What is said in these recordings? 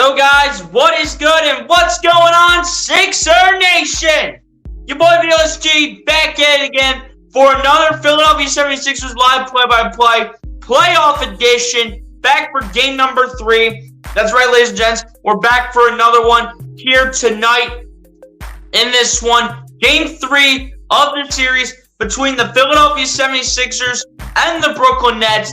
So guys, what is good and what's going on, Sixer Nation? Your boy VLSG back at it again for another Philadelphia 76ers live play-by-play playoff edition. Back for game number 3. That's right, ladies and gents. We're back for another one here tonight in this one. Game 3 of the series between the Philadelphia 76ers and the Brooklyn Nets.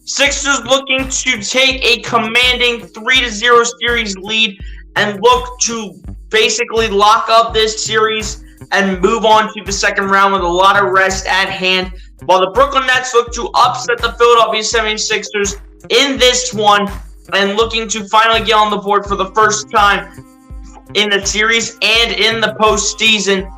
Sixers looking to take a commanding 3-0 series lead and look to basically lock up this series and move on to the second round with a lot of rest at hand, while the Brooklyn Nets look to upset the Philadelphia 76ers in this one and looking to finally get on the board for the first time in the series and in the postseason.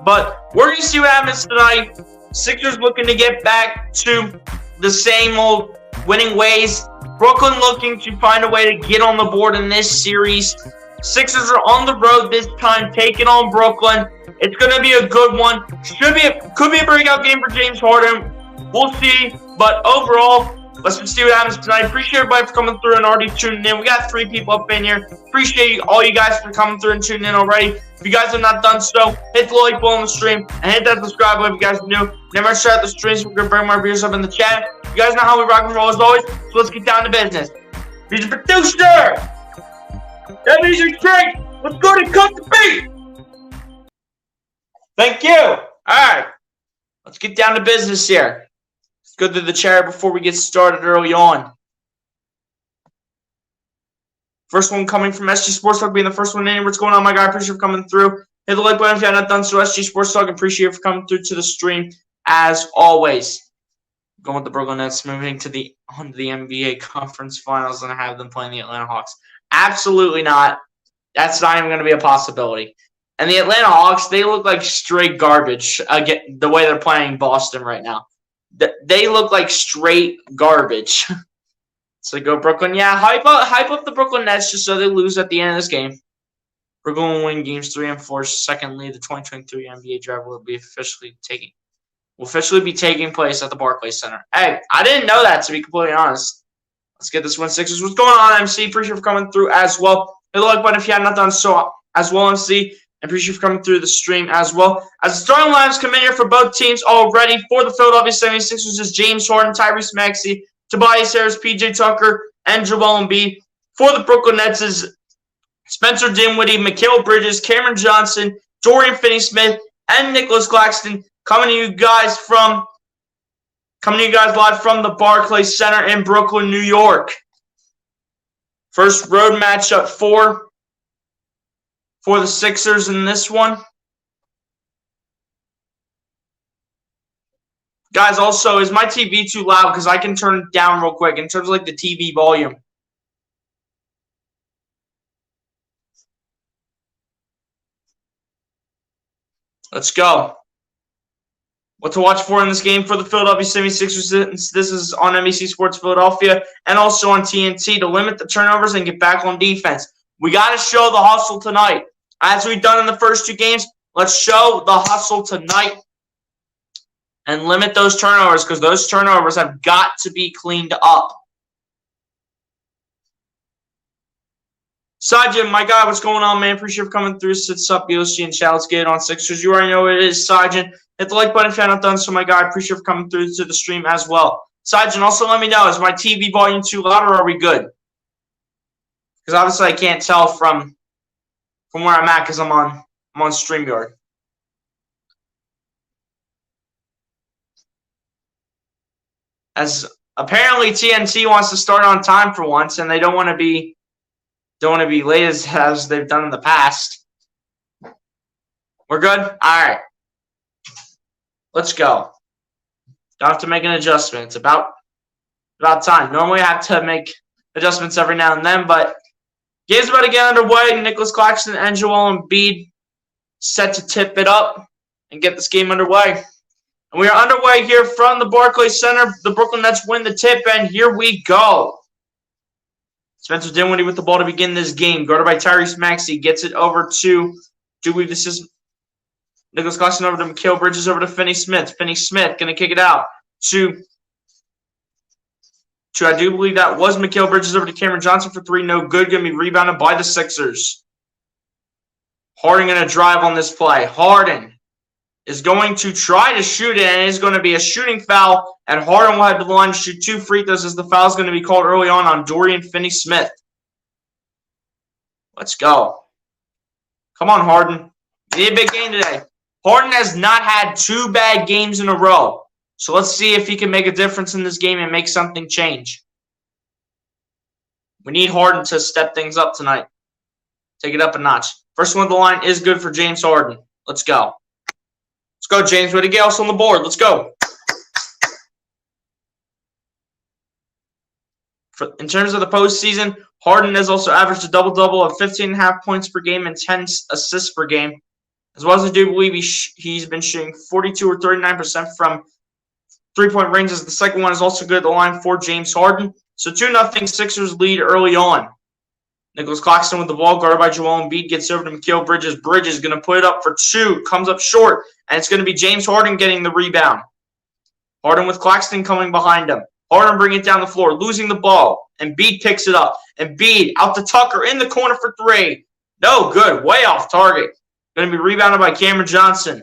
But we're going to see what happens tonight. Sixers looking to get back to the same old winning ways. Brooklyn looking to find a way to get on the board in this series. Sixers are on the road this time, taking on Brooklyn. It's going to be a good one. Could be a breakout game for James Harden. We'll see. But overall, let's just see what happens tonight. Appreciate everybody for coming through and already tuning in. We got 3 people up in here. Appreciate all you guys for coming through and tuning in already. If you guys have not done so, hit the like button on the stream and hit that subscribe button if you guys are new. Never share the streams. We're going to bring more viewers up in the chat. You guys know how we rock and roll as always, so let's get down to business. Mr. Producer! That music's great! Let's go to cut the beat! Thank you! Alright, let's get down to business here. Let's go through the chair before we get started early on. First one coming from SG Sports Talk, being the first one in. What's going on, my guy? Appreciate you for coming through. Hit the like button if you have not done so. SG Sports Talk, appreciate you for coming through to the stream as always. Going with the Brooklyn Nets, moving to the NBA Conference Finals, and have them playing the Atlanta Hawks. Absolutely not. That's not even going to be a possibility. And the Atlanta Hawks, they look like straight garbage. Again, the way they're playing Boston right now, they look like straight garbage. So go Brooklyn. Yeah, hype up the Brooklyn Nets just so they lose at the end of this game. Brooklyn will win games 3 and 4. Secondly, the 2023 NBA draft will officially be taking place at the Barclays Center. Hey, I didn't know that, to be completely honest. Let's get this one, Sixers. What's going on, MC? Appreciate you for coming through as well. Hit the like button if you have not done so as well, MC. Appreciate you for coming through the stream as well. As the starting lineups come in here for both teams already, for the Philadelphia 76ers is James Harden, Tyrese Maxey, Tobias Harris, PJ Tucker, and Joel Embiid. For the Brooklyn Nets is Spencer Dinwiddie, Mikal Bridges, Cameron Johnson, Dorian Finney-Smith, and Nicholas Claxton. Coming to you guys live from the Barclays Center in Brooklyn, New York. First road matchup for the Sixers in this one. Guys, also, is my TV too loud? Because I can turn it down real quick in terms of like the TV volume. Let's go. What to watch for in this game for the Philadelphia 76ers, since this is on NBC Sports Philadelphia and also on TNT, to limit the turnovers and get back on defense. We got to show the hustle tonight. As we've done in the first 2 games, let's show the hustle tonight and limit those turnovers, because those turnovers have got to be cleaned up. Sajin, my guy, what's going on, man? Appreciate you coming through. Sits up, BLC and chat. Let's get it on Sixers. You already know what it is, Sajin. Hit the like button if you haven't done so, my guy. Appreciate you coming through to the stream as well. Sajin, also let me know, is my TV volume too loud or are we good? Because obviously I can't tell from where I'm at because I'm on StreamYard. As apparently TNT wants to start on time for once, and they don't want to be late as they've done in the past. We're good? All right. Let's go. Don't have to make an adjustment. It's about time. Normally I have to make adjustments every now and then, but game's about to get underway. Nicholas Claxton and Joel Embiid set to tip it up and get this game underway. And we are underway here from the Barclays Center. The Brooklyn Nets win the tip, and here we go. Spencer Dinwiddie with the ball to begin this game. Guarded by Tyrese Maxey. Gets it over to, this is Nicholas Claxton over to Mikal Bridges over to Finney-Smith. Finney-Smith going to kick it out to Two, I do believe that was Mikal Bridges over to Cameron Johnson for three. No good. Going to be rebounded by the Sixers. Harden going to drive on this play. Harden is going to try to shoot it, and it's going to be a shooting foul. And Harden will have the line to shoot 2 free throws as the foul is going to be called early on Dorian Finney-Smith. Let's go. Come on, Harden. You need a big game today. Harden has not had 2 bad games in a row. So let's see if he can make a difference in this game and make something change. We need Harden to step things up tonight. Take it up a notch. First one of the line is good for James Harden. Let's go. Let's go, James. Way to get us on the board. Let's go. In terms of the postseason, Harden has also averaged a double-double of 15.5 points per game and 10 assists per game. As well as I do believe he's been shooting 42 or 39% from three-point range. As the second one is also good at the line for James Harden. So 2-0 Sixers lead early on. Nicholas Claxton with the ball, guarded by Joel Embiid, gets over to Mikal Bridges. Bridges going to put it up for 2, comes up short, and it's going to be James Harden getting the rebound. Harden with Claxton coming behind him. Harden bringing it down the floor, losing the ball. Embiid picks it up. Embiid out to Tucker in the corner for 3. No good, way off target. Going to be rebounded by Cameron Johnson.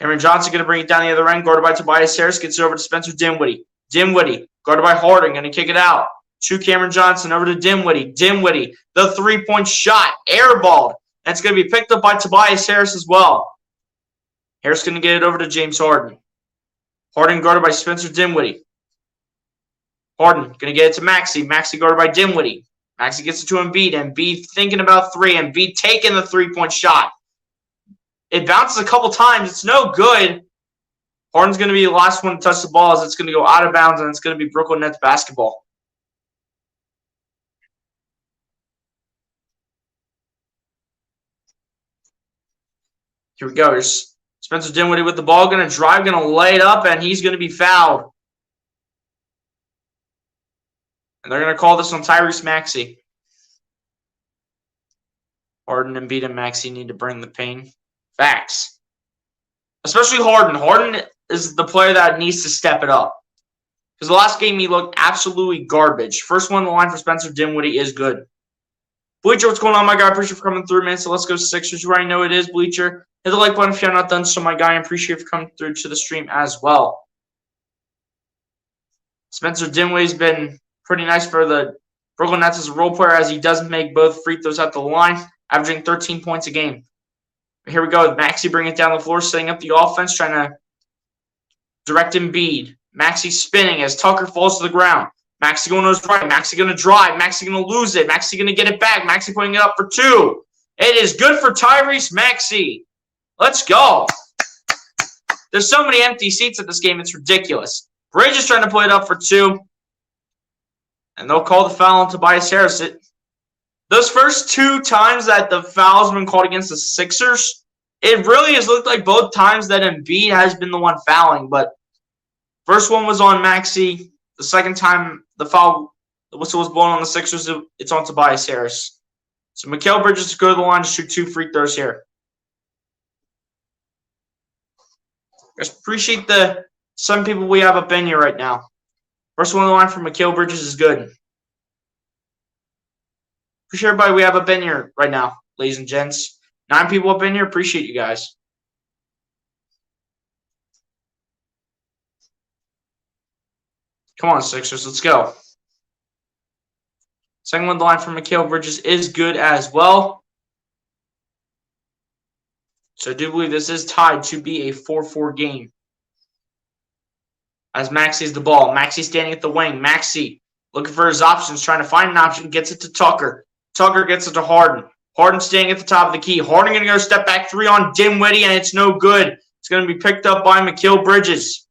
Cameron Johnson going to bring it down the other end, guarded by Tobias Harris, gets it over to Spencer Dinwiddie. Dinwiddie, guarded by Harden, going to kick it out. To Cameron Johnson, over to Dinwiddie. Dinwiddie, the 3-point shot, airballed. That's going to be picked up by Tobias Harris as well. Harris going to get it over to James Harden. Harden guarded by Spencer Dinwiddie. Harden going to get it to Maxey. Maxey guarded by Dinwiddie. Maxey gets it to Embiid. Embiid thinking about 3. Embiid taking the 3-point shot. It bounces a couple times. It's no good. Harden's going to be the last one to touch the ball as it's going to go out of bounds, and it's going to be Brooklyn Nets basketball. Here we go. Here's Spencer Dinwiddie with the ball. Going to drive, going to lay it up, and he's going to be fouled. And they're going to call this on Tyrese Maxey. Harden, Embiid, and Maxey need to bring the pain. Facts. Especially Harden. Harden is the player that needs to step it up. Because the last game he looked absolutely garbage. First one on the line for Spencer Dinwiddie is good. Bleacher, what's going on, my guy? I appreciate you for coming through, man. So let's go Sixers. You already know it is, Bleacher. Hit the like button if you're not done so, my guy. I appreciate you for coming through to the stream as well. Spencer Dinwiddie's been pretty nice for the Brooklyn Nets as a role player, as he does make both free throws at the line, averaging 13 points a game. Here we go. Maxey bringing it down the floor, setting up the offense, trying to direct Embiid. Maxey spinning as Tucker falls to the ground. Maxey going to his right. Maxey going to drive. Maxey going to lose it. Maxey going to get it back. Maxey putting it up for 2. It is good for Tyrese Maxey. Let's go. There's so many empty seats at this game. It's ridiculous. Bridges trying to put it up for 2. And they'll call the foul on Tobias Harris. Those first 2 times that the foul's been called against the Sixers, it really has looked like both times that Embiid has been the one fouling. But first one was on Maxey. The second time the whistle was blown on the Sixers, it's on Tobias Harris. So Mikal Bridges to go to the line to shoot 2 free throws here. I appreciate the some people we have up in here right now. First one on the line for Mikal Bridges is good. Appreciate everybody we have up in here right now, ladies and gents. 9 people up in here. Appreciate you guys. Come on, Sixers. Let's go. Second one on the line for Mikal Bridges is good as well. So I do believe this is tied to be a 4-4 game. As Maxey's the ball. Maxey standing at the wing. Maxey looking for his options, trying to find an option, gets it to Tucker. Tucker gets it to Harden. Harden staying at the top of the key. Harden going to go step back 3 on Dinwiddie, and it's no good. It's going to be picked up by Mikal Bridges.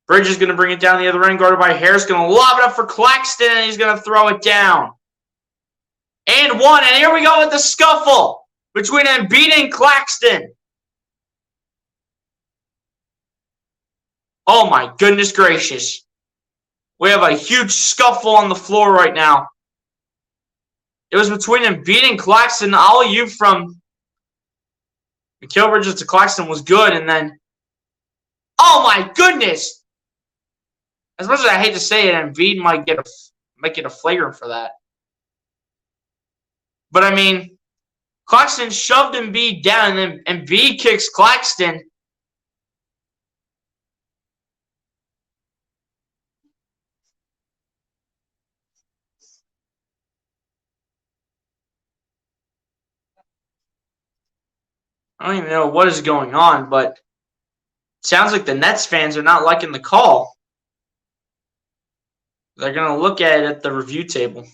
Bridges going to bring it down the other end, guarded by Harris. Going to lob it up for Claxton, and he's going to throw it down. And 1, and here we go with the scuffle between Embiid and Claxton. Oh, my goodness gracious. We have a huge scuffle on the floor right now. It was between Embiid and Claxton. Alley-oop from Mikal Bridges to Claxton was good, and then, oh, my goodness. As much as I hate to say it, Embiid might get a flagrant for that. But I mean, Claxton shoved Embiid down, and then Embiid kicks Claxton. I don't even know what is going on, but it sounds like the Nets fans are not liking the call. They're going to look at it at the review table.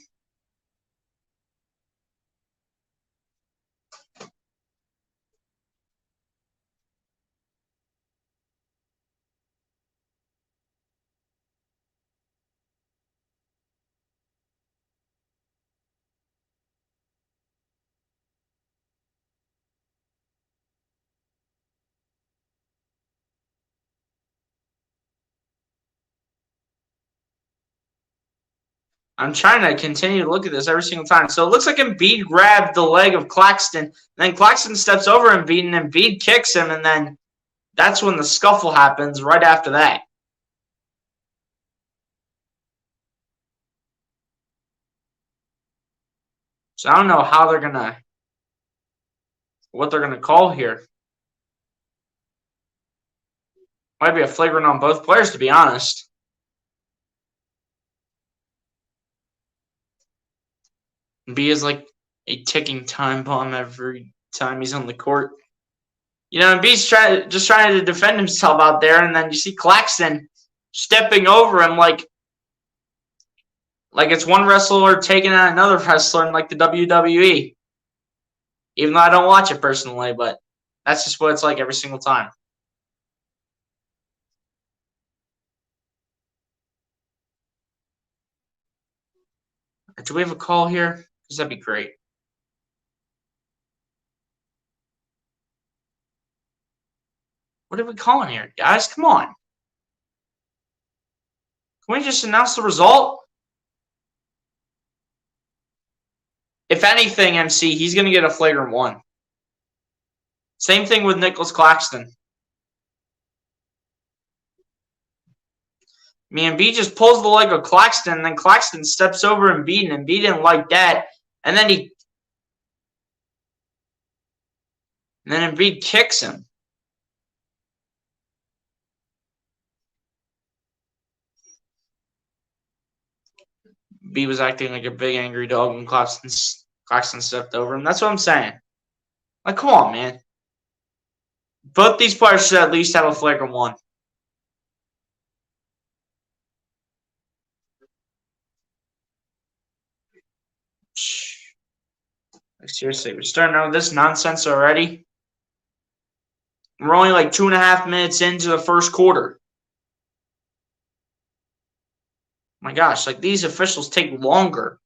I'm trying to continue to look at this every single time. So it looks like Embiid grabbed the leg of Claxton. Then Claxton steps over Embiid, and Embiid kicks him, and then that's when the scuffle happens right after that. So I don't know how they're gonna, what they're gonna call here. Might be a flagrant on both players, to be honest. B is like a ticking time bomb every time he's on the court. You know, and B's trying to defend himself out there, and then you see Claxton stepping over him like it's one wrestler taking out another wrestler in like the WWE. Even though I don't watch it personally, but that's just what it's like every single time. Do we have a call here? Because that'd be great. What are we calling here, guys? Come on. Can we just announce the result? If anything, MC, he's going to get a flagrant one. Same thing with Nicholas Claxton. Embiid just pulls the leg of Claxton, and then Claxton steps over Embiid, and Embiid didn't like that. And then Embiid kicks him. B was acting like a big angry dog when Claxton stepped over him. That's what I'm saying. Like, come on, man. Both these players should at least have a flagrant one. Like, seriously, we're starting out with this nonsense already. We're only like 2.5 minutes into the first quarter. My gosh, like these officials take longer.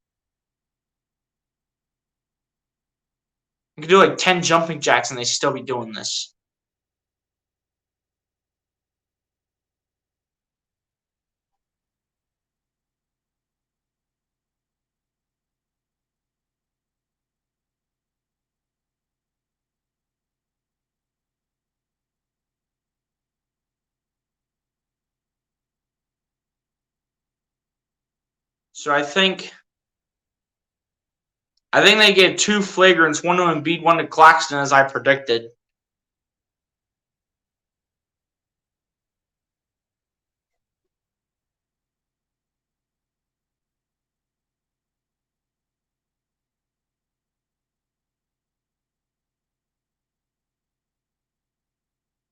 You could do like 10 jumping jacks and they still be doing this. So I think they gave 2 flagrants, one to Embiid, one to Claxton, as I predicted.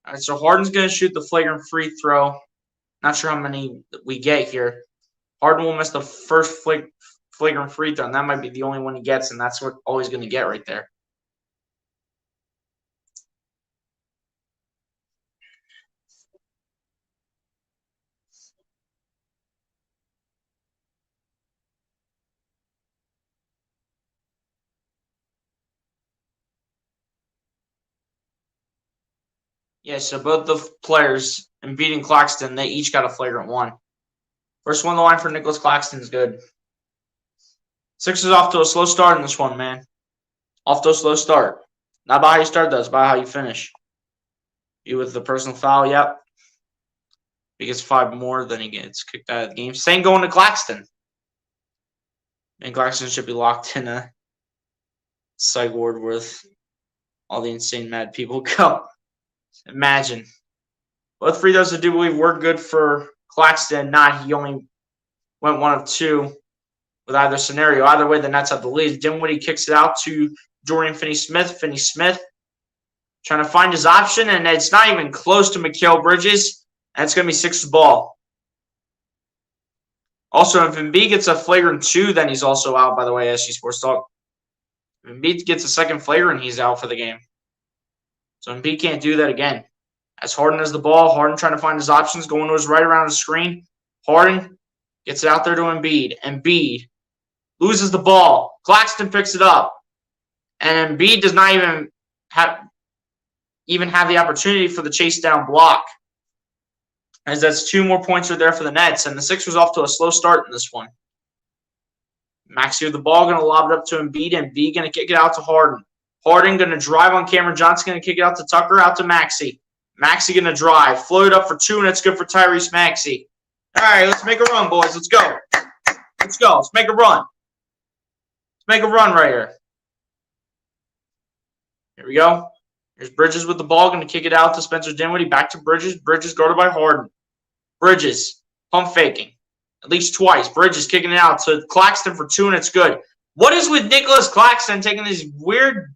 All right, so Harden's going to shoot the flagrant free throw. Not sure how many we get here. Harden will miss the first flagrant free throw, and that might be the only one he gets, and that's what all he's going to get right there. Yeah, so both the players, Embiid and Claxton, they each got a flagrant one. First one on the line for Nicholas Claxton is good. Sixers off to a slow start in this one, man. Off to a slow start. Not by how you start, though. It's by how you finish. You with the personal foul, yep. If he gets 5 more, then he gets kicked out of the game. Same going to Claxton. And Claxton should be locked in a psych ward with all the insane mad people go. Imagine. Both free throws I do believe were good for Claxton. He only went 1 of 2 with either scenario. Either way, the Nets have the lead. Dinwiddie kicks it out to Dorian Finney-Smith. Finney-Smith trying to find his option, and it's not even close to Mikal Bridges. And it's going to be Sixers ball. Also, if Embiid gets a flagrant 2, then he's also out, by the way, SG Sports Talk. If Embiid gets a second flagrant, he's out for the game. So Embiid can't do that again. As Harden has the ball, Harden trying to find his options, going to his right around the screen. Harden gets it out there to Embiid. Embiid loses the ball. Claxton picks it up. And Embiid does not even have the opportunity for the chase down block. As that's 2 more points are there for the Nets. And the Sixers off to a slow start in this one. Maxey with the ball, going to lob it up to Embiid. Embiid going to kick it out to Harden. Harden going to drive on Cameron Johnson, going to kick it out to Tucker, out to Maxey. Maxey going to drive. Float it up for 2, and it's good for Tyrese Maxey. All right, let's make a run, boys. Let's go. Let's go. Let's make a run. Let's make a run right here. Here we go. Here's Bridges with the ball, going to kick it out to Spencer Dinwiddie. Back to Bridges. Bridges guarded by Harden. Bridges pump faking. At least twice. Bridges kicking it out to Claxton for 2, and it's good. What is with Nicholas Claxton taking these weird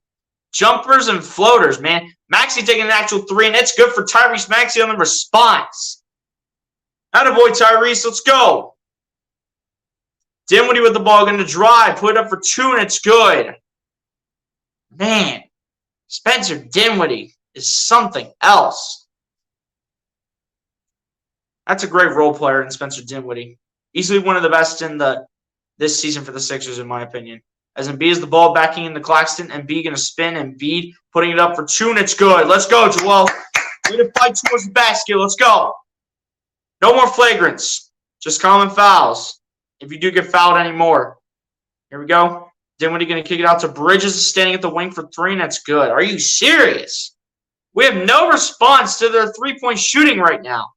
jumpers and floaters, man? Maxey taking an actual 3, and it's good for Tyrese Maxey on the response. Attaboy, Tyrese. Let's go. Dinwiddie with the ball, going to drive. Put it up for 2, and it's good. Man, Spencer Dinwiddie is something else. That's a great role player in Spencer Dinwiddie. Easily one of the best in this season for the Sixers, in my opinion. As Embiid is the ball backing into Claxton. Embiid going to spin. Embiid putting it up for 2, and it's good. Let's go, Joel. Way to fight towards the basket. Let's go. No more flagrants. Just common fouls. If you do get fouled anymore. Here we go. Dinwiddie going to kick it out to Bridges, standing at the wing for 3, and that's good. Are you serious? We have no response to their 3-point shooting right now.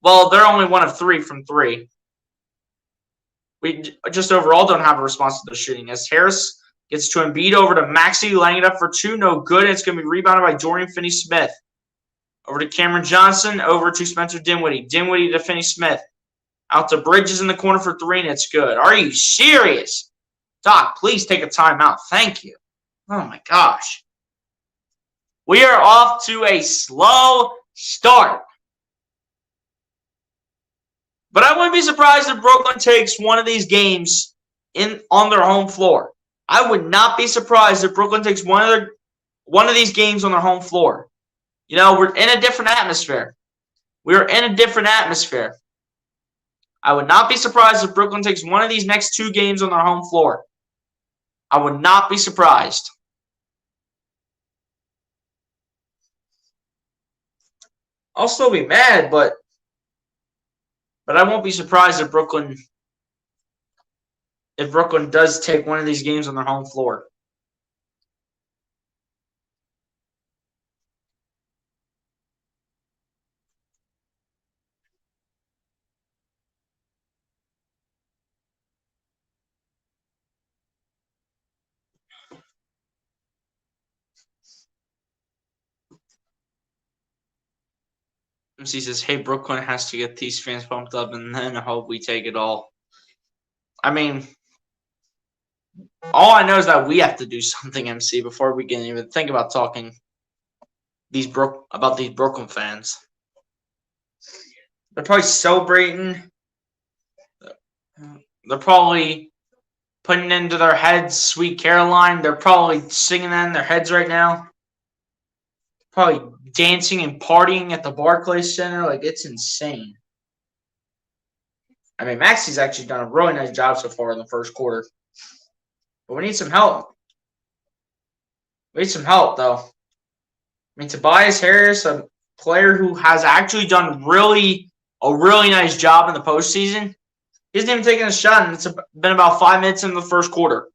Well, they're only 1 of 3 from 3. We just overall don't have a response to the shooting. As Harris gets to Embiid, over to Maxey, laying it up for 2. No good. It's going to be rebounded by Dorian Finney-Smith. Over to Cameron Johnson. Over to Spencer Dinwiddie. Dinwiddie to Finney-Smith. Out to Bridges in the corner for 3, and it's good. Are you serious? Doc, please take a timeout. Thank you. Oh, my gosh. We are off to a slow start. But I wouldn't be surprised if Brooklyn takes one of these games on their home floor. I would not be surprised if Brooklyn takes one of these games on their home floor. You know, we're in a different atmosphere. We're in a different atmosphere. I would not be surprised if Brooklyn takes one of these next 2 games on their home floor. I would not be surprised. I'll still be mad, but I won't be surprised if Brooklyn does take one of these games on their home floor. MC says, hey, Brooklyn has to get these fans pumped up, and then I hope we take it all. I mean, all I know is that we have to do something, MC, before we can even think about talking about these Brooklyn fans. They're probably celebrating. They're probably putting into their heads Sweet Caroline. They're probably singing that in their heads right now. Probably dancing and partying at the Barclays Center. Like, it's insane. I mean, Maxey's actually done a really nice job so far in the first quarter. But we need some help. We need some help, though. I mean, Tobias Harris, a player who has actually done a really nice job in the postseason, he hasn't even taken a shot, and it's been about 5 minutes in the first quarter.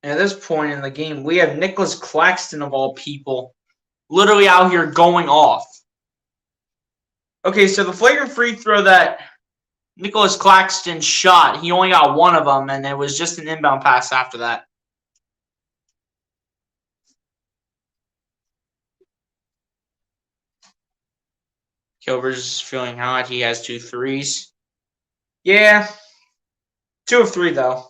And at this point in the game, we have Nicholas Claxton, of all people, literally out here going off. Okay, so the flagrant free throw that Nicholas Claxton shot, he only got one of them, and it was just an inbound pass after that. Kilber's feeling hot. He has 2 threes. Yeah. 2 of 3, though.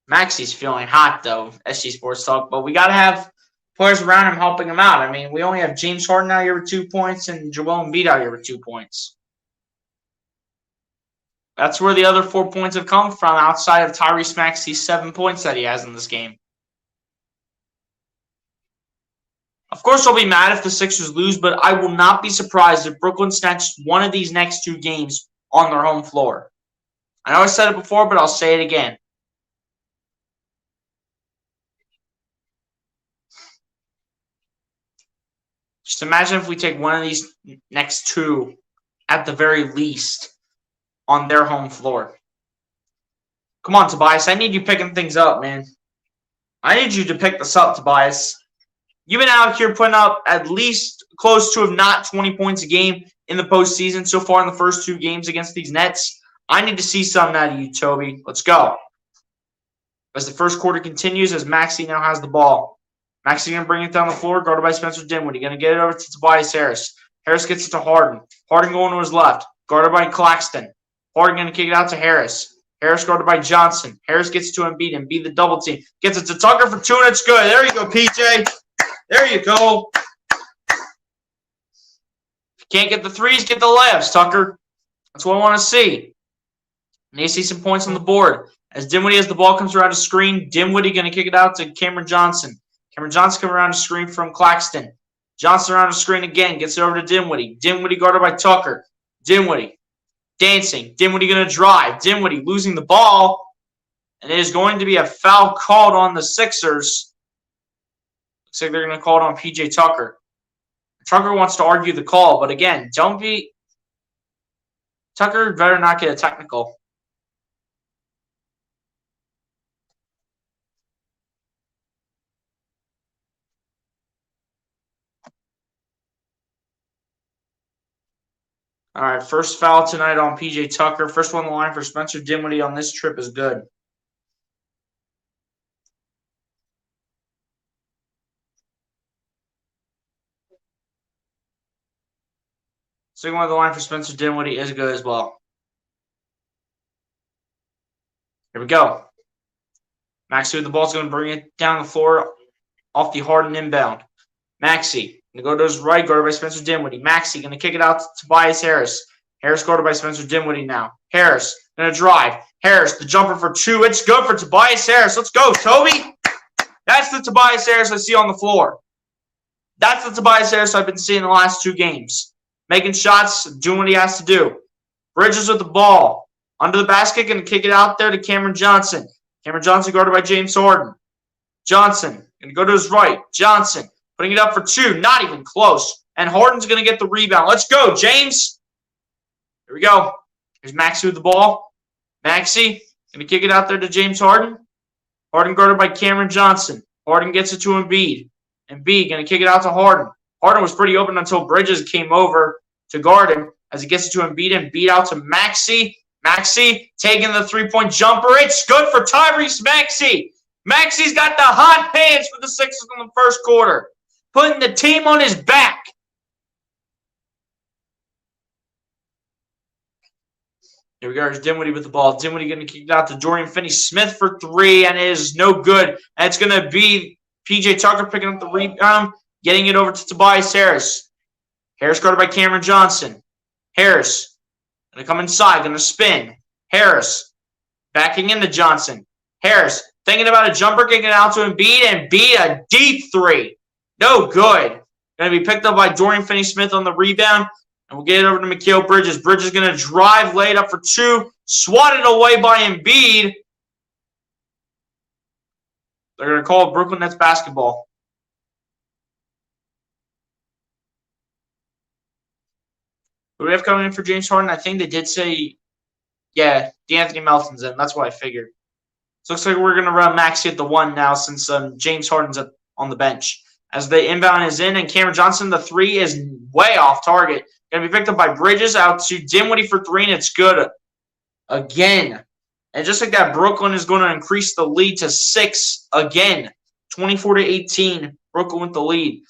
Maxi's feeling hot, though, SG Sports Talk. But we got to have players around him helping him out. I mean, we only have James Harden out here with 2 points and Joel Embiid out here with 2 points. That's where the other 4 points have come from outside of Tyrese Maxey's 7 points that he has in this game. Of course, I'll be mad if the Sixers lose, but I will not be surprised if Brooklyn snatches one of these next 2 games on their home floor. I know I said it before, but I'll say it again. Just imagine if we take one of these next 2, at the very least, on their home floor. Come on, Tobias. I need you picking things up, man. I need you to pick this up, Tobias. You've been out here putting up at least close to, if not 20 points a game in the postseason so far in the first 2 games against these Nets. I need to see something out of you, Toby. Let's go. As the first quarter continues, as Maxey now has the ball. Maxey going to bring it down the floor, guarded by Spencer Dinwiddie. Going to get it over to Tobias Harris. Harris gets it to Harden. Harden going to his left, guarded by Claxton. Harden going to kick it out to Harris. Harris guarded by Johnson. Harris gets it to Embiid. Embiid the double team. Gets it to Tucker for 2, and it's good. There you go, PJ. There you go. If you can't get the threes, get the layups, Tucker. That's what I want to see. I need to see some points on the board. As Dinwiddie, as the ball comes around the screen, Dinwiddie going to kick it out to Cameron Johnson. Cameron Johnson coming around the screen from Claxton. Johnson around the screen again. Gets it over to Dinwiddie. Dinwiddie guarded by Tucker. Dinwiddie dancing. Dinwiddie going to drive. Dinwiddie losing the ball. And it is going to be a foul called on the Sixers. Looks like they're going to call it on P.J. Tucker. Tucker wants to argue the call, but again, don't be... Tucker better not get a technical. All right, first foul tonight on P.J. Tucker. First one on the line for Spencer Dinwiddie on this trip is good. Second one on the line for Spencer Dinwiddie is good as well. Here we go. Maxey with the ball is going to bring it down the floor off the Harden inbound. Maxey going to go to his right, guarded by Spencer Dinwiddie. Maxey going to kick it out to Tobias Harris. Harris guarded by Spencer Dinwiddie now. Harris going to drive. Harris, the jumper for 2. It's good for Tobias Harris. Let's go, Toby. That's the Tobias Harris I see on the floor. That's the Tobias Harris I've been seeing the last 2 games. Making shots, doing what he has to do. Bridges with the ball. Under the basket, going to kick it out there to Cameron Johnson. Cameron Johnson guarded by James Harden. Johnson going to go to his right. Johnson putting it up for 2. Not even close. And Harden's going to get the rebound. Let's go, James. Here we go. Here's Maxey with the ball. Maxey going to kick it out there to James Harden. Harden guarded by Cameron Johnson. Harden gets it to Embiid. Embiid going to kick it out to Harden. Harden was pretty open until Bridges came over to guard him as he gets it to Embiid and beat out to Maxey. Maxey taking the 3-point jumper. It's good for Tyrese Maxey. Maxey's got the hot hands for the Sixers in the first quarter, putting the team on his back. Here we go. Here's Dinwiddie with the ball. Dinwiddie going to kick it out to Dorian Finney-Smith for 3, and it is no good. And it's going to be P.J. Tucker picking up the rebound, getting it over to Tobias Harris. Harris guarded by Cameron Johnson. Harris going to come inside, going to spin. Harris backing into Johnson. Harris thinking about a jumper, kicking it out to Embiid, and beat a deep 3. No good. Going to be picked up by Dorian Finney-Smith on the rebound. And we'll get it over to Mikal Bridges. Bridges going to drive, lay it up for 2. Swatted away by Embiid. They're going to call it Brooklyn Nets basketball. Who do we have coming in for James Harden? I think they did say Yeah, D'Anthony Melton's in. That's what I figured. So looks like we're going to run Maxey at the 1 now since James Harden's on the bench. As the inbound is in, and Cameron Johnson, the 3 is way off target. Going to be picked up by Bridges out to Dinwiddie for 3, and it's good again. And just like that, Brooklyn is going to increase the lead to 6 again. 24-18. Brooklyn with the lead.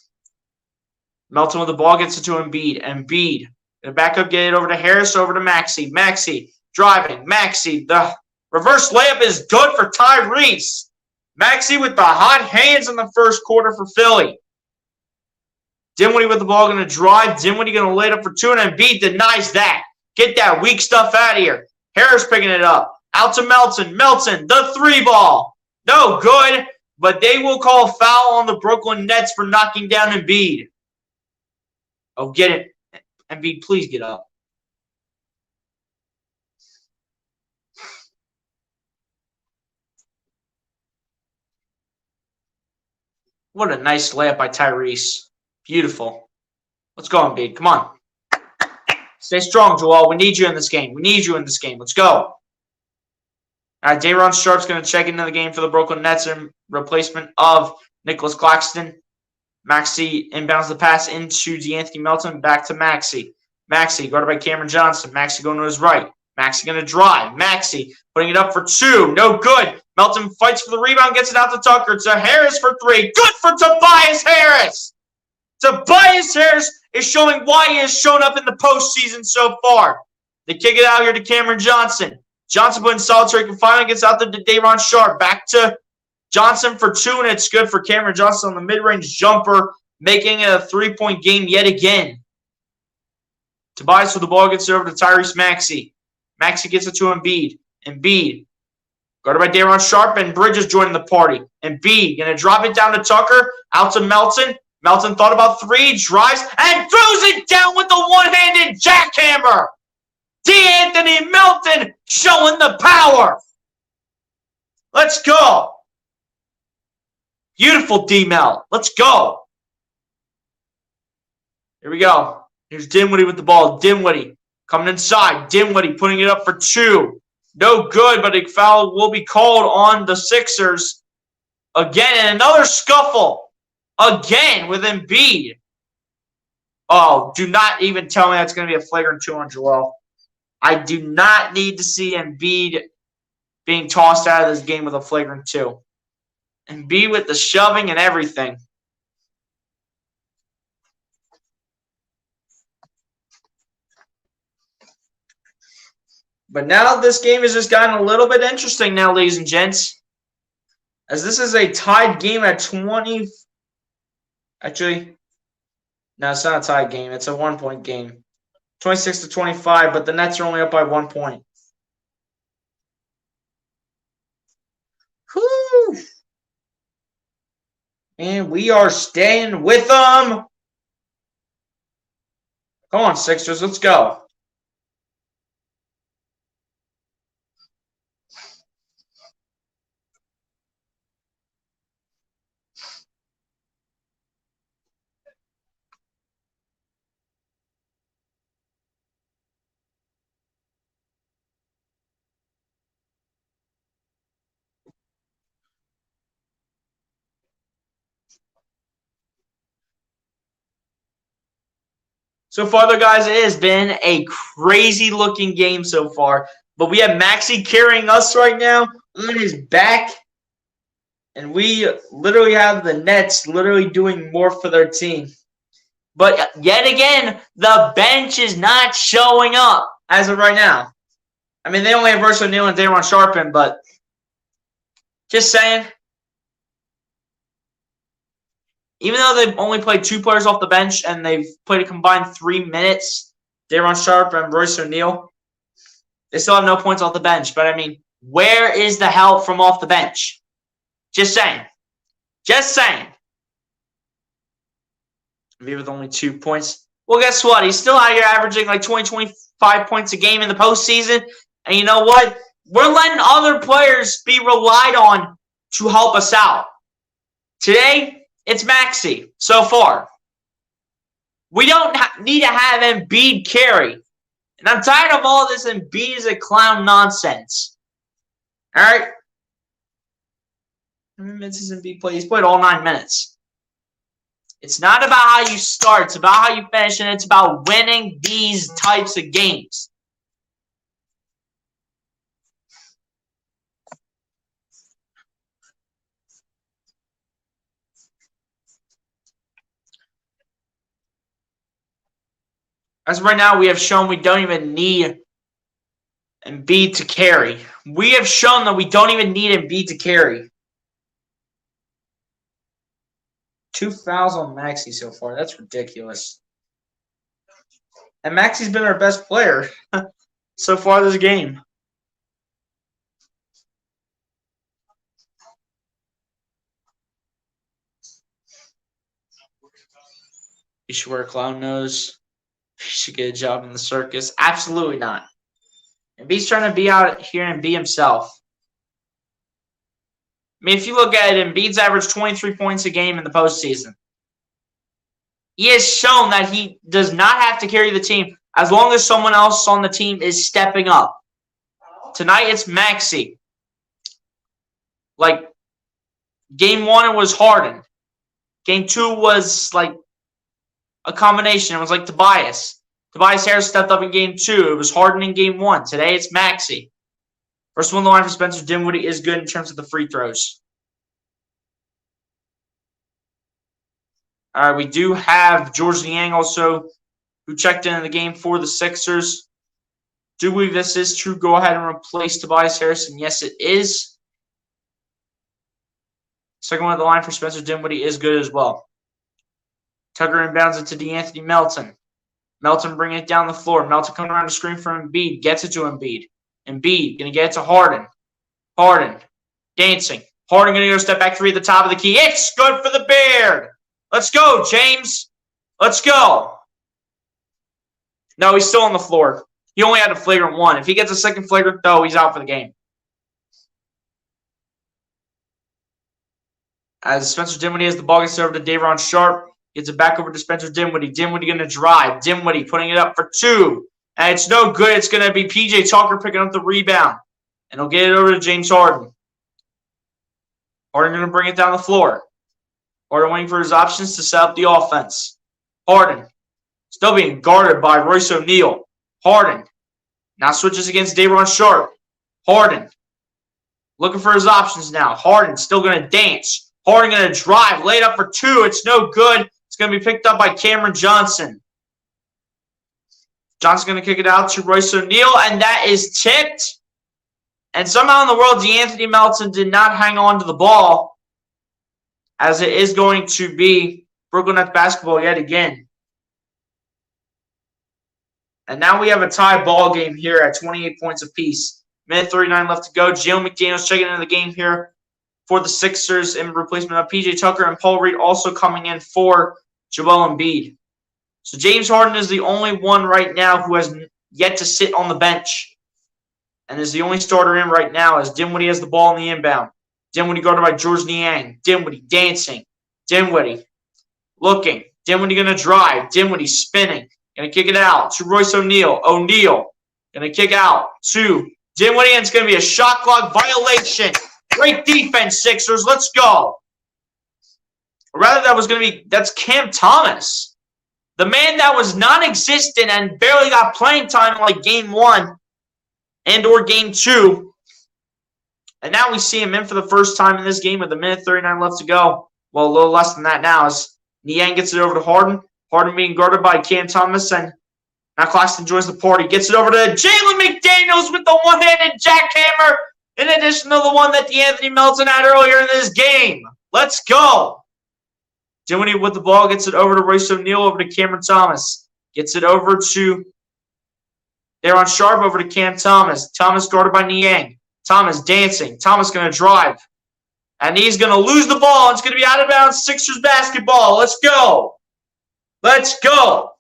Melton with the ball gets it to Embiid. Embiid. Going to back up, get it over to Harris, over to Maxey. Maxey driving. Maxey. The reverse layup is good for Tyrese. Maxey with the hot hands in the first quarter for Philly. Dinwiddie with the ball going to drive. Dinwiddie going to lay it up for 2, and Embiid denies that. Get that weak stuff out of here. Harris picking it up. Out to Melton. Melton, the 3 ball. No good, but they will call a foul on the Brooklyn Nets for knocking down Embiid. Oh, get it. Embiid, please get up. What a nice layup by Tyrese. Beautiful. Let's go, Embiid. Come on. Stay strong, Joel. We need you in this game. We need you in this game. Let's go. All right, Day'Ron Sharpe's going to check into the game for the Brooklyn Nets in replacement of Nicholas Claxton. Maxey inbounds the pass into D'Anthony Melton. Back to Maxey. Maxey guarded by Cameron Johnson. Maxey going to his right. Maxey going to drive. Maxey putting it up for 2. No good. Melton fights for the rebound. Gets it out to Tucker. To Harris for 3. Good for Tobias Harris. Tobias Harris is showing why he has shown up in the postseason so far. They kick it out here to Cameron Johnson. Johnson put in solitary confinement. Gets out there to Day'Ron Sharpe. Back to Johnson for 2, and it's good for Cameron Johnson on the mid-range jumper, making it a 3-point game yet again. Tobias with the ball gets it over to Tyrese Maxey. Maxey gets it to Embiid. Embiid, guarded by Day'Ron Sharpe, and Bridges joining the party. Embiid going to drop it down to Tucker, out to Melton. Melton thought about 3, drives, and throws it down with the one-handed jackhammer. D'Anthony Melton showing the power. Let's go. Beautiful D-Mel. Let's go. Here we go. Here's Dinwiddie with the ball. Dinwiddie coming inside. Dinwiddie putting it up for 2. No good, but a foul will be called on the Sixers. Again, and another scuffle. Again with Embiid. Oh, do not even tell me that's going to be a flagrant 2 on Joel. I do not need to see Embiid being tossed out of this game with a flagrant 2. Embiid with the shoving and everything. But now this game has just gotten a little bit interesting now, ladies and gents. As this is a tied game at 20. Actually, no, it's not a tied game. It's a 1-point game. 26-25, but the Nets are only up by 1 point. Whew. And we are staying with them. Come on, Sixers, let's go. So far, though, guys, it has been a crazy-looking game so far. But we have Maxey carrying us right now on his back. And we literally have the Nets literally doing more for their team. But yet again, the bench is not showing up as of right now. I mean, they only have Royce O'Neal and Day'Ron Sharpe in, but just saying. Even though they've only played 2 players off the bench and they've played a combined 3 minutes, Day'Ron Sharpe and Royce O'Neal, they still have no points off the bench. But, I mean, where is the help from off the bench? Just saying. Just saying. Maybe with only 2 points. Well, guess what? He's still out here averaging like 20, 25 points a game in the postseason. And you know what? We're letting other players be relied on to help us out. Today, it's Maxey so far. We don't need to have Embiid carry. And I'm tired of all this Embiid is a clown nonsense. All right? How many minutes has Embiid played? He's played all 9 minutes. It's not about how you start. It's about how you finish, and it's about winning these types of games. As of right now, we have shown we don't even need Embiid to carry. We have shown that we don't even need Embiid to carry. 2 fouls on Maxey so far. That's ridiculous. And Maxey's been our best player so far this game. You should wear a clown nose. You should get a job in the circus. Absolutely not. Embiid's trying to be out here and be himself. I mean, if you look at it, Embiid's averaged 23 points a game in the postseason. He has shown that he does not have to carry the team as long as someone else on the team is stepping up. Tonight, it's Maxey. Like, game 1, it was Harden. Game 2 was, like, a combination. It was like Tobias. Tobias Harris stepped up in game 2. It was Harden in game 1. Today, it's Maxey. First one on the line for Spencer Dinwiddie is good in terms of the free throws. All right, we do have Georges Niang also, who checked in the game for the Sixers. Do we believe this is true? Go ahead and replace Tobias Harris, and yes, it is. Second one on the line for Spencer Dinwiddie is good as well. Tucker inbounds it to DeAnthony Melton. Melton bringing it down the floor. Melton coming around the screen from Embiid. Gets it to Embiid. Embiid going to get it to Harden. Harden dancing. Harden going to go step back 3 at the top of the key. It's good for the Beard. Let's go, James. Let's go. No, he's still on the floor. He only had a flagrant 1. If he gets a second flagrant, though, he's out for the game. As Spencer Dinwiddie has the ball, gets over to Day'Ron Sharpe. Gets it back over to Spencer Dinwiddie. Dinwiddie going to drive. Dinwiddie putting it up for 2. And it's no good. It's going to be P.J. Tucker picking up the rebound. And he'll get it over to James Harden. Harden going to bring it down the floor. Harden waiting for his options to set up the offense. Harden still being guarded by Royce O'Neal. Harden now switches against Day'Ron Sharpe. Harden looking for his options now. Harden still going to dance. Harden going to drive. Laid up for 2. It's no good. It's going to be picked up by Cameron Johnson. Johnson's going to kick it out to Royce O'Neal, and that is tipped. And somehow in the world, DeAnthony Melton did not hang on to the ball, as it is going to be Brooklyn Nets basketball yet again. And now we have a tie ball game here at 28 points apiece. Minute 39 left to go. Jalen McDaniels checking into the game here for the Sixers in replacement of P.J. Tucker, and Paul Reed also coming in for Joel Embiid. So James Harden is the only one right now who has yet to sit on the bench, and is the only starter in right now as Dinwiddie has the ball in the inbound. Dinwiddie guarded by Georges Niang. Dinwiddie dancing. Dinwiddie looking. Dinwiddie going to drive. Dinwiddie spinning. Going to kick it out to Royce O'Neal. O'Neal going to kick out to Dinwiddie, and it's going to be a shot clock violation. Great defense, Sixers. Let's go. Or rather, that's Cam Thomas. The man that was non-existent and barely got playing time in like game 1 and or game 2. And now we see him in for the first time in this game with a minute 39 left to go. Well, a little less than that now as Niang gets it over to Harden. Harden being guarded by Cam Thomas, and now Claxton joins the party. Gets it over to Jalen McDaniels with the one-handed jackhammer, in addition to the one that DeAnthony Melton had earlier in this game. Let's go. Dinwiddie with the ball, gets it over to Royce O'Neal, over to Cameron Thomas. Gets it over to Day'Ron Sharpe, over to Cam Thomas. Thomas guarded by Niang. Thomas dancing. Thomas going to drive. And he's going to lose the ball. It's going to be out of bounds. Sixers basketball. Let's go. Let's go.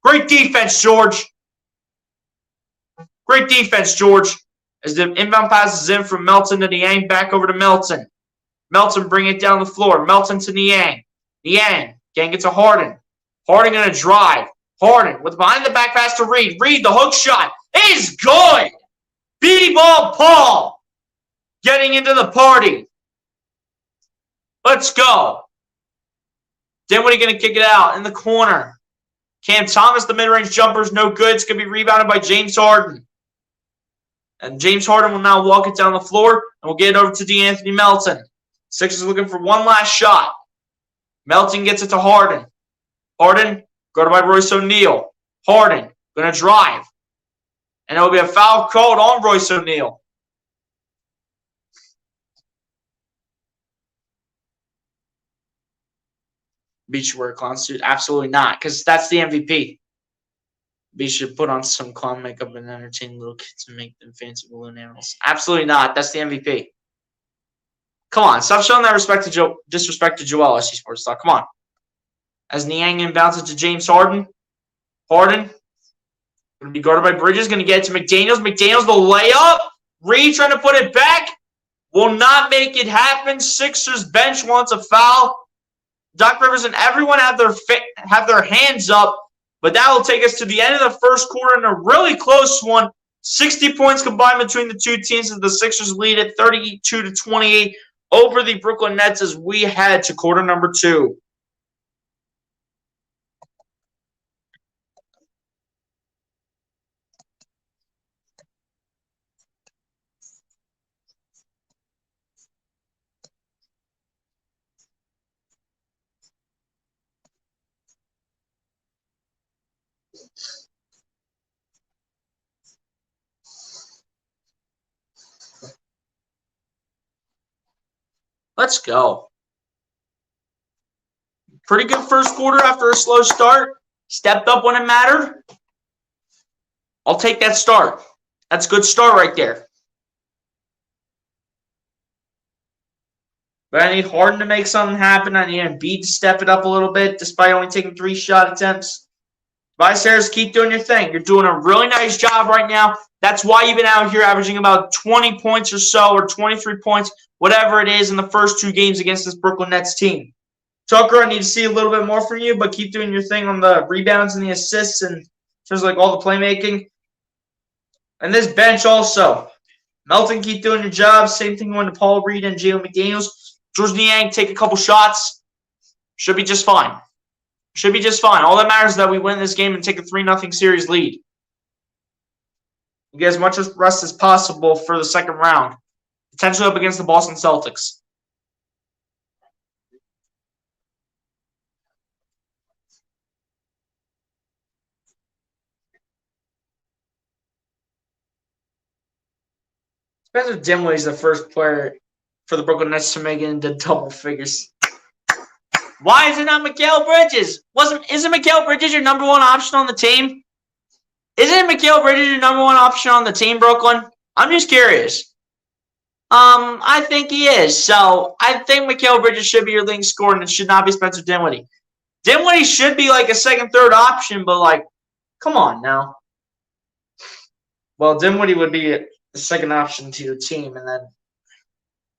Great defense, George. Great defense, George. As the inbound pass is in from Melton to Niang, back over to Melton. Melton bring it down the floor. Melton to Niang. Niang can't get to Harden. Harden going to drive. Harden with behind the back pass to Reed. Reed, the hook shot is good. B-ball Paul getting into the party. Let's go. Dinwiddie going to kick it out in the corner. Cam Thomas, the mid-range jumper is no good. It's going to be rebounded by James Harden. And James Harden will now walk it down the floor, and we'll get it over to DeAnthony Melton. Sixers looking for one last shot. Melton gets it to Harden. Harden, guarded by Royce O'Neal. Harden, going to drive. And there will be a foul called on Royce O'Neal. Beach wear a clown suit? Absolutely not, because that's the MVP. Beach should put on some clown makeup and entertain little kids and make them fancy balloon animals. Absolutely not. That's the MVP. Come on, stop showing that disrespect to Joel, SC Sports Talk. Come on. As Niang inbounds it to James Harden. Harden going to be guarded by Bridges. Going to get it to McDaniels. McDaniels, the layup. Reed trying to put it back. Will not make it happen. Sixers bench wants a foul. Doc Rivers and everyone have their hands up. But that will take us to the end of the first quarter in a really close one. 60 points combined between the two teams as the Sixers lead at 32-28 over the Brooklyn Nets as we head to quarter number 2. Let's go. Pretty good first quarter after a slow start. Stepped up when it mattered. I'll take that start. That's a good start right there. But I need Harden to make something happen. I need Embiid to step it up a little bit despite only taking 3 shot attempts. Tobias Harris, keep doing your thing. You're doing a really nice job right now. That's why you've been out here averaging about 20 points or so, or 23 points, whatever it is in the first 2 games against this Brooklyn Nets team. Tucker, I need to see a little bit more from you, but keep doing your thing on the rebounds and the assists and just like all the playmaking. And this bench also. Melton, keep doing your job. Same thing going to Paul Reed and Jalen McDaniels. George Niang, take a couple shots. Should be just fine. Should be just fine. All that matters is that we win this game and take a 3-0 series lead. We get as much rest as possible for the second round. Potentially up against the Boston Celtics. Spencer Dinwiddie is the first player for the Brooklyn Nets to make it into double figures. Why is it not Mikal Bridges? Isn't Mikal Bridges your number 1 option on the team? Isn't Mikal Bridges your number 1 option on the team, Brooklyn? I'm just curious. I think he is. So I think Mikal Bridges should be your leading scorer, and it should not be Spencer Dinwiddie. Dinwiddie should be like a second, third option, but like, come on now. Well, Dinwiddie would be the second option to your team, and then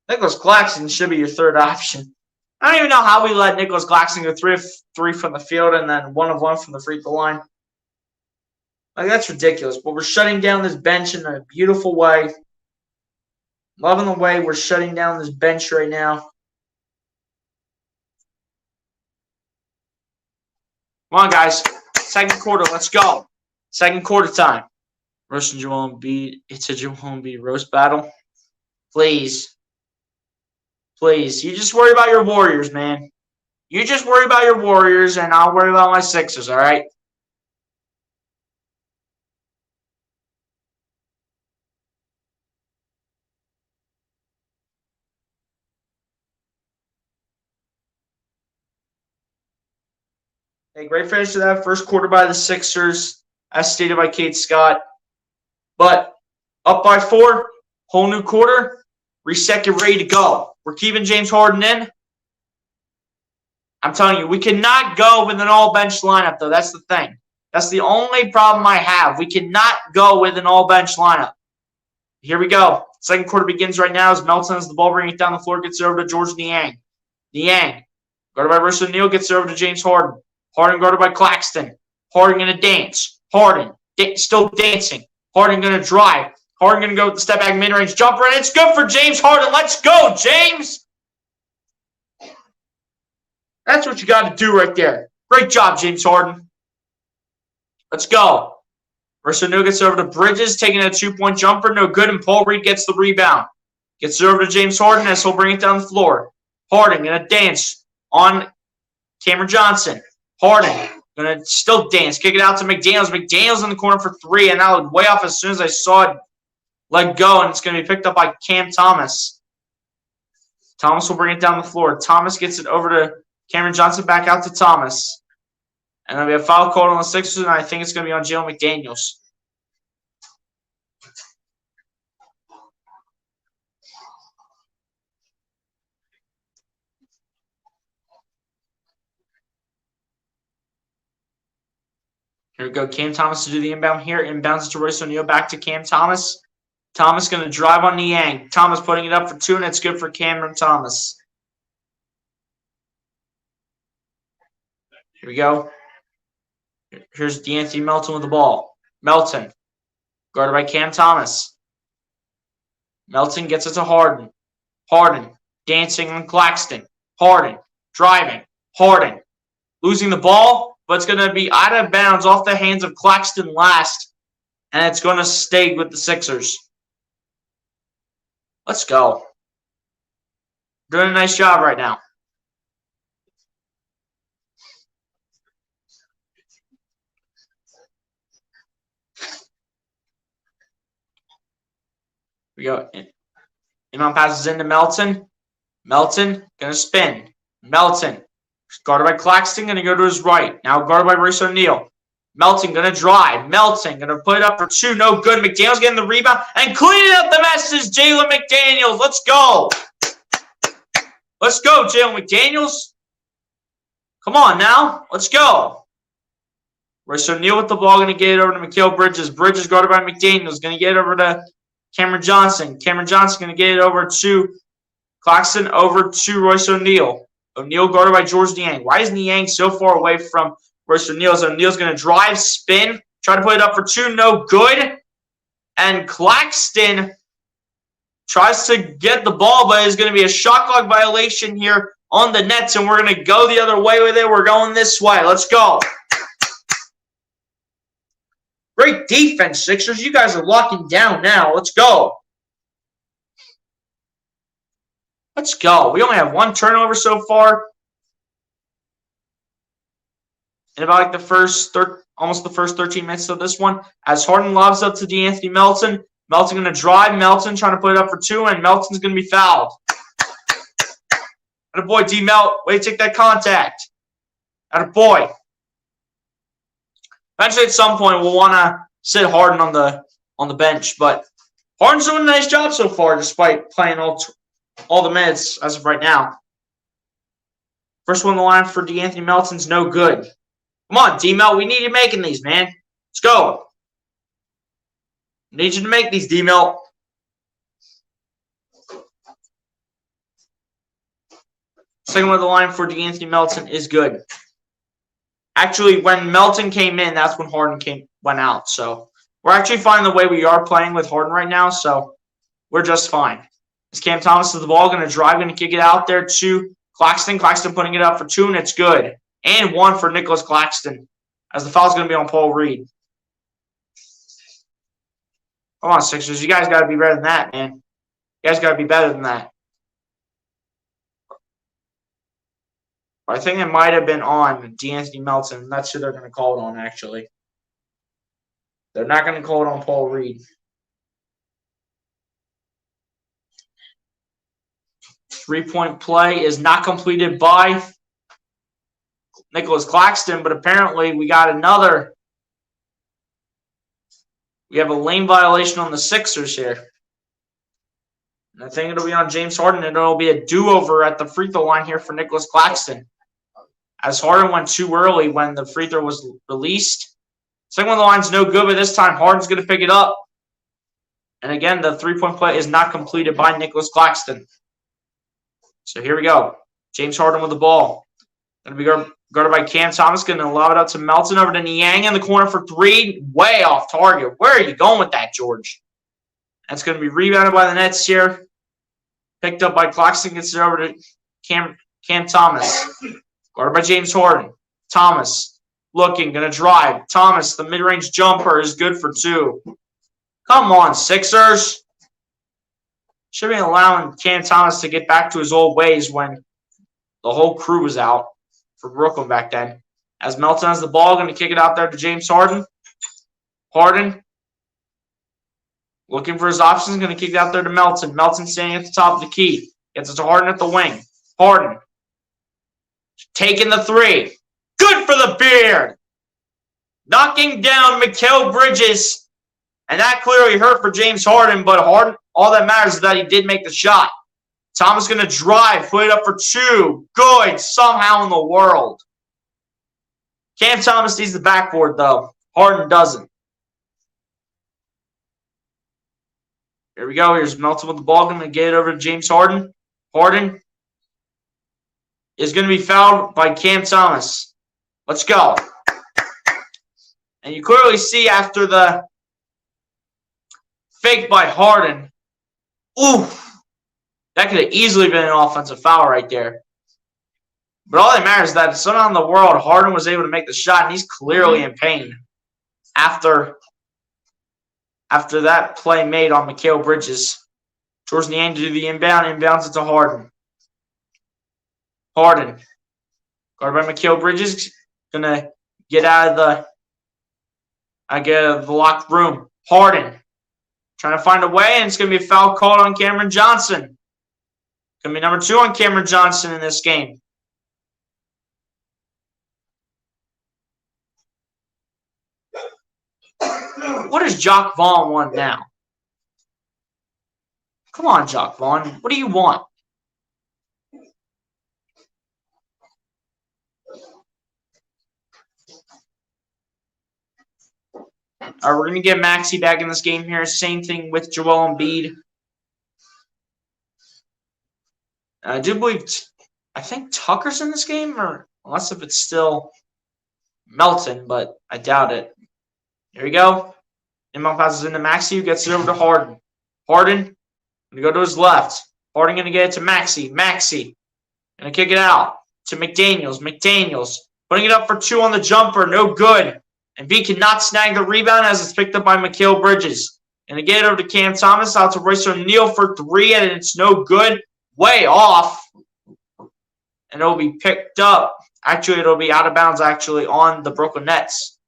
Nicholas Claxton should be your third option. I don't even know how we let Nicholas Claxton go 3 of 3 from the field and then 1 of 1 from the free throw line. Like, that's ridiculous. But we're shutting down this bench in a beautiful way. Loving the way we're shutting down this bench right now. Come on, guys. Second quarter. Let's go. Second quarter time. Roast and Joel Embiid. It's a Joel Embiid roast battle. Please. Please. You just worry about your Warriors, man. You just worry about your Warriors, and I'll worry about my Sixers, all right? A great finish to that first quarter by the Sixers, as stated by Kate Scott. But up by 4, whole new quarter, reset, get ready to go. We're keeping James Harden in. I'm telling you, we cannot go with an all-bench lineup, though. That's the thing. That's the only problem I have. We cannot go with an all-bench lineup. Here we go. Second quarter begins right now as Melton has the ball, bringing it down the floor, gets it over to George Niang. Niang, guarded by Royce O'Neal, gets it over to James Harden. Harden guarded by Claxton. Harden going to dance. Harden still dancing. Harden going to drive. Harden going to go with the step back mid-range jumper, and it's good for James Harden. Let's go, James. That's what you got to do right there. Great job, James Harden. Let's go. Royce O'Neale gets over to Bridges, taking a 2-point jumper. No good, and Paul Reed gets the rebound. Gets it over to James Harden as he'll bring it down the floor. Harden going to dance on Cameron Johnson. Harden going to still dance. Kick it out to McDaniels. McDaniels in the corner for 3, and that was way off as soon as I saw it let go, and it's going to be picked up by Cam Thomas. Thomas will bring it down the floor. Thomas gets it over to Cameron Johnson, back out to Thomas. And then we have foul called on the Sixers, and I think it's going to be on Jalen McDaniels. Here we go. Cam Thomas to do the inbound here. Inbounds it to Royce O'Neale. Back to Cam Thomas. Thomas going to drive on Niang. Thomas putting it up for 2, and it's good for Cameron Thomas. Here we go. Here's De'Anthony Melton with the ball. Melton, guarded by Cam Thomas. Melton gets it to Harden. Harden, dancing on Claxton. Harden, driving. Harden, losing the ball, but it's going to be out of bounds off the hands of Claxton last, and it's going to stay with the Sixers. Let's go. Doing a nice job right now. We go. Inbound passes into Melton. Melton going to spin. Melton, guarded by Claxton, going to go to his right. Now guarded by Royce O'Neale. Melton going to drive. Melton going to put it up for 2. No good. McDaniels getting the rebound. And cleaning up the mess is Jalen McDaniels. Let's go. Let's go, Jalen McDaniels. Come on now. Let's go. Royce O'Neale with the ball. Going to get it over to Mikal Bridges. Bridges guarded by McDaniels. Going to get it over to Cameron Johnson. Cameron Johnson going to get it over to Claxton, over to Royce O'Neale. O'Neale guarded by Georges Niang. Why is Niang so far away from Royce O'Neale? So O'Neale's going to drive, spin, try to put it up for 2. No good. And Claxton tries to get the ball, but it's going to be a shot clock violation here on the Nets, and we're going to go the other way with it. We're going this way. Let's go. Great defense, Sixers. You guys are locking down now. Let's go. Let's go. We only have 1 turnover so far. In about like the first, almost the first 13 minutes of this one. As Harden lobs up to De'Anthony Melton. Melton going to drive. Melton trying to put it up for 2, and Melton's going to be fouled. Attaboy, D-Melt. Way to take that contact. Attaboy. Eventually, at some point, we'll want to sit Harden on the bench, but Harden's doing a nice job so far, despite playing all the minutes as of right now. First one on the line for De'Anthony Melton's no good. Come on, D-Melt. We need you making these, man. Let's go. Need you to make these, D-Melt. Second one on the line for De'Anthony Melton is good. Actually, when Melton came in, that's when Harden went out. So we're actually fine the way we are playing with Harden right now. So we're just fine. As Cam Thomas to the ball, going to drive, going to kick it out there to Claxton. Claxton putting it up for 2, and it's good. And 1 for Nicholas Claxton, as the foul's going to be on Paul Reed. Come on, Sixers. You guys got to be better than that, man. You guys got to be better than that. I think it might have been on De'Anthony Melton. That's who they're going to call it on, actually. They're not going to call it on Paul Reed. Three-point play is not completed by Nicholas Claxton, but apparently we got another. We have a lane violation on the Sixers here. And I think it'll be on James Harden, and it'll be a do-over at the free throw line here for Nicholas Claxton. As Harden went too early when the free throw was released. Second one of the line's no good, but this time Harden's going to pick it up. And again, the three-point play is not completed by Nicholas Claxton. So here we go. James Harden with the ball. Going to be guarded by Cam Thomas. Going to lob it up to Melton. Over to Niang in the corner for three. Way off target. Where are you going with that, George? That's going to be rebounded by the Nets here. Picked up by Claxton. Gets it over to Cam Thomas. Guarded by James Harden. Thomas looking. Going to drive. Thomas, the mid-range jumper is good for two. Come on, Sixers. Should be allowing Cam Thomas to get back to his old ways when the whole crew was out for Brooklyn back then. As Melton has the ball, going to kick it out there to James Harden. Harden looking for his options, going to kick it out there to Melton. Melton standing at the top of the key. Gets it to Harden at the wing. Harden taking the three. Good for the beard. Knocking down Mikal Bridges. And that clearly hurt for James Harden, but Harden, all that matters is that he did make the shot. Thomas going to drive, put it up for two. Good, somehow in the world. Cam Thomas needs the backboard, though. Harden doesn't. Here we go. Here's Melton with the ball. Going to get it over to James Harden. Harden is going to be fouled by Cam Thomas. Let's go. And you clearly see after the fake by Harden. Oof. That could have easily been an offensive foul right there. But all that matters is that somehow in the world, Harden was able to make the shot, and he's clearly in pain after that play made on Mikal Bridges. Towards the end to do the inbound. Inbounds it to Harden. Harden. Guarded by Mikal Bridges. Going to get out of the locked room. Harden. Trying to find a way, and it's going to be a foul called on Cameron Johnson. Going to be number 2 on Cameron Johnson in this game. What does Jacque Vaughn want now? Come on, Jacque Vaughn. What do you want? All right, we're going to get Maxey back in this game here. Same thing with Joel Embiid. I do believe, I think Tucker's in this game, or unless if it's still Melton, but I doubt it. Here we go. Inbound passes into Maxey, who gets it over to Harden. Harden, going to go to his left. Harden going to get it to Maxey. Maxey, going to kick it out to McDaniels. McDaniels, putting it up for 2 on the jumper. No good. And B cannot snag the rebound as it's picked up by Mikal Bridges. Going to get it over to Cam Thomas, out to Royce O'Neal for 3, and it's no good. Way off. And it'll be picked up. Actually, it'll be out of bounds actually on the Brooklyn Nets.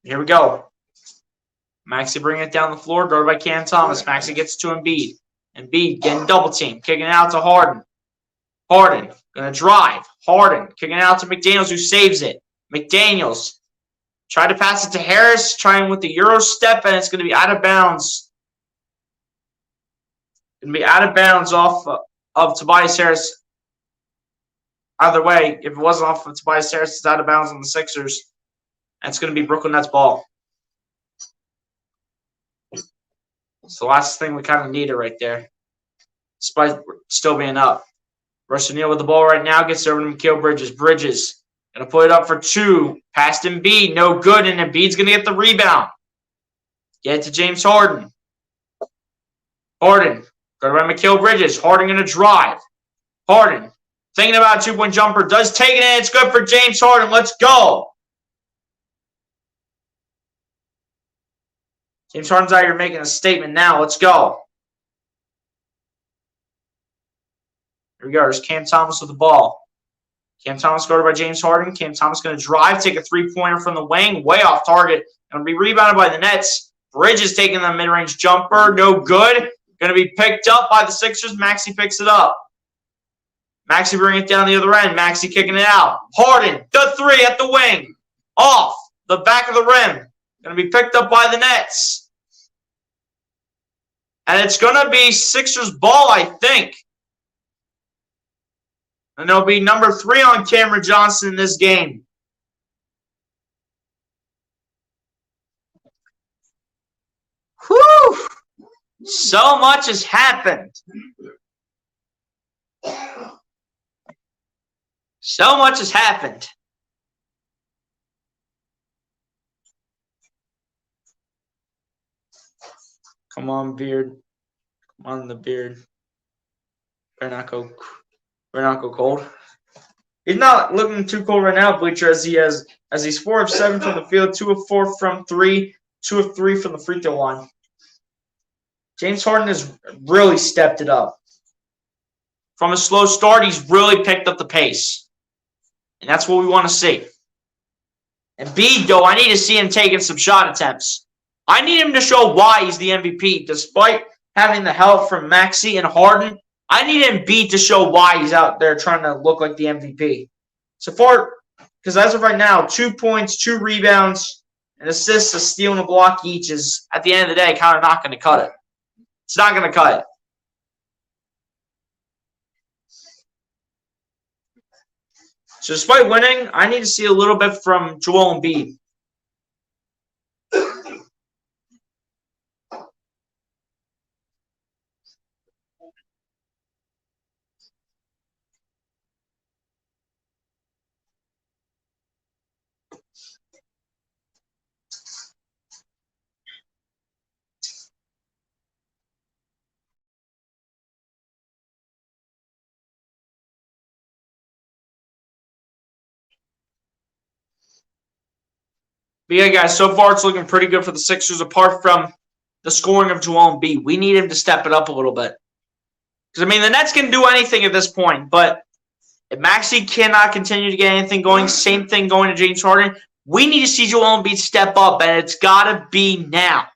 Here we go. Maxey bringing it down the floor, guarded by Cam Thomas. Maxey gets to Embiid. Embiid getting double team, kicking it out to Harden. Harden going to drive. Harden kicking it out to McDaniels, who saves it. McDaniels tried to pass it to Harris, trying with the Euro step, and it's going to be out of bounds. Going to be out of bounds off of Tobias Harris. Either way, if it wasn't off of Tobias Harris, it's out of bounds on the Sixers. And it's going to be Brooklyn Nets ball. It's the last thing we kind of needed right there, despite still being up. Royce O'Neal with the ball right now. Gets over to Mikal Bridges. Bridges going to put it up for 2. Past Embiid. No good. And Embiid's going to get the rebound. Get it to James Harden. Harden. Guarded by Mikal Bridges. Harden going to drive. Harden. Thinking about a 2-point jumper. Does take it in. It's good for James Harden. Let's go. James Harden's out here making a statement now. Let's go. Here we go. There's Cam Thomas with the ball. Cam Thomas guarded by James Harden. Cam Thomas going to drive, take a 3-pointer from the wing, way off target. Going to be rebounded by the Nets. Bridges taking the mid-range jumper. No good. Going to be picked up by the Sixers. Maxey picks it up. Maxey bringing it down the other end. Maxey kicking it out. Harden, the 3 at the wing. Off the back of the rim. Going to be picked up by the Nets. And it's going to be Sixers ball, I think. And it'll be number 3 on Cameron Johnson in this game. So much has happened. So much has happened. Come on, beard. Come on, the beard. Better not go cold. He's not looking too cold right now, Bleacher, as he's 4 of 7 from the field, 2 of 4 from 3, 2 of 3 from the free throw line. James Harden has really stepped it up. From a slow start, he's really picked up the pace. And that's what we want to see. Embiid, though, I need to see him taking some shot attempts. I need him to show why he's the MVP. Despite having the help from Maxey and Harden, I need Embiid to show why he's out there trying to look like the MVP. So far, because as of right now, 2 points, 2 rebounds, an assist, a steal, and a block each is, at the end of the day, kind of not going to cut it. It's not going to cut it. So despite winning, I need to see a little bit from Joel Embiid. But yeah, guys, so far it's looking pretty good for the Sixers apart from the scoring of Joel Embiid. We need him to step it up a little bit. Because, I mean, the Nets can do anything at this point, but if Maxey cannot continue to get anything going, same thing going to James Harden, we need to see Joel Embiid step up, and it's got to be now.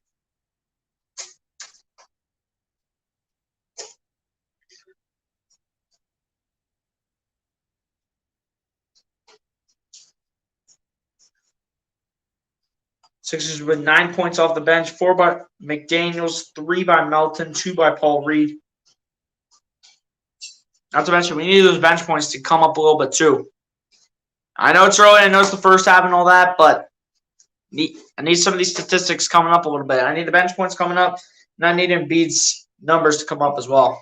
Sixers with 9 points off the bench, 4 by McDaniels, 3 by Melton, 2 by Paul Reed. Not to mention, we need those bench points to come up a little bit too. I know it's early, I know it's the first half and all that, but I need some of these statistics coming up a little bit. I need the bench points coming up, and I need Embiid's numbers to come up as well.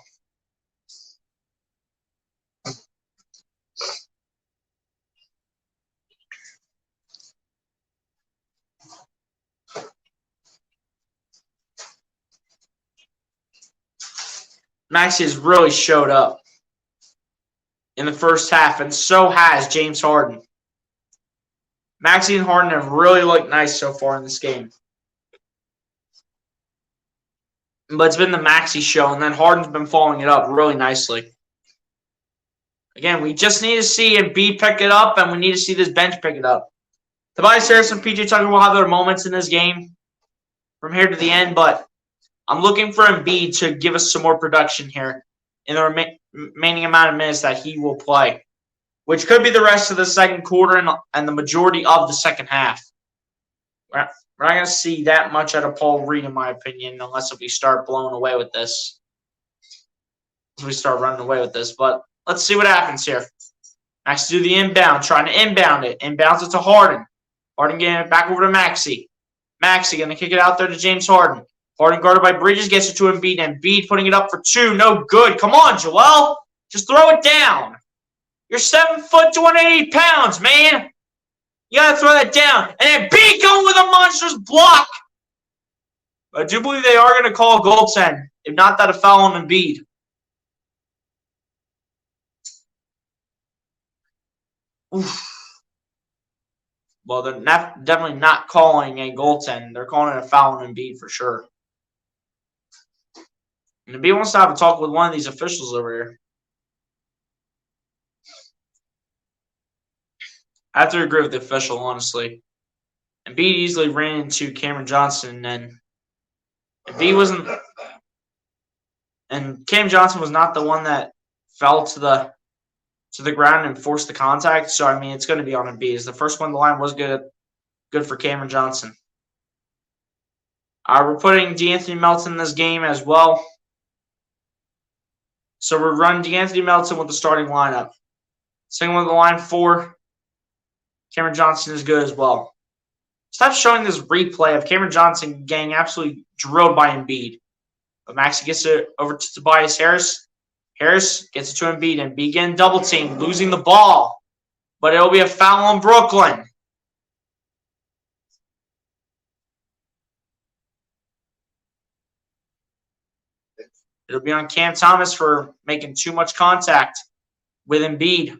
Maxey has really showed up in the first half, and so has James Harden. Maxey and Harden have really looked nice so far in this game. But it's been the Maxey show, and then Harden's been following it up really nicely. Again, we just need to see Embiid pick it up, and we need to see this bench pick it up. Tobias Harris and PJ Tucker will have their moments in this game from here to the end, but I'm looking for Embiid to give us some more production here in the remaining amount of minutes that he will play, which could be the rest of the second quarter and the majority of the second half. We're not going to see that much out of Paul Reed, in my opinion, unless we start blowing away with this. Unless we start running away with this. But let's see what happens here. Max do the inbound, trying to inbound it. Inbounds it to Harden. Harden getting it back over to Maxey. Maxey going to kick it out there to James Harden. Harden guarded by Bridges, gets it to Embiid. Embiid putting it up for 2. No good. Come on, Joel. Just throw it down. You're 7 foot, 280 pounds, man. You got to throw that down. And Embiid going with a monstrous block. But I do believe they are going to call a goaltend. If not, that a foul on Embiid. Oof. Well, they're definitely not calling a goaltend. They're calling it a foul on Embiid for sure. And Embiid wants to have a talk with one of these officials over here. I have to agree with the official, honestly. Embiid easily ran into Cameron Johnson, and Embiid wasn't. And Cam Johnson was not the one that fell to the ground and forced the contact. So I mean, it's going to be on Embiid. The first one on the line was good for Cameron Johnson. We're putting DeAnthony Melton in this game as well. So we're running DeAnthony Melton with the starting lineup. Second one on the line 4. Cameron Johnson is good as well. Stop showing this replay of Cameron Johnson getting absolutely drilled by Embiid. But Maxey gets it over to Tobias Harris. Harris gets it to Embiid. Embiid getting double teamed, losing the ball. But it'll be a foul on Brooklyn. It'll be on Cam Thomas for making too much contact with Embiid.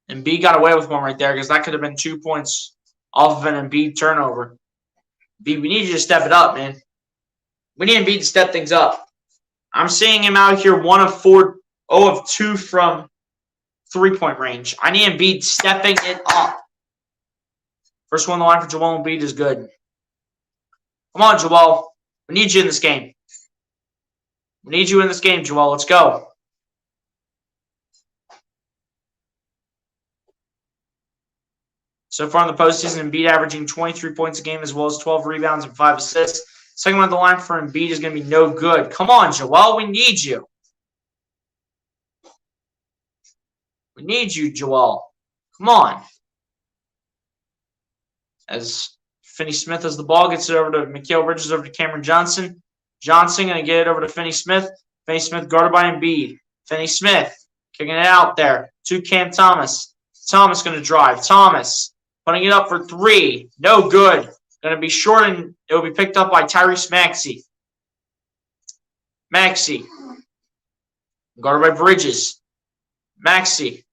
Embiid got away with one right there because that could have been 2 points off of an Embiid turnover. Embiid, we need you to step it up, man. We need Embiid to step things up. I'm seeing him out here 1 of 4, 0 of 2 from three-point range. I need Embiid stepping it up. First one on the line for Joel Embiid is good. Come on, Joel. We need you in this game. We need you in this game, Joel. Let's go. So far in the postseason, Embiid averaging 23 points a game as well as 12 rebounds and 5 assists. Second one on the line for Embiid is going to be no good. Come on, Joel. We need you. We need you, Joel. Come on. As Finney-Smith has the ball, gets it over to Mikal Bridges, over to Cameron Johnson. Johnson going to get it over to Finney-Smith. Finney-Smith guarded by Embiid. Finney-Smith kicking it out there to Cam Thomas. Thomas going to drive. Thomas putting it up for 3. No good. Going to be short, and it will be picked up by Tyrese Maxey. Maxey guarded by Bridges. Maxey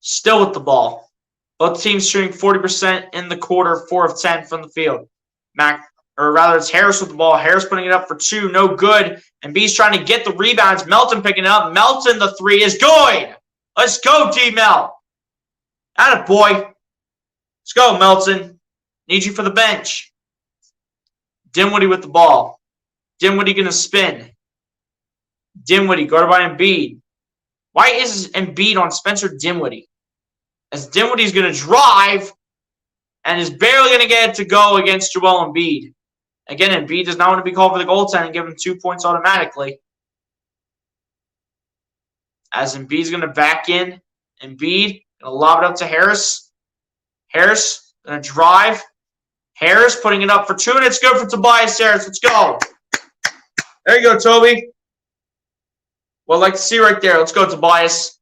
still with the ball. Both teams shooting 40% in the quarter, 4 of 10 from the field. It's Harris with the ball. Harris putting it up for 2, no good. And B's trying to get the rebounds. Melton picking it up. Melton, the 3 is good. Let's go, D-Mel. Attaboy. Let's go, Melton. Need you for the bench. Dinwiddie with the ball. Dinwiddie going to spin. Dinwiddie guarded by Embiid. Why is Embiid on Spencer Dinwiddie? As Dinwiddie's going to drive and is barely going to get it to go against Joel Embiid. Again, Embiid does not want to be called for the goaltending and give him 2 points automatically. As Embiid's going to back in. Embiid going to lob it up to Harris. Harris going to drive. Harris putting it up for 2, and it's good for Tobias Harris. Let's go. There you go, Toby. Well, I'd like to see right there. Let's go, Tobias.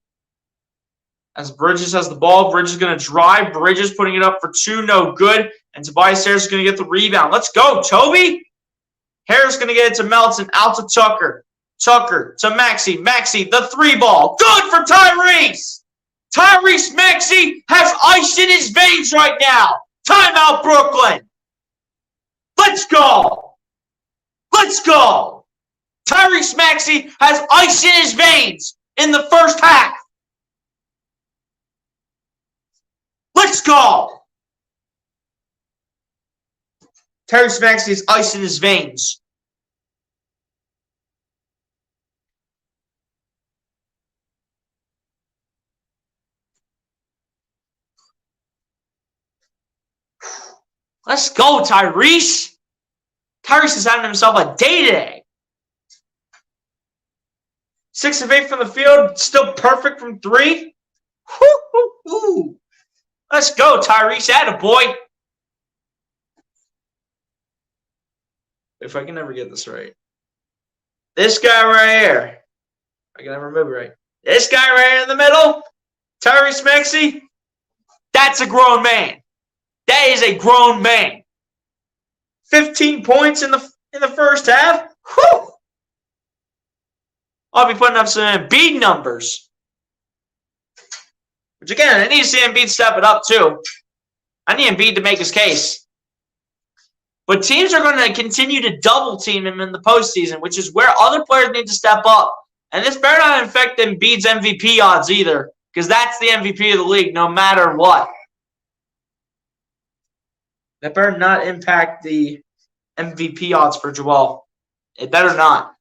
As Bridges has the ball, Bridges is going to drive. Bridges putting it up for 2, no good. And Tobias Harris is going to get the rebound. Let's go, Toby. Harris going to get it to Melton, out to Tucker. Tucker to Maxey. Maxey, the 3 ball. Good for Tyrese. Tyrese Maxey has ice in his veins right now. Timeout, Brooklyn. Let's go. Let's go. Tyrese Maxey has ice in his veins in the first half. Let's go. Tyrese Maxey has ice in his veins. Let's go, Tyrese. Tyrese is having himself a day today. 6 of 8 from the field. Still perfect from 3. Woo. Let's go, Tyrese. Attaboy. If I can never get this right. This guy right here. I can never remember right. This guy right here in the middle. Tyrese Maxey. That's a grown man. That is a grown man. 15 points in the first half. Whew. I'll be putting up some Embiid numbers. Which again, I need to see Embiid step it up too. I need Embiid to make his case. But teams are going to continue to double team him in the postseason, which is where other players need to step up. And this better not affect Embiid's MVP odds either, because that's the MVP of the league no matter what. That better not impact the MVP odds for Joel. It better not.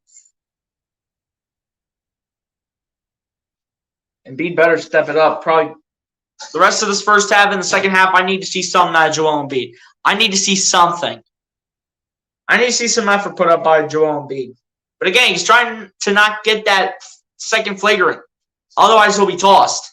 Embiid better step it up. Probably the rest of this first half and the second half, I need to see something out of Joel Embiid. I need to see something. I need to see some effort put up by Joel Embiid. But again, he's trying to not get that second flagrant. Otherwise, he'll be tossed.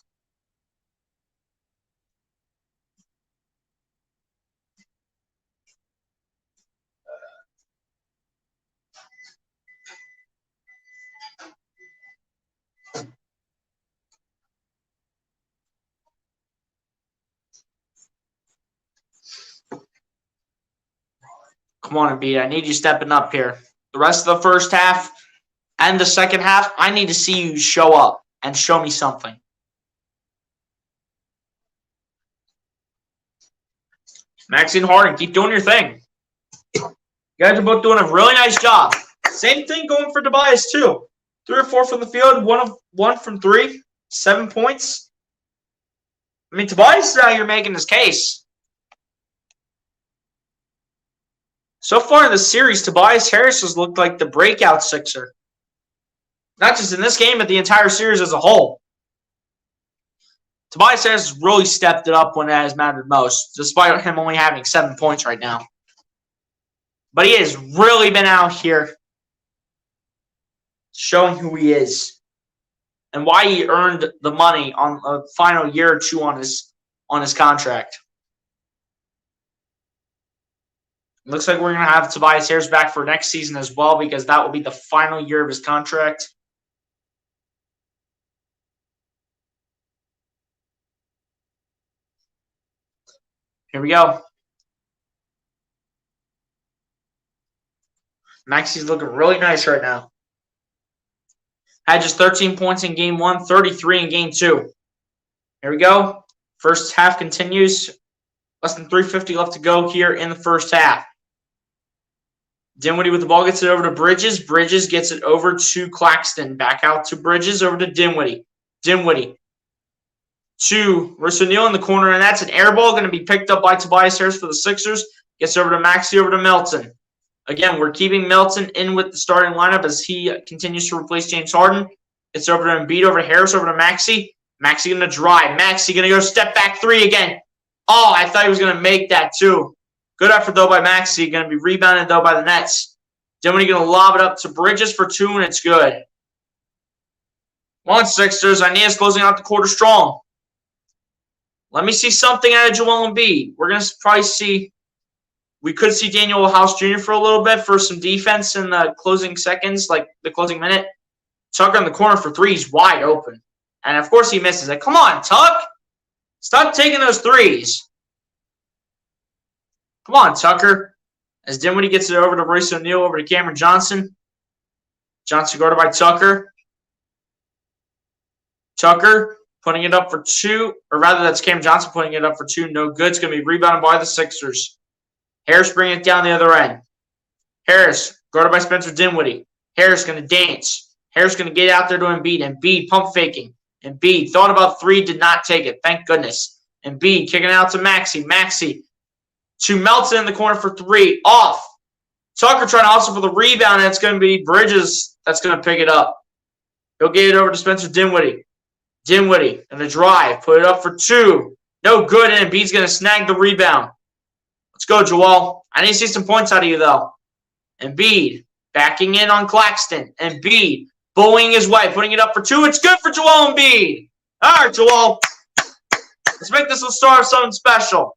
Come on, Embiid. I need you stepping up here. The rest of the first half and the second half, I need to see you show up and show me something. Maxey and Harden, keep doing your thing. You guys are both doing a really nice job. Same thing going for Tobias, too. 3 or 4 from the field, 1 from 3, 7 points. I mean, Tobias is out here making his case. So far in the series, Tobias Harris has looked like the breakout Sixer. Not just in this game, but the entire series as a whole. Tobias Harris has really stepped it up when it has mattered most, despite him only having 7 points right now. But he has really been out here showing who he is and why he earned the money on a final year or two on his contract. Looks like we're going to have Tobias Harris back for next season as well, because that will be the final year of his contract. Here we go. Maxey's looking really nice right now. Had just 13 points in game 1, 33 in game 2. Here we go. First half continues. Less than 3:50 left to go here in the first half. Dinwiddie with the ball gets it over to Bridges. Bridges gets it over to Claxton. Back out to Bridges, over to Dinwiddie. Dinwiddie to Royce O'Neal in the corner, and that's an air ball going to be picked up by Tobias Harris for the Sixers. Gets over to Maxey, over to Melton. Again, we're keeping Melton in with the starting lineup as he continues to replace James Harden. It's over to Embiid, over to Harris, over to Maxey. Maxey going to drive. Maxey going to go step back 3 again. Oh, I thought he was going to make that too. Good effort, though, by Maxey. Going to be rebounded, though, by the Nets. Dinwiddie going to lob it up to Bridges for 2, and it's good. Come on, Sixers. I need us closing out the quarter strong. Let me see something out of Joel Embiid. We're going to probably see – we could see Daniel House Jr. for a little bit for some defense in the closing seconds, like the closing minute. Tucker in the corner for 3. He's wide open. And, of course, he misses it. Come on, Tuck. Stop taking those 3s. Come on, Tucker. As Dinwiddie gets it over to Royce O'Neal, over to Cameron Johnson. Johnson guarded by Tucker. Tucker putting it up for 2. Or rather, that's Cameron Johnson putting it up for 2. No good. It's going to be rebounded by the Sixers. Harris bringing it down the other end. Harris guarded by Spencer Dinwiddie. Harris going to dance. Harris going to get out there to Embiid. Embiid pump faking. Embiid thought about 3, did not take it. Thank goodness. Embiid kicking out to Maxey. Maxey to Melton in the corner for 3. Off. Tucker trying to hustle for the rebound, and it's going to be Bridges that's going to pick it up. He'll get it over to Spencer Dinwiddie. Dinwiddie and the drive. Put it up for 2. No good, and Embiid's going to snag the rebound. Let's go, Joel. I need to see some points out of you, though. Embiid backing in on Claxton. Embiid bullying his way, putting it up for 2. It's good for Joel Embiid. All right, Joel. Let's make this a start of something special.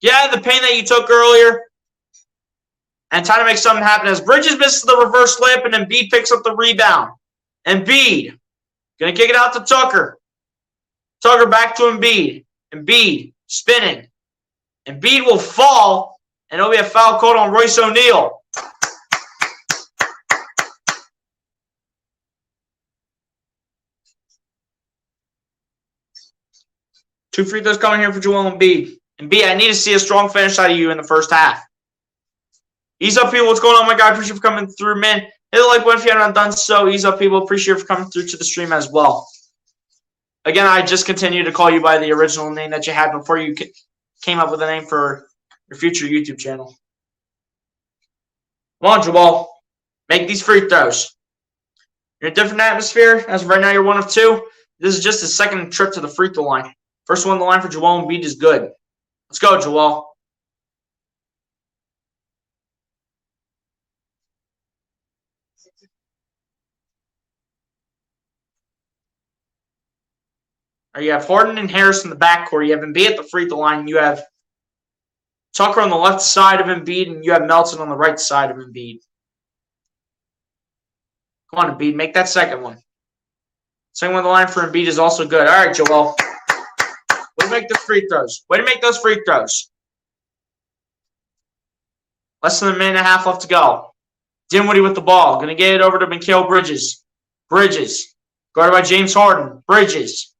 Yeah, the pain that you took earlier. And time to make something happen as Bridges misses the reverse layup and Embiid picks up the rebound. Embiid going to kick it out to Tucker. Tucker back to Embiid. Embiid spinning. Embiid will fall, and it'll be a foul called on Royce O'Neal. Two free throws coming here for Joel Embiid. Embiid, I need to see a strong finish out of you in the first half. Ease up, people. What's going on, my guy? Appreciate you for coming through, man. Hit the like button if you haven't done so. Ease up, people. Appreciate you for coming through to the stream as well. Again, I just continue to call you by the original name that you had before you came up with a name for your future YouTube channel. Come on, Joel. Make these free throws. You're in a different atmosphere. As of right now, you're 1 of 2. This is just his second trip to the free throw line. First one on the line for Joel Embiid is good. Let's go, Joel. You have Harden and Harris in the backcourt. You have Embiid at the free throw line. You have Tucker on the left side of Embiid, and you have Melton on the right side of Embiid. Come on, Embiid. Make that second one. Second one on the line for Embiid is also good. All right, Joel. Way to make those free throws. Way to make those free throws. Less than a minute and a half left to go. Dinwiddie with the ball. Going to get it over to Mikal Bridges. Bridges. Guarded by James Harden. Bridges.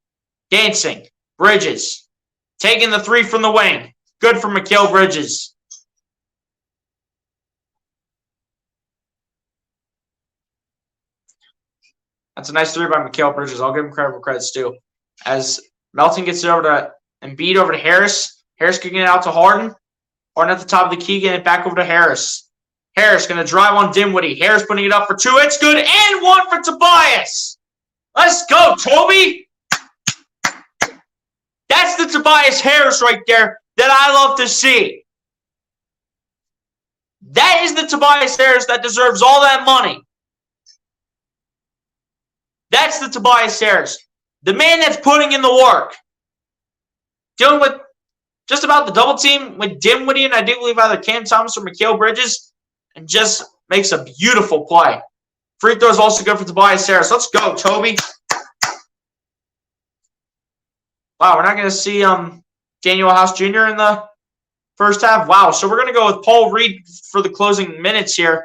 Dancing. Bridges. Taking the three from the wing. Good for Mikal Bridges. That's a nice three by Mikal Bridges. I'll give him credit where credit's due. As Melton gets it over to Embiid, over to Harris. Harris kicking it out to Harden. Harden at the top of the key, getting it back over to Harris. Harris going to drive on Dinwiddie. Harris putting it up for two. It's good. And one for Tobias. Let's go, Toby. That's the Tobias Harris right there that I love to see. That is the Tobias Harris that deserves all that money. That's the Tobias Harris. The man that's putting in the work. Dealing with just about the double team with Dinwiddie and I do believe either Cam Thomas or Mikal Bridges. And just makes a beautiful play. Free throw is also good for Tobias Harris. Let's go, Toby. Wow, we're not going to see Daniel House Jr. in the first half. Wow, so we're going to go with Paul Reed for the closing minutes here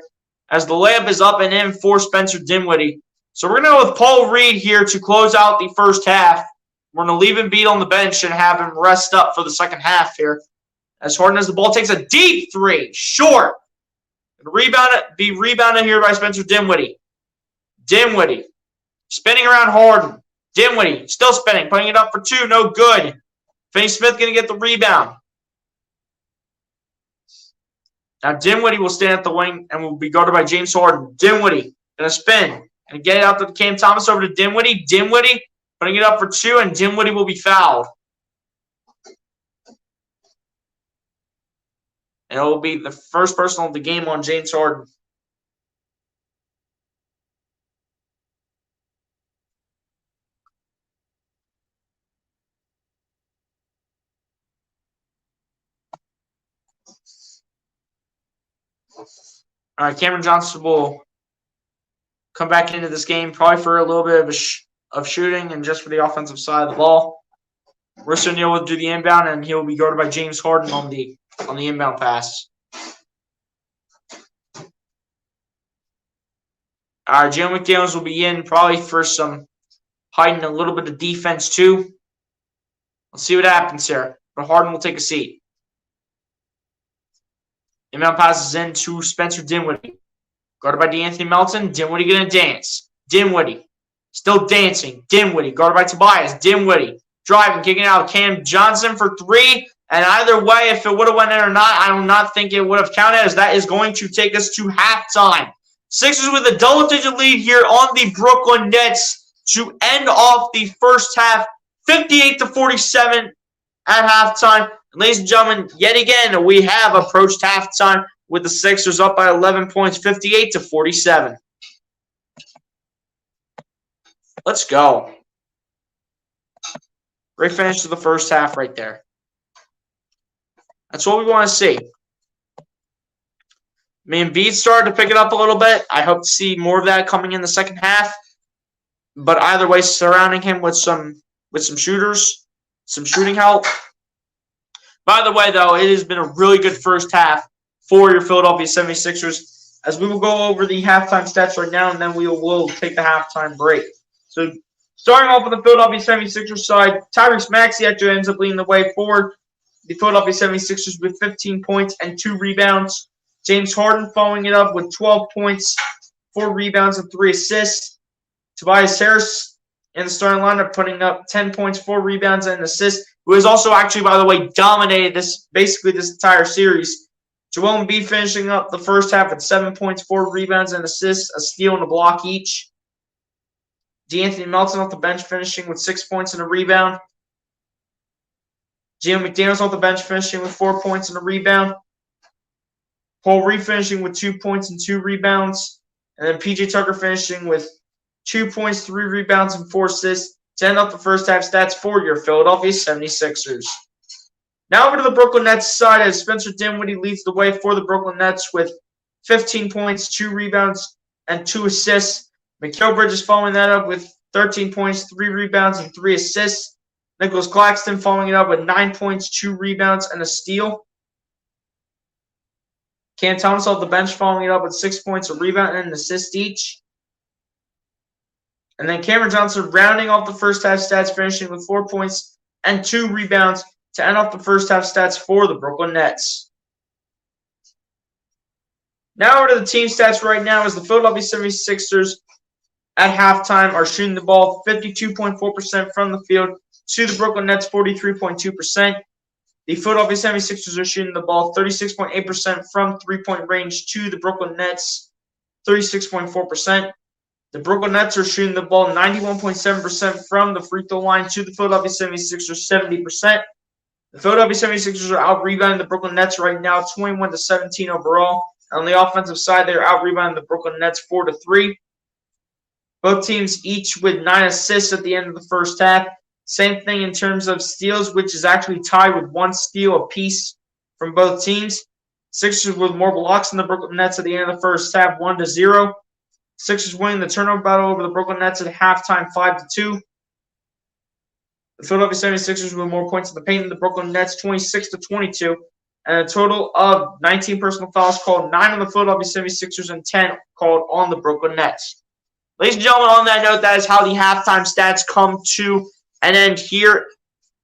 as the layup is up and in for Spencer Dinwiddie. So we're going to go with Paul Reed here to close out the first half. We're going to leave Embiid on the bench and have him rest up for the second half here. As Harden has the ball, takes a deep three, short. Be rebounded here by Spencer Dinwiddie. Dinwiddie spinning around Harden. Dinwiddie still spinning, putting it up for two, no good. Finney Smith going to get the rebound. Now Dinwiddie will stand at the wing and will be guarded by James Harden. Dinwiddie going to spin and get it out to Cam Thomas over to Dinwiddie. Dinwiddie putting it up for two, and Dinwiddie will be fouled. And it will be the first personal of the game on James Harden. All right, Cameron Johnson will come back into this game probably for a little bit of shooting and just for the offensive side of the ball. Royce O'Neal will do the inbound, and he will be guarded by James Harden on the inbound pass. All right, Jalen McDaniels will be in probably for some hiding a little bit of defense too. Let's see what happens here. But Harden will take a seat. Inbound passes in to Spencer Dinwiddie. Guarded by DeAnthony Melton. Dinwiddie going to dance. Dinwiddie still dancing. Dinwiddie guarded by Tobias. Dinwiddie driving, kicking out Cam Johnson for three. And either way, if it would have went in or not, I do not think it would have counted, as that is going to take us to halftime. Sixers with a double-digit lead here on the Brooklyn Nets to end off the first half, 58-47 at halftime. And ladies and gentlemen, yet again, we have approached halftime with the Sixers up by 11 points, 58-47. Let's go. Great finish to the first half right there. That's what we want to see. I mean, Embiid started to pick it up a little bit. I hope to see more of that coming in the second half. But either way, surrounding him with some shooters, some shooting help. By the way, though, it has been a really good first half for your Philadelphia 76ers. As we will go over the halftime stats right now, and then we will take the halftime break. So, starting off with the Philadelphia 76ers side, Tyrese Maxey actually ends up leading the way forward. The Philadelphia 76ers with 15 points and 2 rebounds. James Harden following it up with 12 points, 4 rebounds, and 3 assists. Tobias Harris in the starting lineup putting up 10 points, 4 rebounds, and an assist, who has also actually, by the way, dominated this entire series. Joel Embiid finishing up the first half at 7 points, 4 rebounds, and assists, a steal and a block each. DeAnthony Melton off the bench finishing with 6 points and a rebound. Jalen McDaniels off the bench finishing with 4 points and a rebound. Paul Reed finishing with 2 points and 2 rebounds. And then PJ Tucker finishing with 2 points, 3 rebounds, and 4 assists to end up the first half stats for your Philadelphia 76ers. Now over to the Brooklyn Nets side, as Spencer Dinwiddie leads the way for the Brooklyn Nets with 15 points, 2 rebounds, and 2 assists. Mikal Bridges following that up with 13 points, 3 rebounds, and 3 assists. Nicholas Claxton following it up with 9 points, 2 rebounds, and a steal. Cam Thomas off the bench following it up with 6 points, a rebound, and an assist each. And then Cameron Johnson rounding off the first half stats, finishing with 4 points and 2 rebounds to end off the first half stats for the Brooklyn Nets. Now over to the team stats right now as the Philadelphia 76ers at halftime are shooting the ball 52.4% from the field to the Brooklyn Nets 43.2%. The Philadelphia 76ers are shooting the ball 36.8% from three-point range to the Brooklyn Nets 36.4%. The Brooklyn Nets are shooting the ball 91.7% from the free throw line to the Philadelphia 76ers 70%. The Philadelphia 76ers are out-rebounding the Brooklyn Nets right now 21-17 overall. On the offensive side, they're out-rebounding the Brooklyn Nets 4-3. Both teams each with 9 assists at the end of the first half. Same thing in terms of steals, which is actually tied with 1 steal apiece from both teams. Sixers with more blocks than the Brooklyn Nets at the end of the first half, 1-0. Sixers winning the turnover battle over the Brooklyn Nets at halftime, 5-2. The Philadelphia 76ers with more points in the paint than the Brooklyn Nets, 26-22. And a total of 19 personal fouls called, 9 on the Philadelphia 76ers and 10 called on the Brooklyn Nets. Ladies and gentlemen, on that note, that is how the halftime stats come to an end here.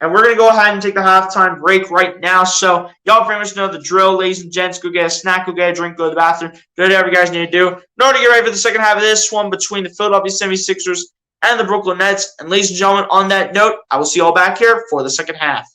And we're going to go ahead and take the halftime break right now. So y'all pretty much know the drill, ladies and gents. Go get a snack, go get a drink, go to the bathroom. Do whatever you guys need to do in order to get ready for the second half of this one between the Philadelphia 76ers and the Brooklyn Nets. And ladies and gentlemen, on that note, I will see you all back here for the second half.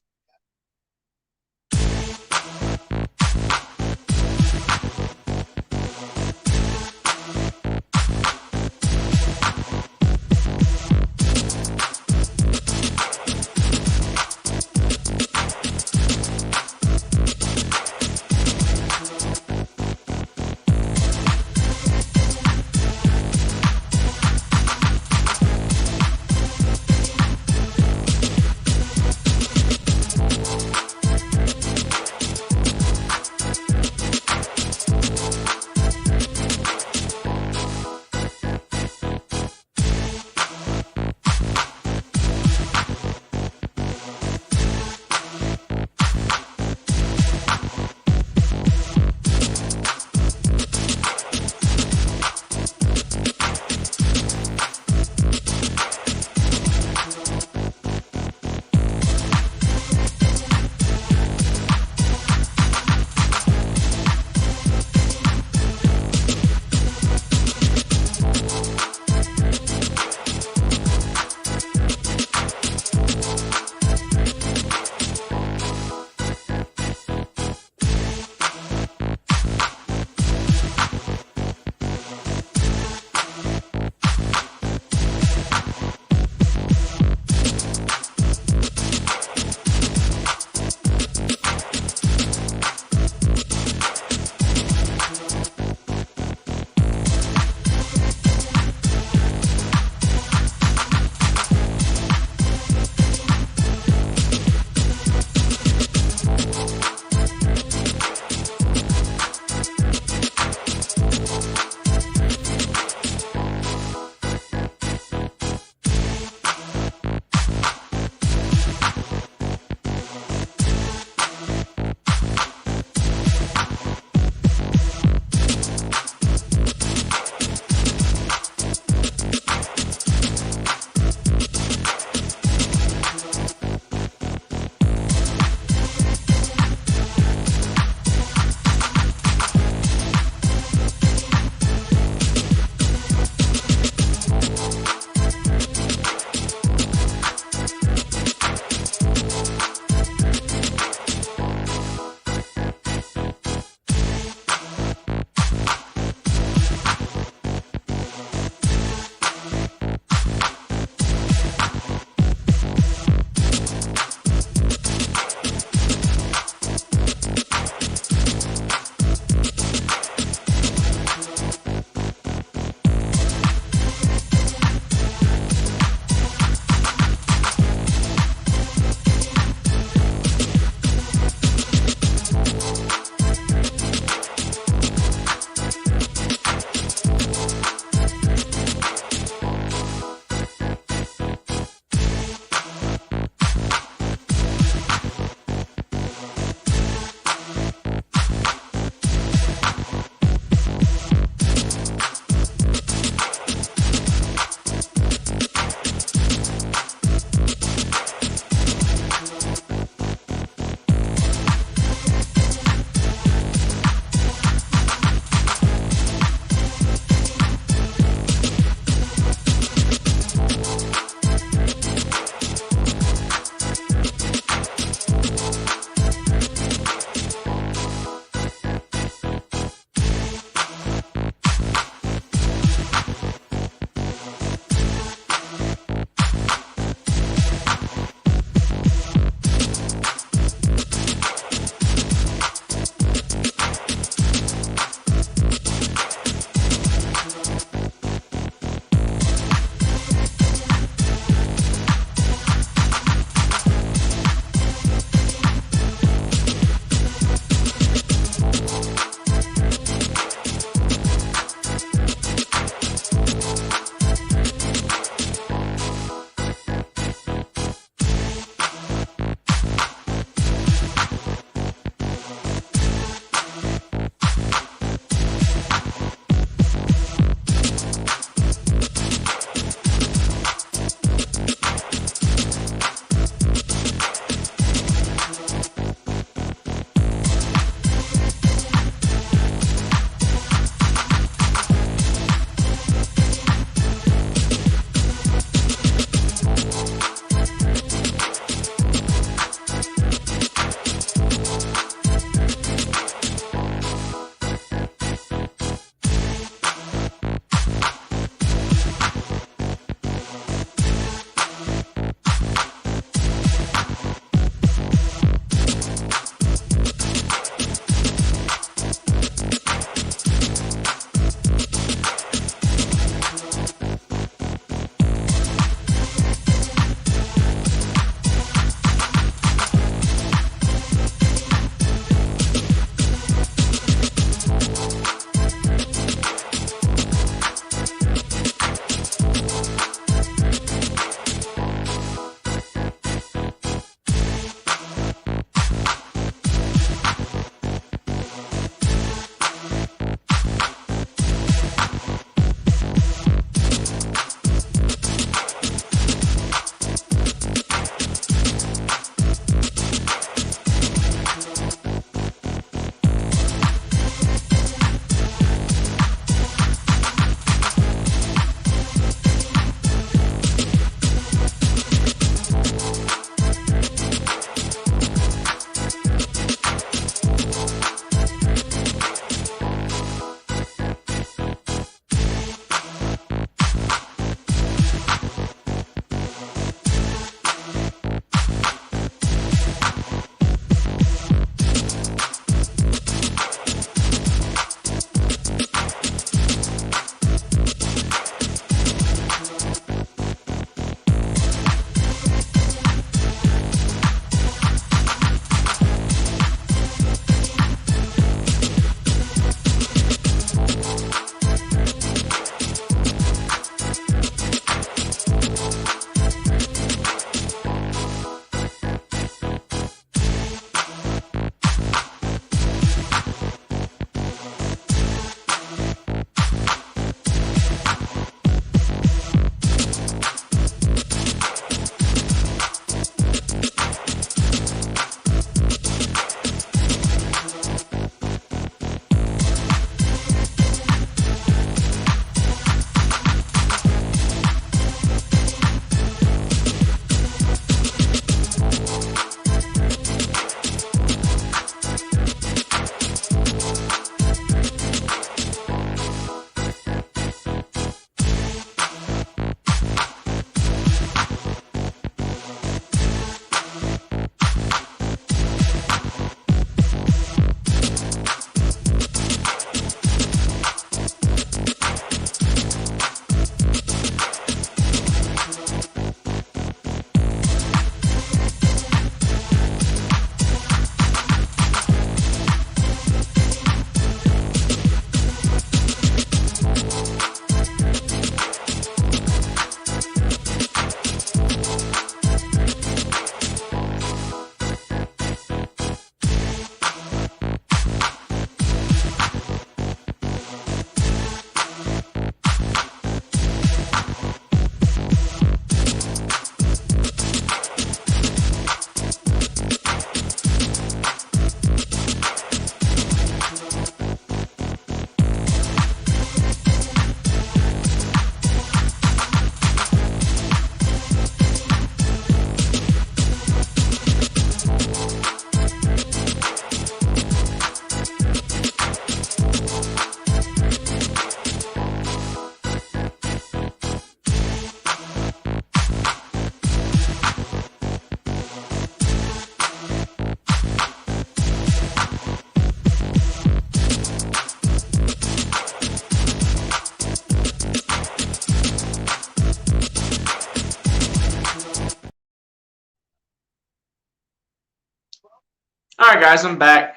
Alright guys, I'm back.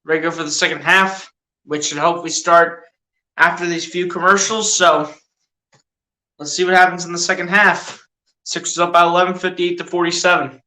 Ready to go for the second half, which should hopefully start after these few commercials. So let's see what happens in the second half. Sixers up by 11, 58-47.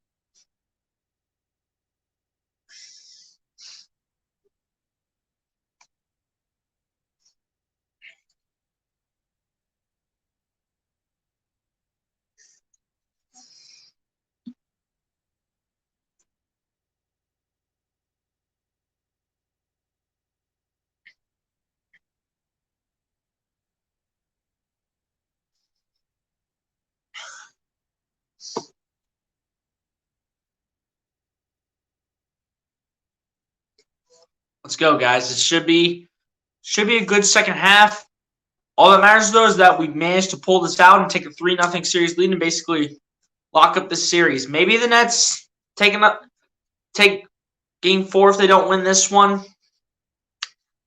Let's go, guys. It should be a good second half. All that matters, though, is that we managed to pull this out and take a 3-0 series lead and basically lock up this series. Maybe the Nets take game 4 if they don't win this one.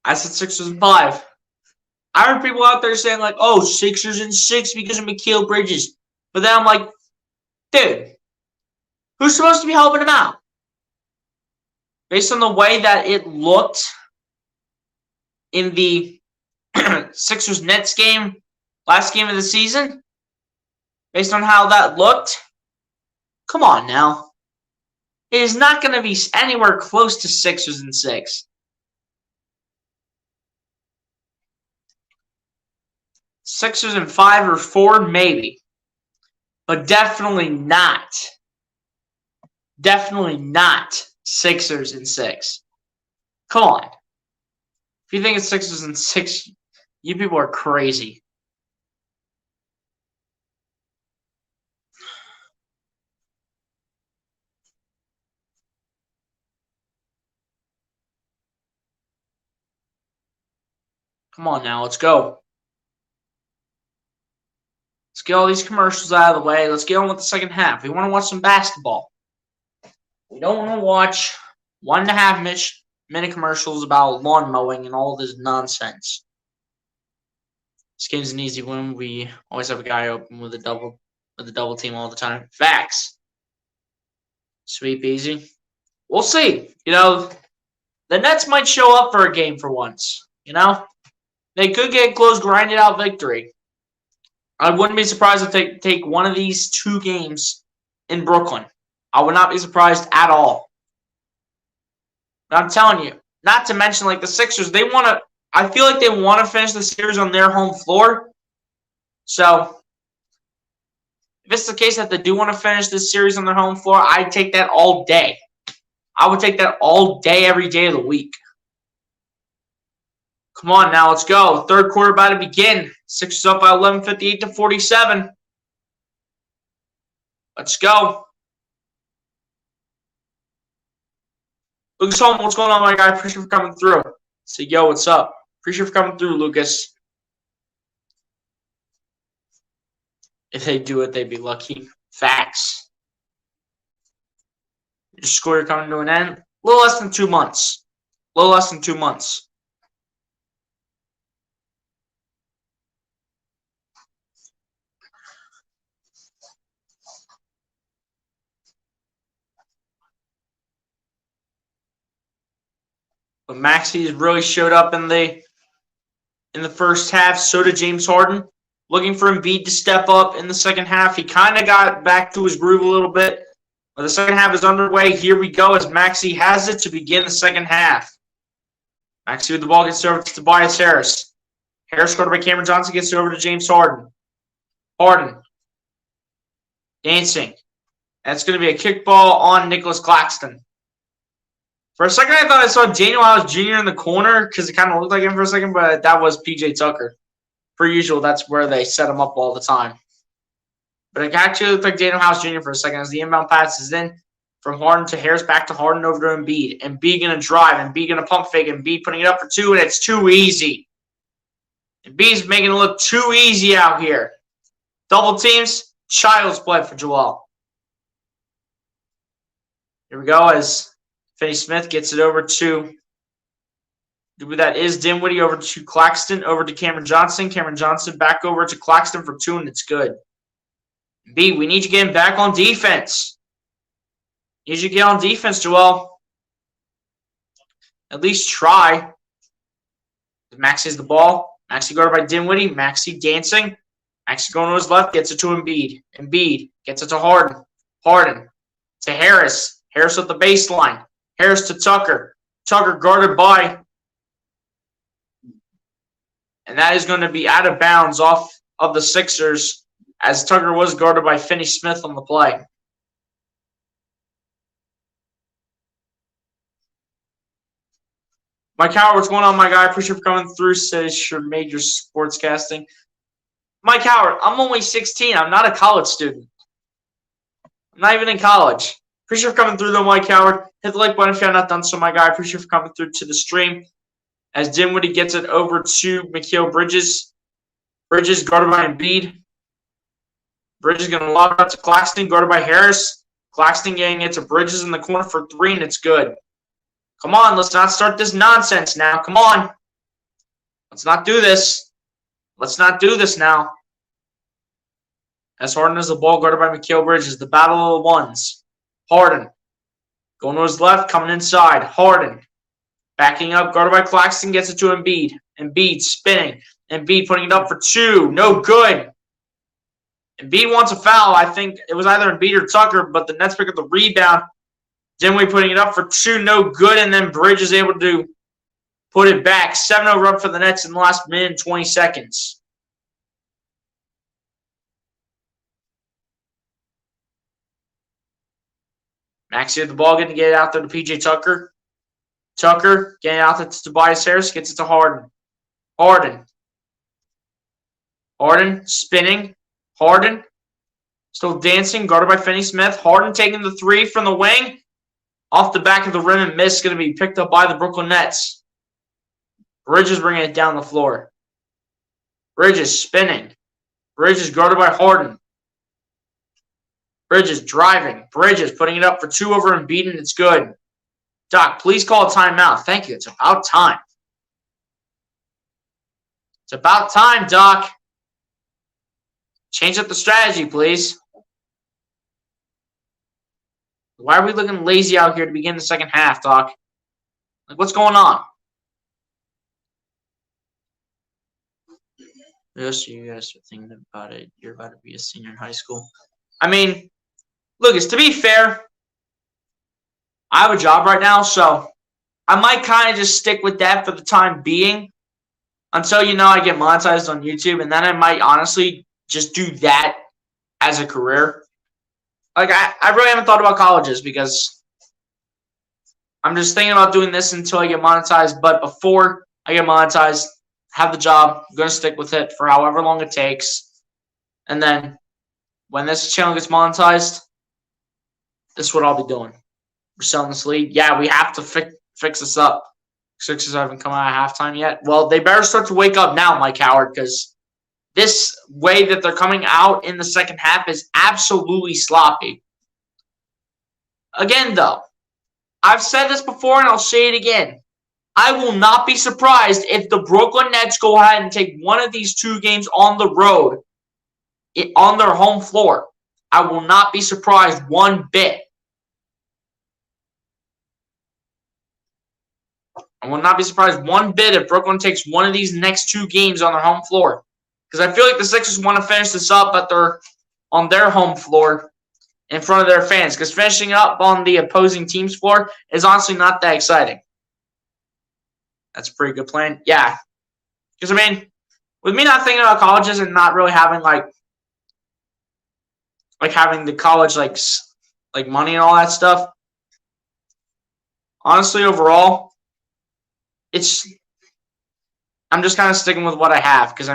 I said Sixers in 5. I heard people out there saying, like, oh, Sixers in 6 because of Mikal Bridges. But then I'm like, dude, who's supposed to be helping him out? Based on the way that it looked in the Sixers-Nets game, last game of the season, based on how that looked, come on now. It is not going to be anywhere close to Sixers in 6. Sixers in 5 or 4, maybe. But definitely not. Definitely not Sixers in 6. Come on. If you think it's Sixers in 6, you people are crazy. Come on now, let's go. Let's get all these commercials out of the way. Let's get on with the second half. We want to watch some basketball. We don't want to watch 1.5 minute commercials about lawn mowing and all this nonsense. This game's an easy win. We always have a guy open with a double team all the time. Facts. Sweep easy. We'll see. You know, the Nets might show up for a game for once. You know, they could get close, grinded out victory. I wouldn't be surprised if they take one of these 2 games in Brooklyn. I would not be surprised at all. But I'm telling you, not to mention, like, the Sixers, I feel like they want to finish the series on their home floor. So, if it's the case that they do want to finish this series on their home floor, I'd take that all day. I would take that all day, every day of the week. Come on now, let's go. Third quarter about to begin. Sixers up by 11, 58-47. Let's go. Lucas Holm, what's going on, my guy? Appreciate you for coming through. Say, yo, what's up? Appreciate you for coming through, Lucas. If they do it, they'd be lucky. Facts. Your score coming to an end. A little less than 2 months. A little less than 2 months. But Maxey has really showed up in the first half. So did James Harden. Looking for Embiid to step up in the second half. He kind of got back to his groove a little bit. But the second half is underway. Here we go as Maxey has it to begin the second half. Maxey with the ball gets over to Tobias Harris. Harris guarded by Cameron Johnson gets it over to James Harden. Harden. Dancing. That's going to be a kickball on Nicholas Claxton. For a second, I thought I saw Daniel House Jr. in the corner because it kind of looked like him for a second, but that was P.J. Tucker. Per usual, that's where they set him up all the time. But it actually looked like Daniel House Jr. for a second as the inbound pass is in from Harden to Harris, back to Harden, over to Embiid. Embiid going to drive. Embiid going to pump fake. Embiid putting it up for 2, and it's too easy. Embiid's making it look too easy out here. Double teams, child's play for Joel. Here we go as Finney Smith gets it over to, that is Dinwiddie, over to Claxton, over to Cameron Johnson. Cameron Johnson back over to Claxton for 2, and it's good. B, we need you getting back on defense. Need you to get on defense, Joel. At least try. Maxey has the ball. Maxey guarded by Dinwiddie. Maxey dancing. Maxey going to his left. Gets it to Embiid. Embiid gets it to Harden. Harden to Harris. Harris at the baseline. Harris to Tucker. Tucker guarded by. And that is going to be out of bounds off of the Sixers as Tucker was guarded by Finney-Smith on the play. Mike Howard, what's going on, my guy? Appreciate you for coming through, says your major sportscasting. Mike Howard, I'm only 16. I'm not a college student. I'm not even in college. Appreciate you for coming through, though, Mike Howard. Hit the like button if you have not done so, my guy. Appreciate you for coming through to the stream. As Dinwiddie gets it over to Mikal Bridges. Bridges guarded by Embiid. Bridges going to lob it up to Claxton, guarded by Harris. Claxton getting it to Bridges in the corner for three, and it's good. Come on, let's not start this nonsense now. Come on. Let's not do this. Let's not do this now. As Harden has the ball guarded by Mikal Bridges. The battle of the ones. Harden. Going to his left, coming inside. Harden. Backing up, guarded by Claxton, gets it to Embiid. Embiid spinning. Embiid putting it up for two. No good. Embiid wants a foul. I think it was either Embiid or Tucker, but the Nets pick up the rebound. Dinwiddie putting it up for two. No good, and then Bridges able to put it back. 7-0 run for the Nets in the last minute and 20 seconds. Maxey had the ball, getting to get it out there to P.J. Tucker. Tucker getting out there to Tobias Harris, gets it to Harden. Harden. Harden spinning. Harden still dancing, guarded by Finney-Smith. Harden taking the three from the wing. Off the back of the rim and miss, going to be picked up by the Brooklyn Nets. Bridges bringing it down the floor. Bridges spinning. Bridges guarded by Harden. Bridges driving. Bridges putting it up for two over Embiid, and it's good. Doc, please call a timeout. Thank you. It's about time. It's about time, Doc. Change up the strategy, please. Why are we looking lazy out here to begin the second half, Doc? Like, what's going on? Yes, you guys are thinking about it. You're about to be a senior in high school. I mean, Lucas, to be fair, I have a job right now, so I might kind of just stick with that for the time being until, I get monetized on YouTube, and then I might honestly just do that as a career. Like, I really haven't thought about colleges because I'm just thinking about doing this until I get monetized. But before I get monetized, have the job, I'm going to stick with it for however long it takes. And then when this channel gets monetized, this is what I'll be doing. We're selling this league. Yeah, we have to fix this up. Sixers haven't come out of halftime yet. Well, they better start to wake up now, Mike Howard, because this way that they're coming out in the second half is absolutely sloppy. Again, though, I've said this before and I'll say it again. I will not be surprised if the Brooklyn Nets go ahead and take one of these two games on the road on their home floor. I will not be surprised one bit. I will not be surprised one bit if Brooklyn takes one of these next two games on their home floor. Because I feel like the Sixers want to finish this up on their home floor in front of their fans. Because finishing it up on the opposing team's floor is honestly not that exciting. That's a pretty good plan. Yeah. Because, with me not thinking about colleges and not really having, like having the college, like money and all that stuff, honestly, overall, I'm just kind of sticking with what I have. Because,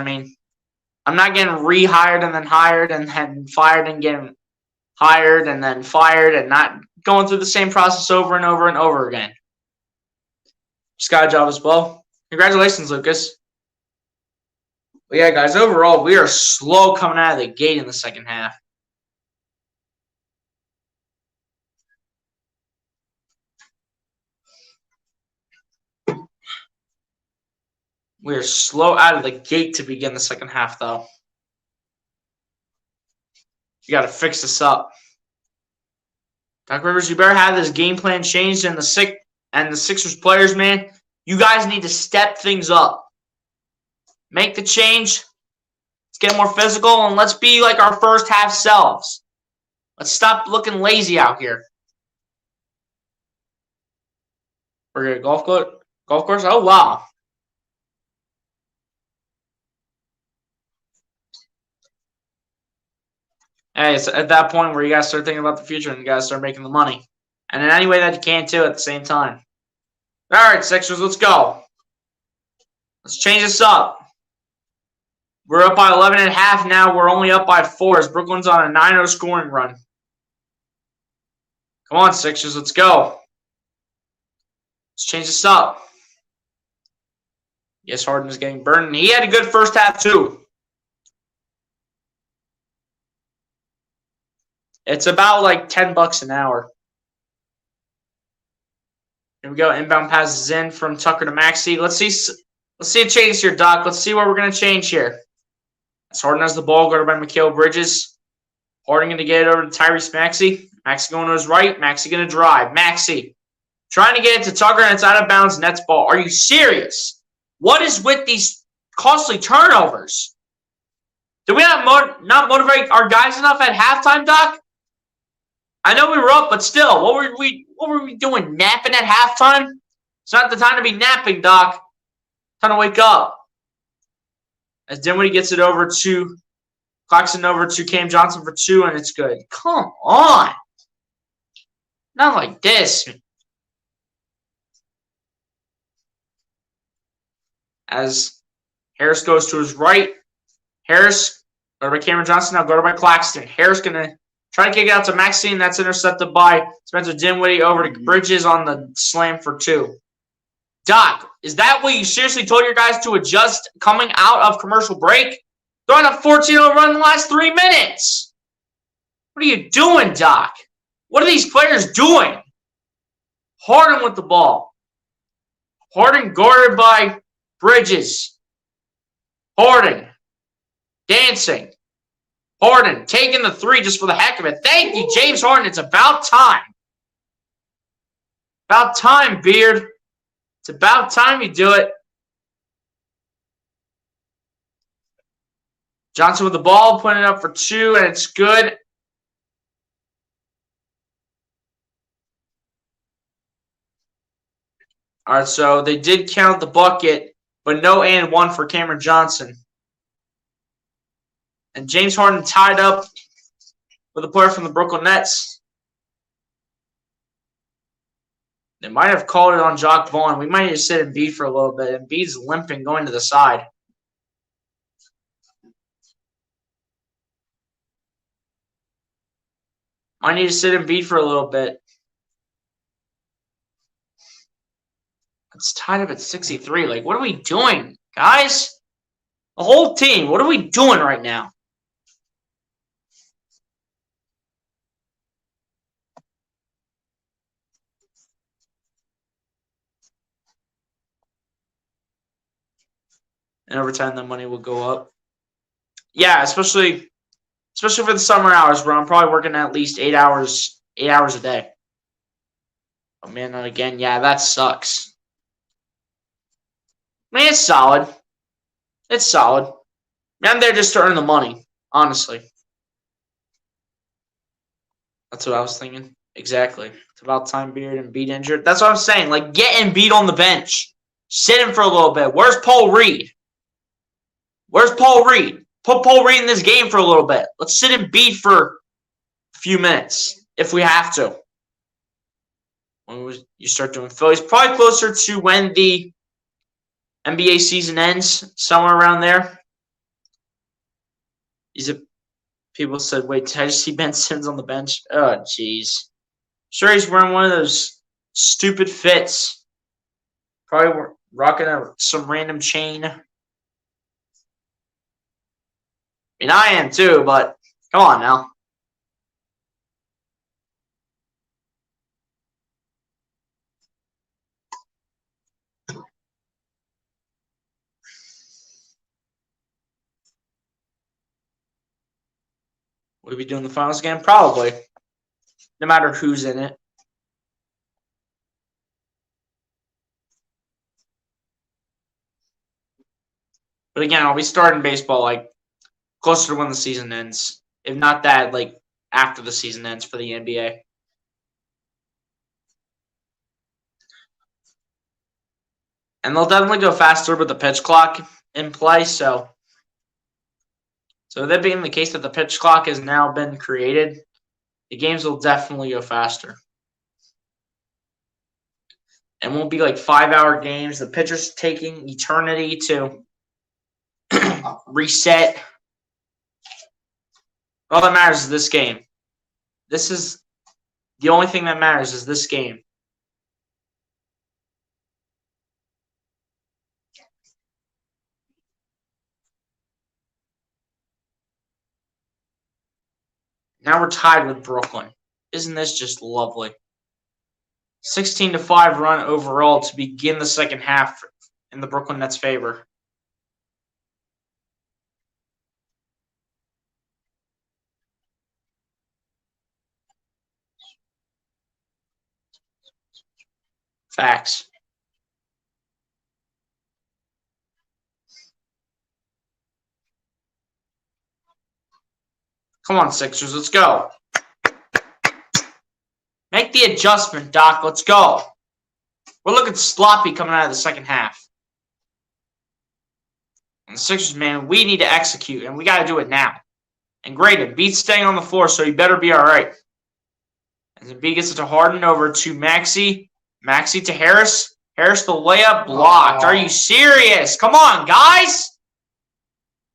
I'm not getting rehired and then hired and then fired and getting hired and then fired and not going through the same process over and over and over again. Just got a job as well. Congratulations, Lucas. But yeah, guys, overall, we are slow coming out of the gate in the second half. We are slow out of the gate to begin the second half, though. You got to fix this up. Doc Rivers, you better have this game plan changed in the and the Sixers players, man, you guys need to step things up. Make the change. Let's get more physical, and let's be like our first half selves. Let's stop looking lazy out here. We're good. Golf course? Oh, wow. Hey, it's at that point where you guys start thinking about the future and you guys start making the money. And in any way that you can, too, at the same time. All right, Sixers, let's go. Let's change this up. We're up by 11.5 now. We're only up by 4 as Brooklyn's on a 9-0 scoring run. Come on, Sixers, let's go. Let's change this up. Yes, Harden is getting burned. He had a good first half, too. It's about like $10 an hour. Here we go. Inbound passes in from Tucker to Maxey. Let's see a change here, Doc. Let's see what we're going to change here. As Harden has the ball, guarded by Mikal Bridges. Harden going to get it over to Tyrese Maxey. Maxey going to his right. Maxey going to drive. Maxey trying to get it to Tucker, and it's out of bounds. Nets ball. Are you serious? What is with these costly turnovers? Did we not motivate our guys enough at halftime, Doc? I know we were up, but still, what were we doing? Napping at halftime? It's not the time to be napping, Doc. Time to wake up. As Dinwiddie gets it over to Claxton over to Cam Johnson for 2, and it's good. Come on. Not like this. As Harris goes to his right. Harris, guarded by Cameron Johnson, now guarded by Claxton. Harris going to try to kick it out to Maxey, and that's intercepted by Spencer Dinwiddie over to Bridges on the slam for 2. Doc, is that what you seriously told your guys to adjust coming out of commercial break? They're on a 14-0 run in the last 3 minutes. What are you doing, Doc? What are these players doing? Harden with the ball. Harden guarded by Bridges. Harden dancing. Harden taking the 3 just for the heck of it. Thank you, James Harden. It's about time. About time, Beard. It's about time you do it. Johnson with the ball, putting it up for 2, and it's good. All right, so they did count the bucket, but no and 1 for Cameron Johnson. And James Harden tied up with a player from the Brooklyn Nets. They might have called it on Jacque Vaughn. We might need to sit Embiid for a little bit. Embiid's limping going to the side. Might need to sit Embiid for a little bit. It's tied up at 63. Like, what are we doing, guys? The whole team, what are we doing right now? And over time, the money will go up. Yeah, especially for the summer hours, where I'm probably working at least 8 hours a day. Oh man, not again. Yeah, that sucks. I mean, it's solid. It's solid. I'm there just to earn the money, honestly. That's what I was thinking. Exactly. It's about time Beard and Embiid injured. That's what I'm saying. Like, get Embiid on the bench. Sit him for a little bit. Where's Paul Reed? Where's Paul Reed? Put Paul Reed in this game for a little bit. Let's sit Embiid for a few minutes if we have to. When you start doing Phillies, probably closer to when the NBA season ends, somewhere around there. People said, wait, did I just see Ben Simmons on the bench? Oh, jeez. Sure, he's wearing one of those stupid fits. Probably rocking some random chain. I mean, I am too, but come on now. Will we be doing the finals again? Probably. No matter who's in it. But again, I'll be starting baseball like closer to when the season ends. If not that, like after the season ends for the NBA. And they'll definitely go faster with the pitch clock in play. So that being the case that the pitch clock has now been created, the games will definitely go faster. And won't be like 5-hour games. The pitcher's taking eternity to reset. All that matters is this game. This is the only thing that matters is this game. Now we're tied with Brooklyn. Isn't this just lovely? 16-5 run overall to begin the second half in the Brooklyn Nets' favor. Facts. Come on, Sixers, let's go. Make the adjustment, Doc. Let's go. We're looking sloppy coming out of the second half. And the Sixers, man, we need to execute, and we got to do it now. And Graydon, Beat's staying on the floor, so he better be all right. As Embiid gets it to Harden, over to Maxey. Maxey to Harris. Harris the layup blocked. Are you serious? Come on, guys.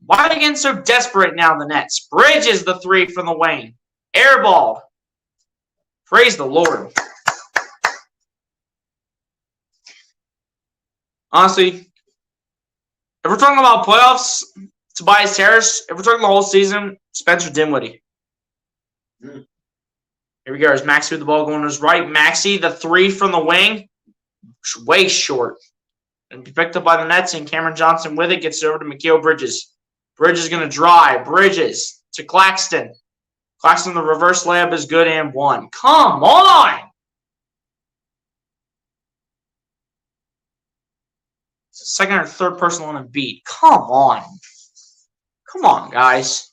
Why are they getting so desperate now, the Nets? Bridges the three from the wing. Airballed. Praise the Lord. Honestly, if we're talking about playoffs, Tobias Harris. If we're talking the whole season, Spencer Dinwiddie. Here we go. There's Maxey with the ball going to his right. Maxey, the three from the wing. Way short. And be picked up by the Nets, and Cameron Johnson with it gets it over to Mikal Bridges. Bridges going to drive. Bridges to Claxton. Claxton, the reverse layup is good and one. Come on! Second or third person on Embiid. Come on. Come on, guys.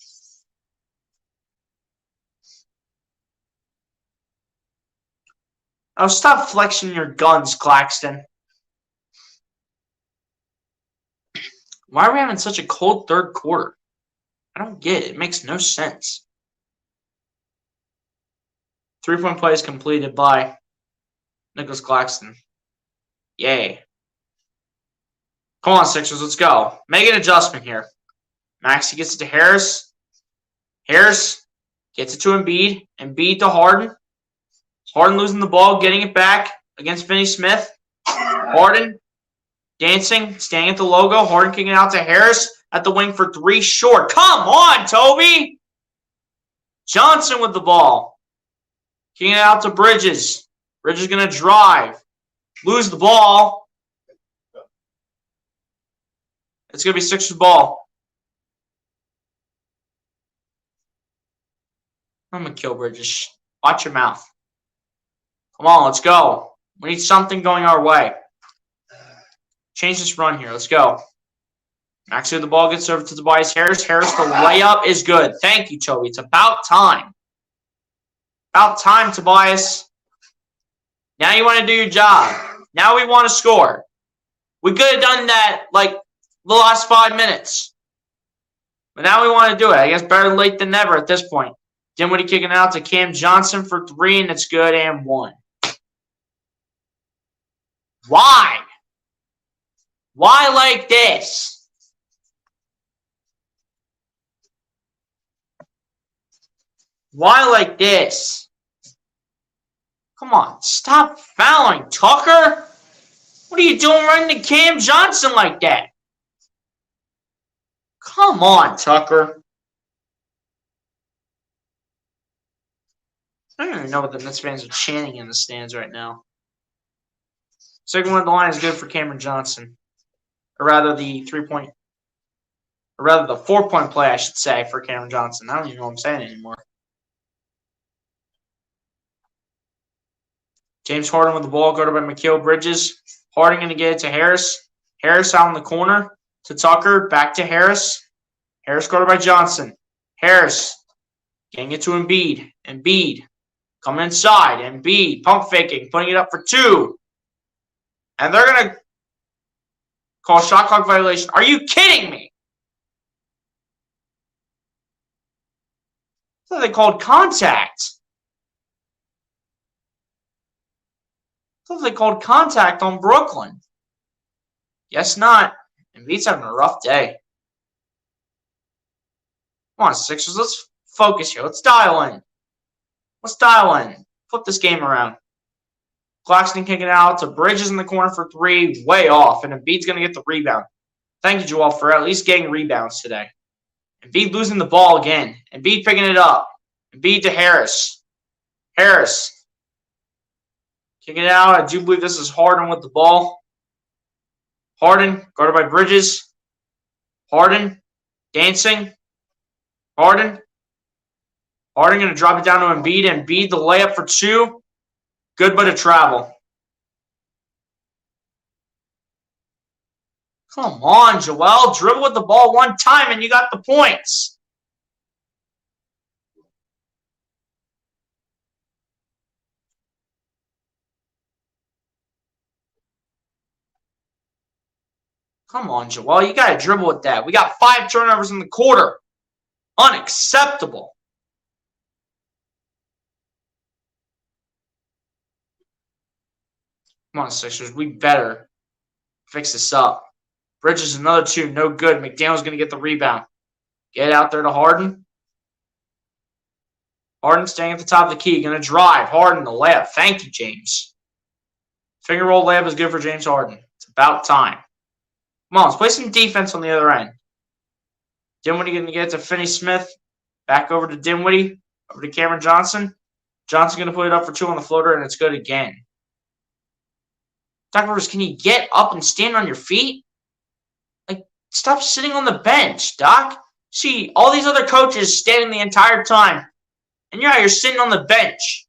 Oh, stop flexing your guns, Claxton. Why are we having such a cold third quarter? I don't get it. It makes no sense. 3-point play is completed by Nicholas Claxton. Yay. Come on, Sixers. Let's go. Make an adjustment here. Maxey gets it to Harris. Harris gets it to Embiid. Embiid to Harden. Harden losing the ball, getting it back against Finney Smith. Harden dancing, staying at the logo. Harden kicking it out to Harris at the wing for three short. Come on, Toby. Johnson with the ball. Kicking it out to Bridges. Bridges going to drive. Lose the ball. It's going to be Sixers ball. I'm going to kill Bridges. Watch your mouth. Come on, let's go. We need something going our way. Change this run here. Let's go. Maxey the ball gets over to Tobias Harris. Harris, the layup is good. Thank you, Toby. It's about time. About time, Tobias. Now you want to do your job. Now we want to score. We could have done that like the last 5 minutes. But now we want to do it. I guess better late than never at this point. Dinwiddie kicking out to Cam Johnson for three, and it's good and one. Why? Why like this? Why like this? Come on, stop fouling, Tucker. What are you doing running to Cam Johnson like that? Come on, Tucker. I don't even know what the Nets fans are chanting in the stands right now. Second one at the line is good for Cameron Johnson. Or rather the 4-point play, I should say, for Cameron Johnson. I don't even know what I'm saying anymore. James Harden with the ball, guarded by Mikal Bridges. Harden going to get it to Harris. Harris out in the corner. to Tucker. Back to Harris. Harris guarded by Johnson. Harris getting it to Embiid. Embiid coming inside. Embiid pump faking, putting it up for 2. And they're going to call shot clock violation. Are you kidding me? I thought they called contact. I thought they called contact on Brooklyn. Guess not. Embiid's having a rough day. Come on, Sixers. Let's focus here. Let's dial in. Let's dial in. Flip this game around. Claxton kicking it out to Bridges in the corner for 3. Way off. And Embiid's going to get the rebound. Thank you, Joel, for at least getting rebounds today. Embiid losing the ball again. Embiid picking it up. Embiid to Harris. Harris. Kicking it out. I do believe this is Harden with the ball. Harden, guarded by Bridges. Harden, dancing. Harden. Harden going to drop it down to Embiid. Embiid, the layup for 2. Good, but a travel. Come on, Joel. Dribble with the ball one time and you got the points. Come on, Joel. You got to dribble with that. We got 5 turnovers in the quarter. Unacceptable. Come on, Sixers. We better fix this up. Bridges, another 2. No good. McDaniel's going to get the rebound. Get it out there to Harden. Harden staying at the top of the key. Going to drive. Harden, the layup. Thank you, James. Finger roll layup is good for James Harden. It's about time. Come on, let's play some defense on the other end. Dinwiddie going to get it to Finney-Smith. Back over to Dinwiddie. Over to Cameron Johnson. Johnson going to put it up for 2 on the floater, and it's good again. Doc Rivers, can you get up and stand on your feet? Like, stop sitting on the bench, Doc. See, all these other coaches standing the entire time. And you're sitting on the bench.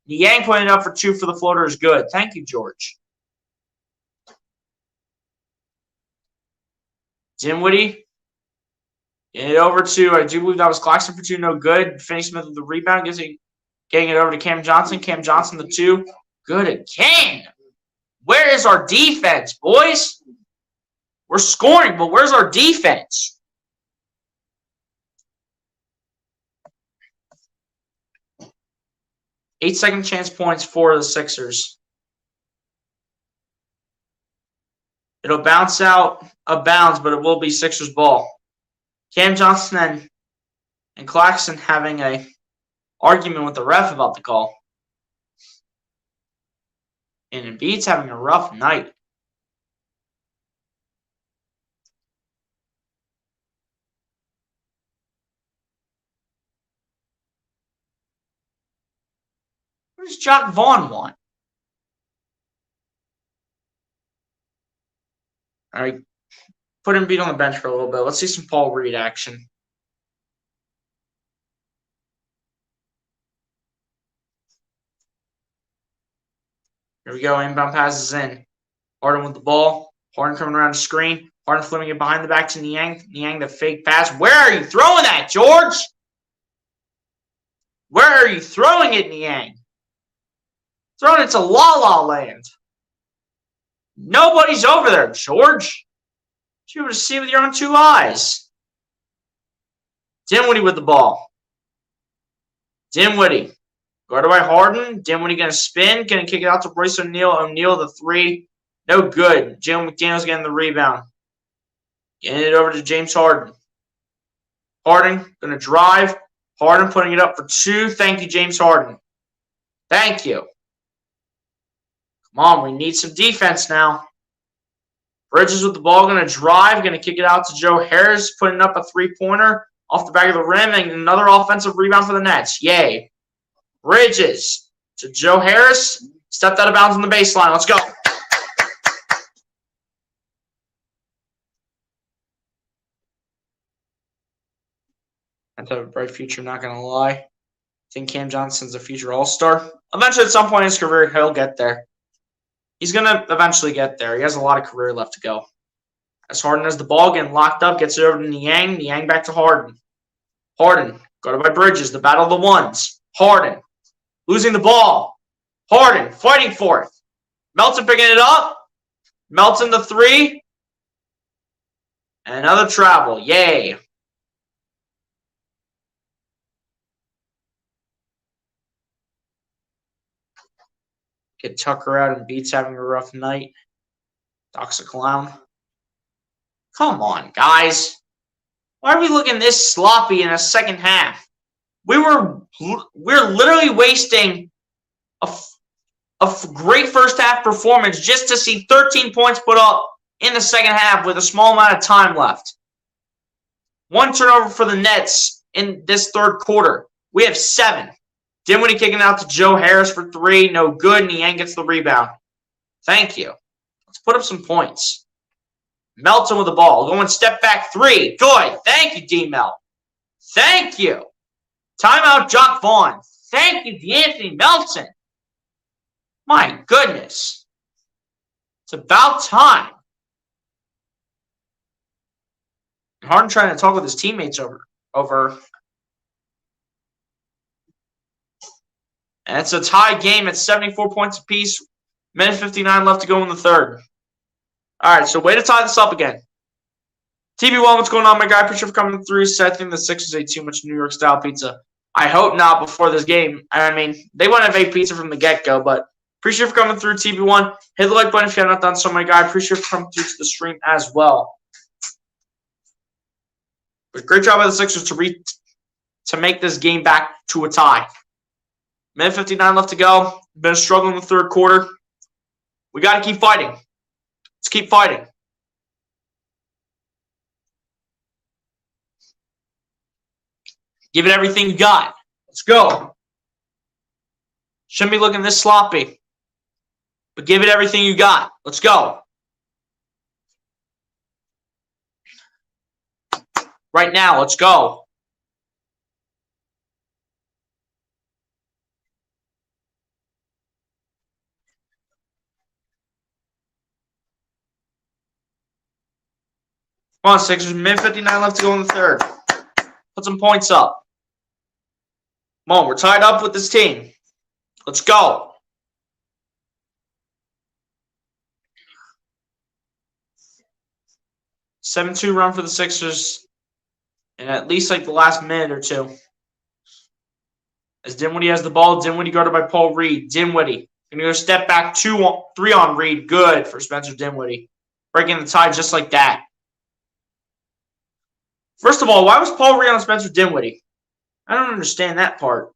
Niang putting it up for 2 for the floater is good. Thank you, George. Dinwiddie. Getting it over to, I do believe that was Claxton for 2, no good. Finney-Smith with the rebound. Getting it over to Cam Johnson. Cam Johnson, the 2. Good again. Where is our defense, boys? We're scoring, but where's our defense? Eight second chance points for the Sixers. It'll bounce out of bounds, but it will be Sixers ball. Cam Johnson and Claxton having a argument with the ref about the call. And Embiid's having a rough night. What does Jock Vaughn want? All right, put Embiid on the bench for a little bit. Let's see some Paul Reed action. Here we go. Inbound passes in. Harden with the ball. Harden coming around the screen. Harden flipping it behind the back to Niang. Niang, the fake pass. Where are you throwing that, George? Where are you throwing it, Niang? Throwing it to La La Land. Nobody's over there, George. You able to see with your own 2 eyes. Dinwiddie with the ball. Dinwiddie. Guarded by Harden. Dinwiddie going to spin. Going to kick it out to Royce O'Neal. O'Neal, the 3. No good. Jalen McDaniels getting the rebound. Getting it over to James Harden. Harden going to drive. Harden putting it up for 2. Thank you, James Harden. Thank you. Come on, we need some defense now. Bridges with the ball, going to drive. Going to kick it out to Joe Harris. Putting up a 3-pointer off the back of the rim. And another offensive rebound for the Nets. Yay. Bridges to Joe Harris. Stepped out of bounds on the baseline. Let's go. I have a bright future, not going to lie. I think Cam Johnson's a future all-star. Eventually, at some point in his career, he'll get there. He's going to eventually get there. He has a lot of career left to go. As Harden has the ball, getting locked up, gets it over to Niang. Niang back to Harden. Harden, guarded by Bridges. The battle of the ones. Harden, losing the ball. Harden, fighting for it. Melton picking it up. Melton the three. And another travel. Yay. Get Tucker out and Beats having a rough night. Doc's a clown. Come on, guys. Why are we looking this sloppy in the second half? We're literally wasting a great first half performance just to see 13 points put up in the second half with a small amount of time left. One turnover for the Nets in this third quarter. We have 7. Dinwiddie kicking out to Joe Harris for 3. No good. Niang gets the rebound. Thank you. Let's put up some points. Melton with the ball. Going step back 3. Good. Thank you, D-Mel. Thank you. Timeout, Jock Vaughn. Thank you, D'Anthony Melton. My goodness. It's about time. Harden trying to talk with his teammates over. And it's a tie game at 74 points apiece. Minute 59 left to go in the third. All right, so way to tie this up again. TB1, what's going on, my guy? Appreciate you for coming through. So I think the Sixers ate too much New York-style pizza. I hope not before this game. I mean, they wouldn't have ate pizza from the get-go, but appreciate you for coming through, TB1. Hit the like button if you have not done so, my guy. Appreciate you for coming through to the stream as well. But great job by the Sixers to make this game back to a tie. Minute 59 left to go. Been a struggle in the third quarter. We got to keep fighting. Let's keep fighting. Give it everything you got. Let's go. Shouldn't be looking this sloppy. But give it everything you got. Let's go. Right now, let's go. Come on, Sixers. Minute 59 left to go in the third. Put some points up. Come on, we're tied up with this team. Let's go. (7-2) run for the Sixers in at least like the last minute or two. As Dinwiddie has the ball, Dinwiddie guarded by Paul Reed. Dinwiddie going to go step back 3 on Reed. Good for Spencer Dinwiddie. Breaking the tie just like that. First of all, why was Paul Reed on Spencer Dinwiddie? I don't understand that part.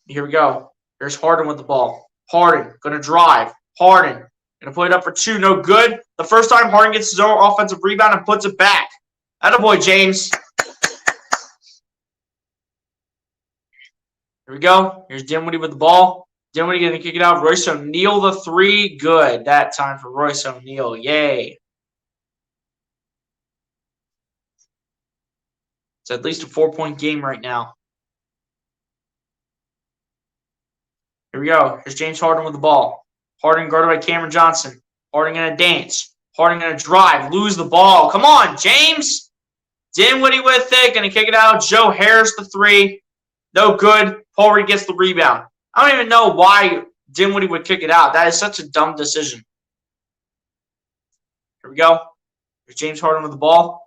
Here we go. Here's Harden with the ball. Harden going to drive. Harden going to put it up for 2. No good. The first time Harden gets his own offensive rebound and puts it back. Attaboy, James. Here we go. Here's Dinwiddie with the ball. Dinwiddie going to kick it out. Royce O'Neal the 3. Good. That time for Royce O'Neal. Yay. It's at least a 4-point game right now. Here we go. Here's James Harden with the ball. Harden guarded by Cameron Johnson. Harden going to dance. Harden going to drive. Lose the ball. Come on, James. Dinwiddie with it. Going to kick it out. Joe Harris the 3. No good. Paul Reed gets the rebound. I don't even know why Dinwiddie would kick it out. That is such a dumb decision. Here we go. Here's James Harden with the ball.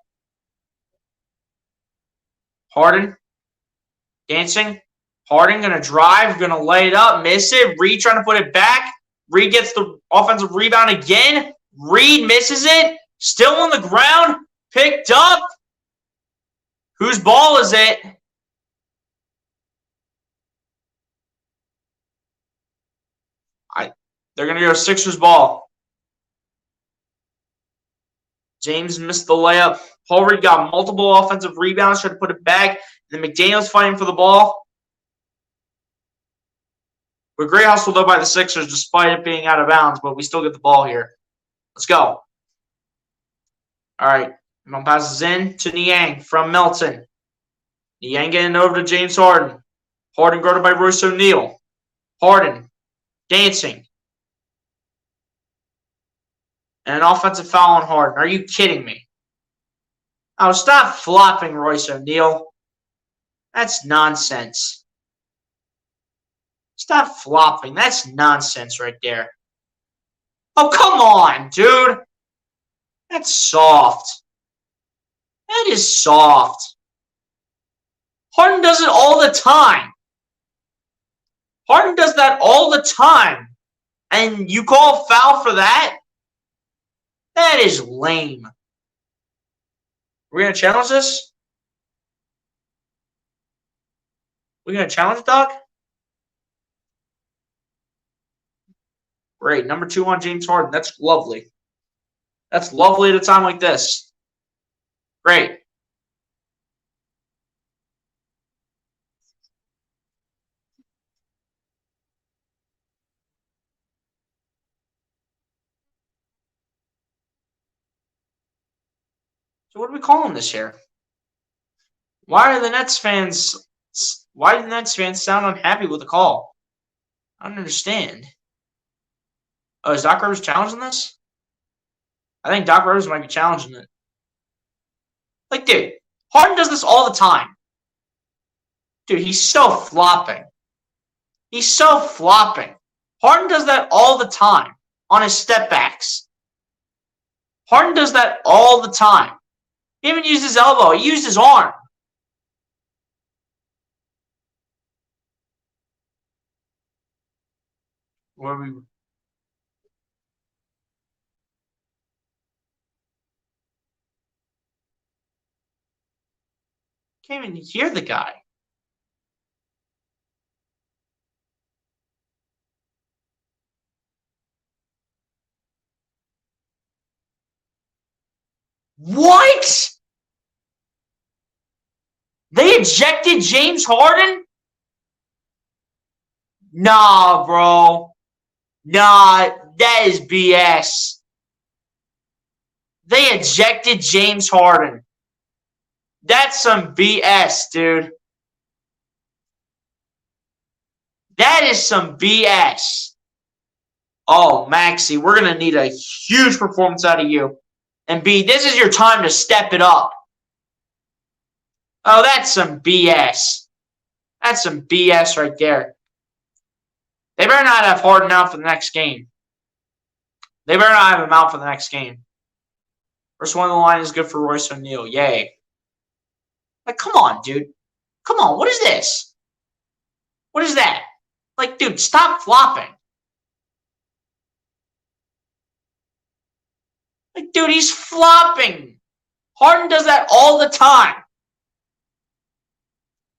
Harden. Dancing. Harden going to drive. Going to lay it up. Miss it. Reed trying to put it back. Reed gets the offensive rebound again. Reed misses it. Still on the ground. Picked up. Whose ball is it? They're going to go Sixers ball. James missed the layup. Paul Reed got multiple offensive rebounds, tried to put it back. And then McDaniels fighting for the ball. We're great hustle, though, by the Sixers, despite it being out of bounds, but we still get the ball here. Let's go. All right. Everyone passes in to Niang from Melton. Niang getting over to James Harden. Harden guarded by Royce O'Neal. Harden dancing. And an offensive foul on Harden. Are you kidding me? Oh, stop flopping, Royce O'Neal. That's nonsense. Stop flopping. That's nonsense right there. Oh, come on, dude. That's soft. That is soft. Harden does it all the time. Harden does that all the time. And you call a foul for that? That is lame. We're going to challenge this? We're going to challenge Doc? Great. Number 2 on James Harden. That's lovely. That's lovely at a time like this. Great. So what are we calling this here? Why do the Nets fans sound unhappy with the call? I don't understand. Oh, is Doc Rivers challenging this? I think Doc Rivers might be challenging it. Like, dude, Harden does this all the time. Dude, he's so flopping. He's so flopping. Harden does that all the time on his step backs. Harden does that all the time. He even used his elbow. He used his arm. Where we can't even hear the guy. What? They ejected James Harden? Nah, bro. Nah, that is BS. They ejected James Harden. That's some BS, dude. That is some BS. Oh, Maxey, we're going to need a huge performance out of you. And B, this is your time to step it up. Oh, that's some BS. That's some BS right there. They better not have Harden out for the next game. They better not have him out for the next game. First one on the line is good for Royce O'Neal. Yay. Like, come on, dude. Come on, what is this? What is that? Like, dude, stop flopping. Like, dude, he's flopping. Harden does that all the time.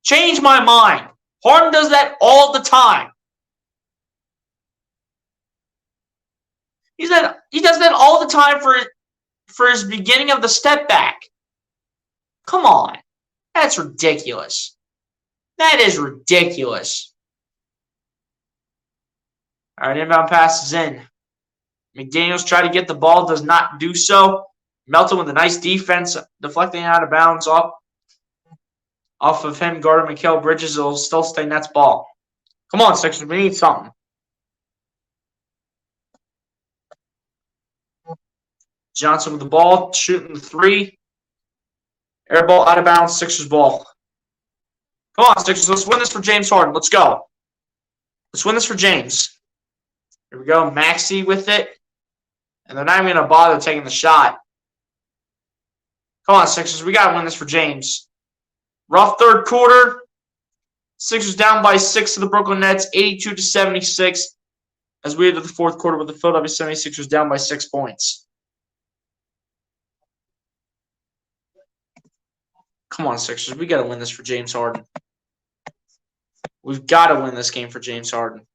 Change my mind. Harden does that all the time. He does that all the time for his beginning of the step back. Come on. That's ridiculous. That is ridiculous. All right, inbound pass is in. McDaniels tried to get the ball, does not do so. Melton with a nice defense, deflecting out of bounds off of him, guarding Mikal Bridges. It'll still stay Nets ball. Come on, Sixers, we need something. Johnson with the ball, shooting the 3. Air ball out of bounds, Sixers ball. Come on, Sixers, let's win this for James Harden. Let's go. Let's win this for James. Here we go, Maxey with it. And they're not even going to bother taking the shot. Come on, Sixers, we got to win this for James. Rough third quarter. Sixers down by 6 to the Brooklyn Nets, 82-76. As we enter the fourth quarter with the Philadelphia 76ers down by 6 points. Come on, Sixers. We got to win this for James Harden. We've got to win this game for James Harden.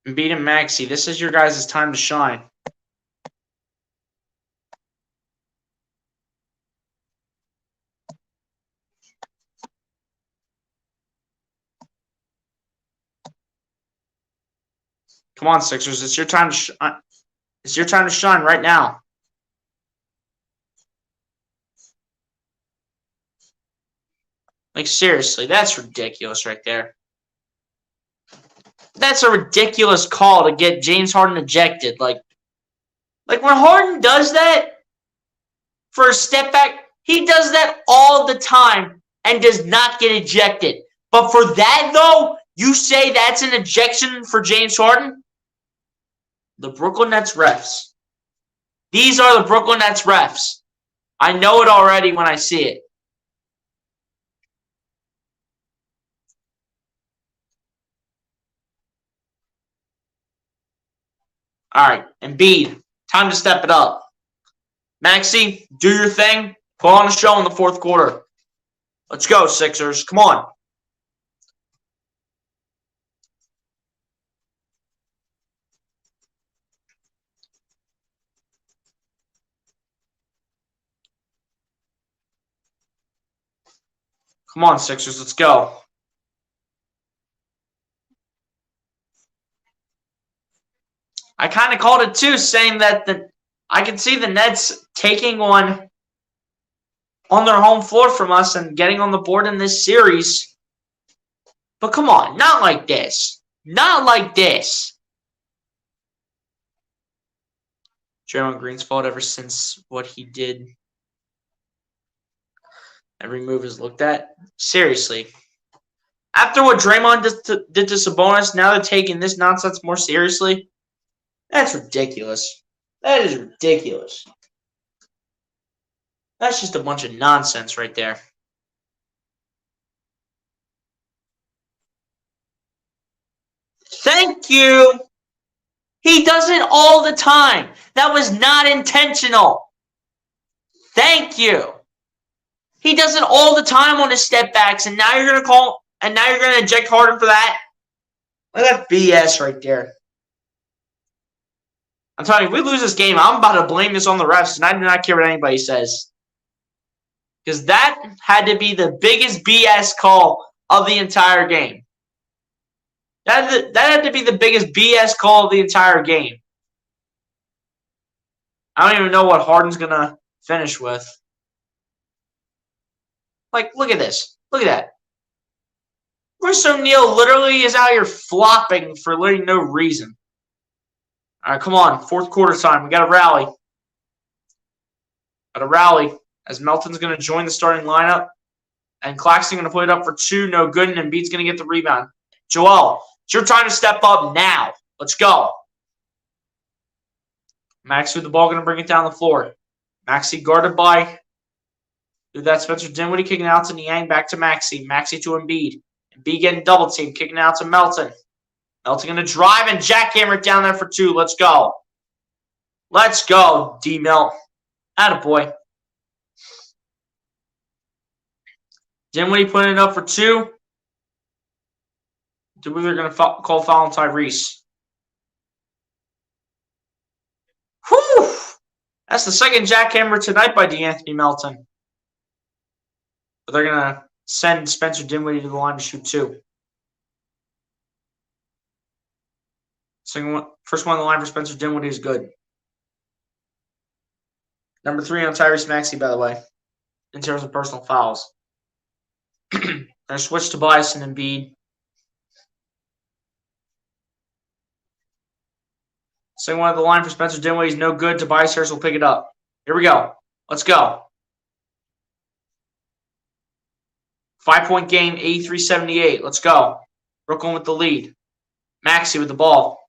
Embiid and Maxey, this is your guys' time to shine. Come on, Sixers. It's your time to shine. It's your time to shine right now. Like, seriously, that's ridiculous right there. That's a ridiculous call to get James Harden ejected. Like when Harden does that for a step back, he does that all the time and does not get ejected. But for that, though, you say that's an ejection for James Harden? The Brooklyn Nets refs. These are the Brooklyn Nets refs. I know it already when I see it. All right, Embiid, time to step it up. Maxey, do your thing. Put on a show in the fourth quarter. Let's go, Sixers. Come on. Come on, Sixers. Let's go. I kind of called it too, saying that I can see the Nets taking on their home floor from us and getting on the board in this series. But come on, not like this. Not like this. Draymond Green's fault ever since what he did. Every move is looked at. Seriously. After what Draymond did to Sabonis, now they're taking this nonsense more seriously. That's ridiculous. That is ridiculous. That's just a bunch of nonsense right there. Thank you. He does it all the time. That was not intentional. Thank you. He does it all the time on his step backs, and now you're gonna eject Harden for that. Look at that BS right there. I'm telling you, if we lose this game, I'm about to blame this on the refs, and I do not care what anybody says. Because that had to be the biggest BS call of the entire game. That had to be the biggest BS call of the entire game. I don't even know what Harden's going to finish with. Like, look at this. Look at that. Royce O'Neal literally is out here flopping for literally no reason. All right, come on. Fourth quarter time. We got to rally. Got to rally. As Melton's going to join the starting lineup. And Claxton going to put it up for two. No good. And Embiid's going to get the rebound. Joel, it's your time to step up now. Let's go. Maxey with the ball, going to bring it down the floor. Maxey guarded by, do that, Spencer Dinwiddie kicking out to Niang, back to Maxey. Maxey to Embiid. Embiid getting double team, kicking out to Melton. Melton going to drive and jackhammer it down there for two. Let's go. Let's go, D-Melt. Attaboy. Dinwiddie putting it up for two. They're going to call foul on Tyrese. Whew! That's the second jackhammer tonight by DeAnthony Melton. But they're going to send Spencer Dinwiddie to the line to shoot two. First one on the line for Spencer Dinwiddie is good. Number 3 on Tyrese Maxey, by the way, in terms of personal fouls. They're switch to Tobias and Embiid. Second one on the line for Spencer Dinwiddie is no good. Tobias Harris will pick it up. Here we go. Let's go. 5-point game, 83-78. Let's go. Brooklyn with the lead. Maxey with the ball.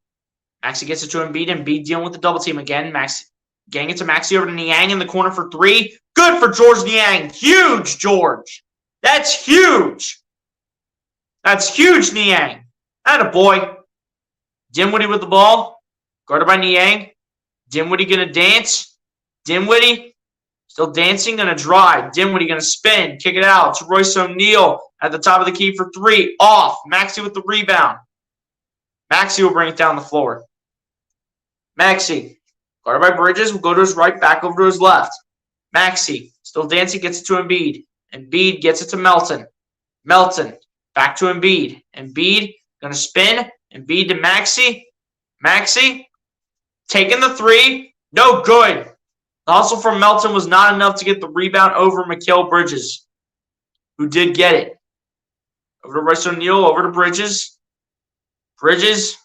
Maxey gets it to Embiid. Embiid dealing with the double team again. Maxey getting it to Maxey over to Niang in the corner for three. Good for Georges Niang. Huge, George. That's huge. That's huge, Niang. Attaboy. Dinwiddie with the ball. Guarded by Niang. Dinwiddie going to dance. Dinwiddie still dancing, going to drive. Dinwiddie going to spin. Kick it out to Royce O'Neal at the top of the key for three. Off. Maxey with the rebound. Maxey will bring it down the floor. Maxey, guarded by Bridges, will go to his right, back over to his left. Maxey, still dancing, gets it to Embiid. Embiid gets it to Melton. Melton, back to Embiid. Embiid, going to spin. Embiid to Maxey. Maxey, Taking the three. No good. The hustle from Melton was not enough to get the rebound over Mikal Bridges, who did get it. Over to Royce O'Neal, over to Bridges. Bridges,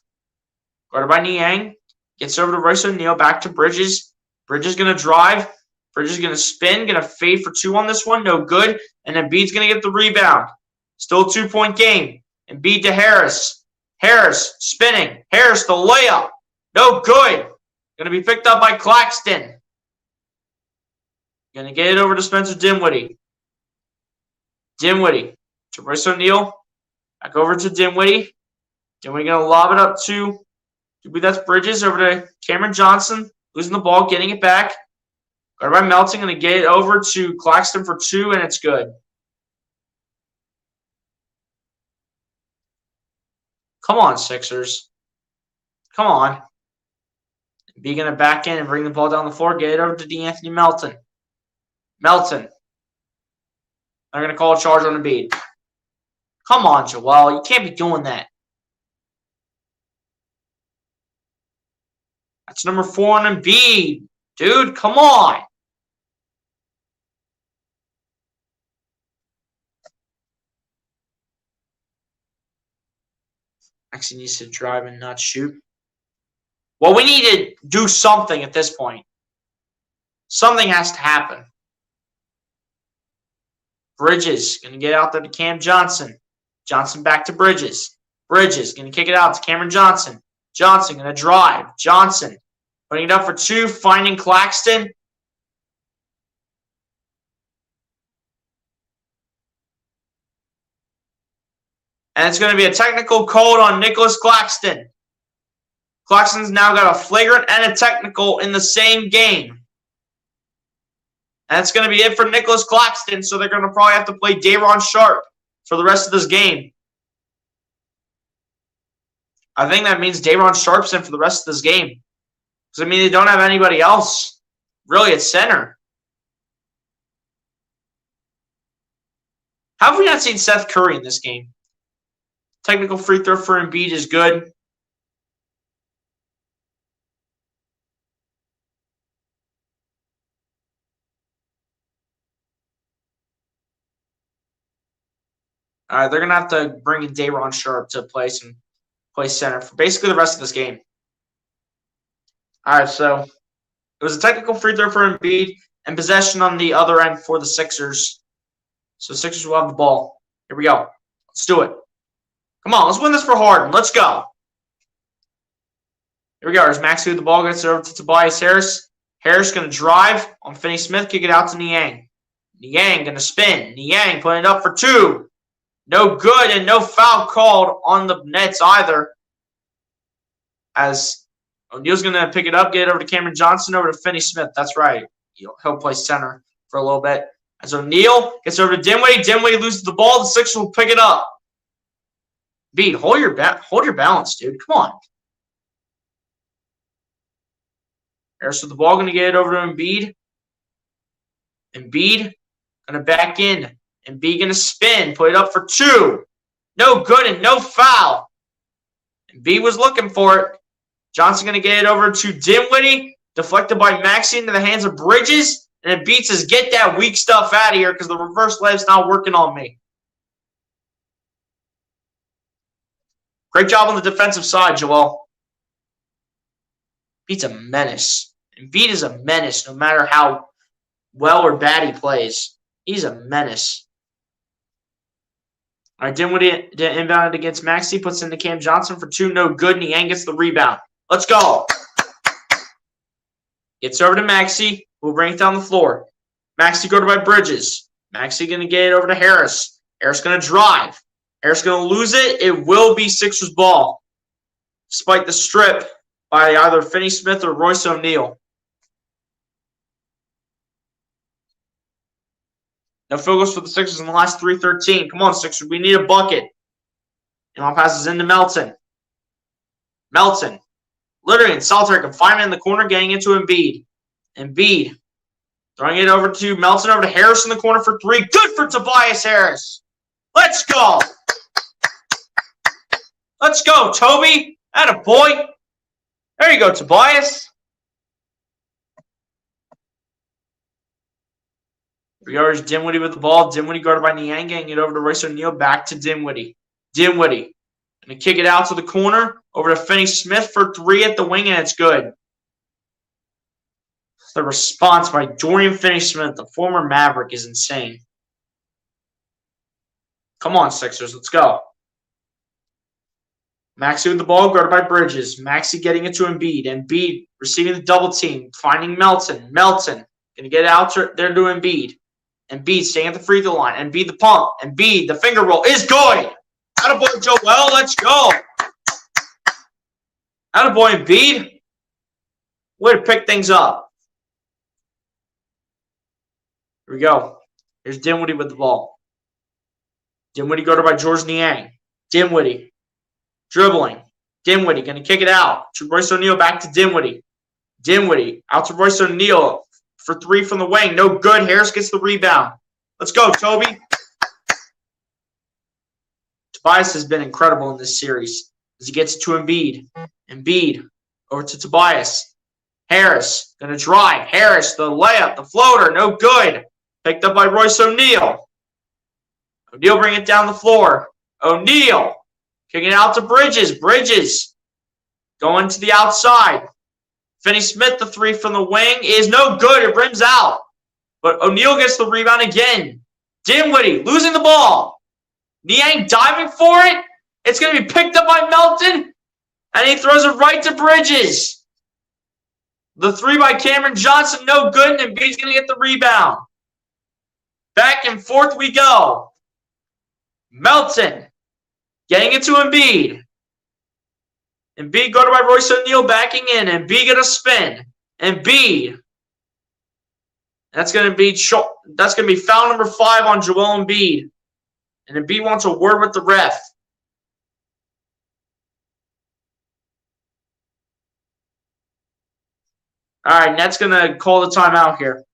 guarded by Niang. Gets over to Royce O'Neal, back to Bridges. Bridges going to drive. Bridges going to spin, going to fade for two on this one. No good. And Embiid's going to get the rebound. Still a 2-point game. Embiid to Harris. Harris spinning. Harris the layup. No good. Going to be picked up by Claxton. Going to get it over to Spencer Dinwiddie. Dinwiddie to Royce O'Neal. Back over to Dinwiddie. Dinwiddie going to lob it up to, that's Bridges, over to Cameron Johnson. Losing the ball, getting it back. Guarded by Melton, going to get it over to Claxton for two, and it's good. Come on, Sixers. Come on. Be going to back in and bring the ball down the floor. Get it over to DeAnthony Melton. Melton. They're going to call a charge on Embiid. Come on, Joel. You can't be doing that. That's number 4 on Embiid. Dude, come on. Maxey needs to drive and not shoot. Well, we need to do something at this point. Something has to happen. Bridges going to get out there to Cam Johnson. Johnson back to Bridges. Bridges going to kick it out to Cameron Johnson. Johnson going to drive. Johnson putting it up for two, finding Claxton. And it's going to be a technical code on Nicholas Claxton. Claxton's now got a flagrant and a technical in the same game. And that's going to be it for Nicholas Claxton, so they're going to probably have to play Day'Ron Sharpe for the rest of this game. I think that means Day'Ron Sharpe's in for the rest of this game. Because, I mean, they don't have anybody else really at center. How have we not seen Seth Curry in this game? Technical free throw for Embiid is good. All right, they're going to have to bring in Day'Ron Sharpe to play center for basically the rest of this game. All right, so it was a technical free throw for Embiid and possession on the other end for the Sixers. So Sixers will have the ball. Here we go. Let's do it. Come on, let's win this for Harden. Let's go. Here we go. There's Maxey with the ball. Gets it over to Tobias Harris. Harris going to drive on Finney-Smith. Kick it out to Niang. Niang going to spin. Niang putting it up for two. No good and no foul called on the Nets either. As O'Neal's going to pick it up, get it over to Cameron Johnson, over to Finney-Smith. That's right. He'll play center for a little bit. As O'Neal gets over to Dinwiddie. Dinwiddie loses the ball. The Sixers will pick it up. Embiid, hold your balance, dude. Come on. Harris with the ball, going to get it over to Embiid. Embiid going to back in. Embiid going to spin, put it up for two. No good and no foul. Embiid was looking for it. Johnson going to get it over to Dinwiddie. Deflected by Maxey into the hands of Bridges. And Embiid says, get that weak stuff out of here because the reverse layup's not working on me. Great job on the defensive side, Joel. Embiid's a menace. Embiid is a menace no matter how well or bad he plays. He's a menace. All right, Dinwiddie inbounded against Maxey. Puts into Cam Johnson for two. No good. Niang gets the rebound. Let's go. Gets over to Maxey. We'll bring it down the floor. Maxey guarded by Bridges. Maxey going to get it over to Harris. Harris going to drive. Harris going to lose it. It will be Sixers ball. Despite the strip by either Finney-Smith or Royce O'Neal. No field goals for the Sixers in the last 3:13. Come on, Sixers. We need a bucket. Inbound passes into Melton. Melton. Literally in solitary confinement in the corner, getting into Embiid. Embiid. Throwing it over to Melton, over to Harris in the corner for three. Good for Tobias Harris. Let's go. Let's go, Toby. Atta boy. There you go, Tobias. Here's Dinwiddie with the ball. Dinwiddie guarded by Niang, getting it over to Royce O'Neal. Back to Dinwiddie. Dinwiddie. Going to kick it out to the corner. Over to Finney-Smith for three at the wing, and it's good. The response by Dorian Finney-Smith, the former Maverick, is insane. Come on, Sixers. Let's go. Maxey with the ball, guarded by Bridges. Maxey getting it to Embiid. Embiid receiving the double team, finding Melton. Melton going to get out there to Embiid. Embiid staying at the free throw line. Embiid the pump. Embiid the finger roll is good. Attaboy Joel, let's go. Attaboy Embiid. Way to pick things up. Here we go. Here's Dinwiddie with the ball. Dinwiddie guarded by Georges Niang. Dinwiddie dribbling. Dinwiddie going to kick it out to Royce O'Neal. Back to Dinwiddie. Dinwiddie out to Royce O'Neal for three from the wing. No good. Harris gets the rebound. Let's go, Toby. Tobias has been incredible in this series as he gets it to Embiid. Embiid over to Tobias. Harris going to drive. Harris, the layup, the floater, no good. Picked up by Royce O'Neal. O'Neal bring it down the floor. O'Neal kicking it out to Bridges. Bridges going to the outside. Finney-Smith, the three from the wing, is no good. It rims out. But O'Neal gets the rebound again. Dinwiddie losing the ball. Niang diving for it. It's going to be picked up by Melton. And he throws it right to Bridges. The three by Cameron Johnson, no good. And Embiid's going to get the rebound. Back and forth we go. Melton getting it to Embiid. Embiid guarded by Royce O'Neal backing in. Embiid going to spin. Embiid. That's going to be foul number 5 on Joel Embiid. And Embiid wants a word with the ref. All right, Nets going to call the timeout here.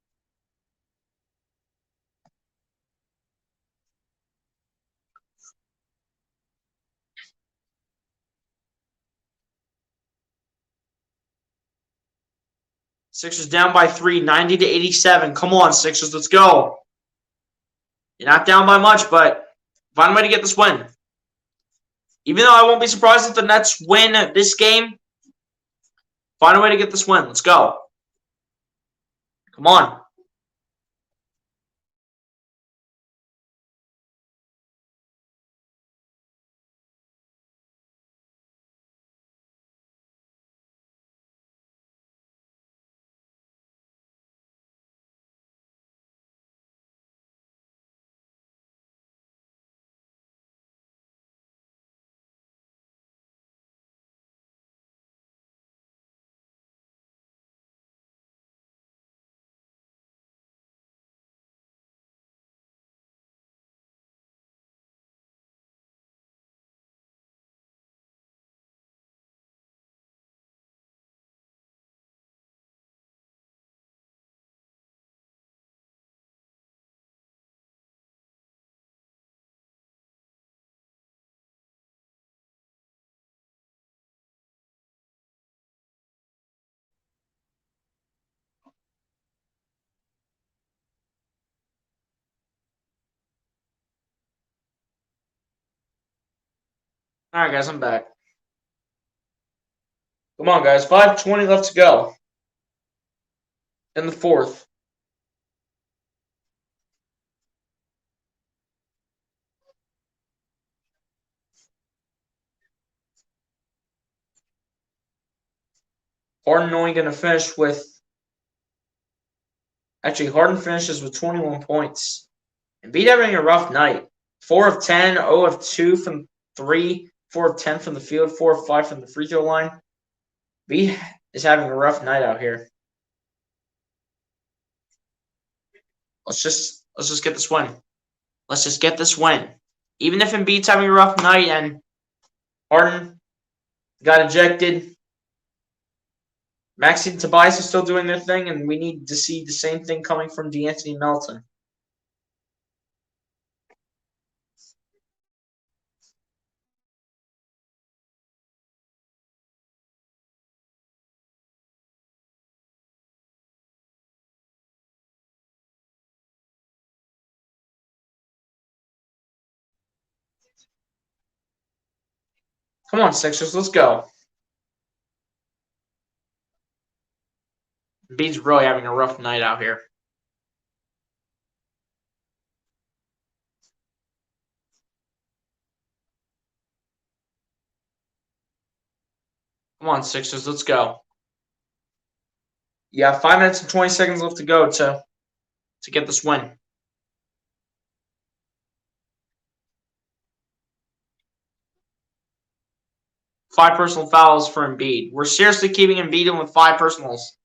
Sixers down by 3, 90-87. Come on, Sixers, let's go. You're not down by much, but find a way to get this win. Even though I won't be surprised if the Nets win this game, find a way to get this win. Let's go. Come on. All right, guys, I'm back. Come on, guys. 5:20 left to go in the fourth. Harden only going to finish with... Actually, Harden finishes with 21 points. Embiid having a rough night. 4 of 10, 0 of 2 from 3, 4 of 10 from the field, 4 of 5 from the free throw line. Embiid is having a rough night out here. Let's just get this win. Let's just get this win. Even if Embiid's having a rough night and Harden got ejected, Maxey and Tobias are still doing their thing, and we need to see the same thing coming from De'Anthony Melton. Come on, Sixers, let's go. Embiid's really having a rough night out here. Come on, Sixers, let's go. You have 5 minutes and 20 seconds left to go to get this win. Five personal fouls for Embiid. We're seriously keeping Embiid in with 5 personals.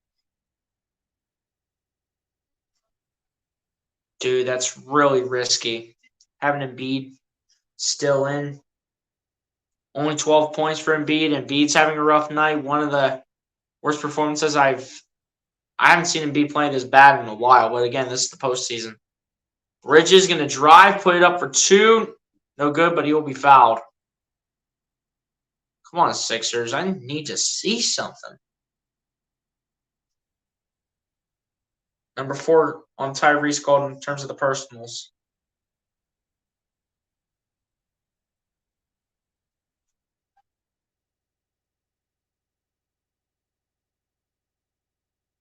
Dude, that's really risky. Having Embiid still in. Only 12 points for Embiid. Embiid's having a rough night. One of the worst performances I haven't seen Embiid playing this bad in a while. But again, this is the postseason. Bridges going to drive, put it up for 2. No good, but he will be fouled. Come on, Sixers. I need to see something. Number 4 on Tyrese called in terms of the personals.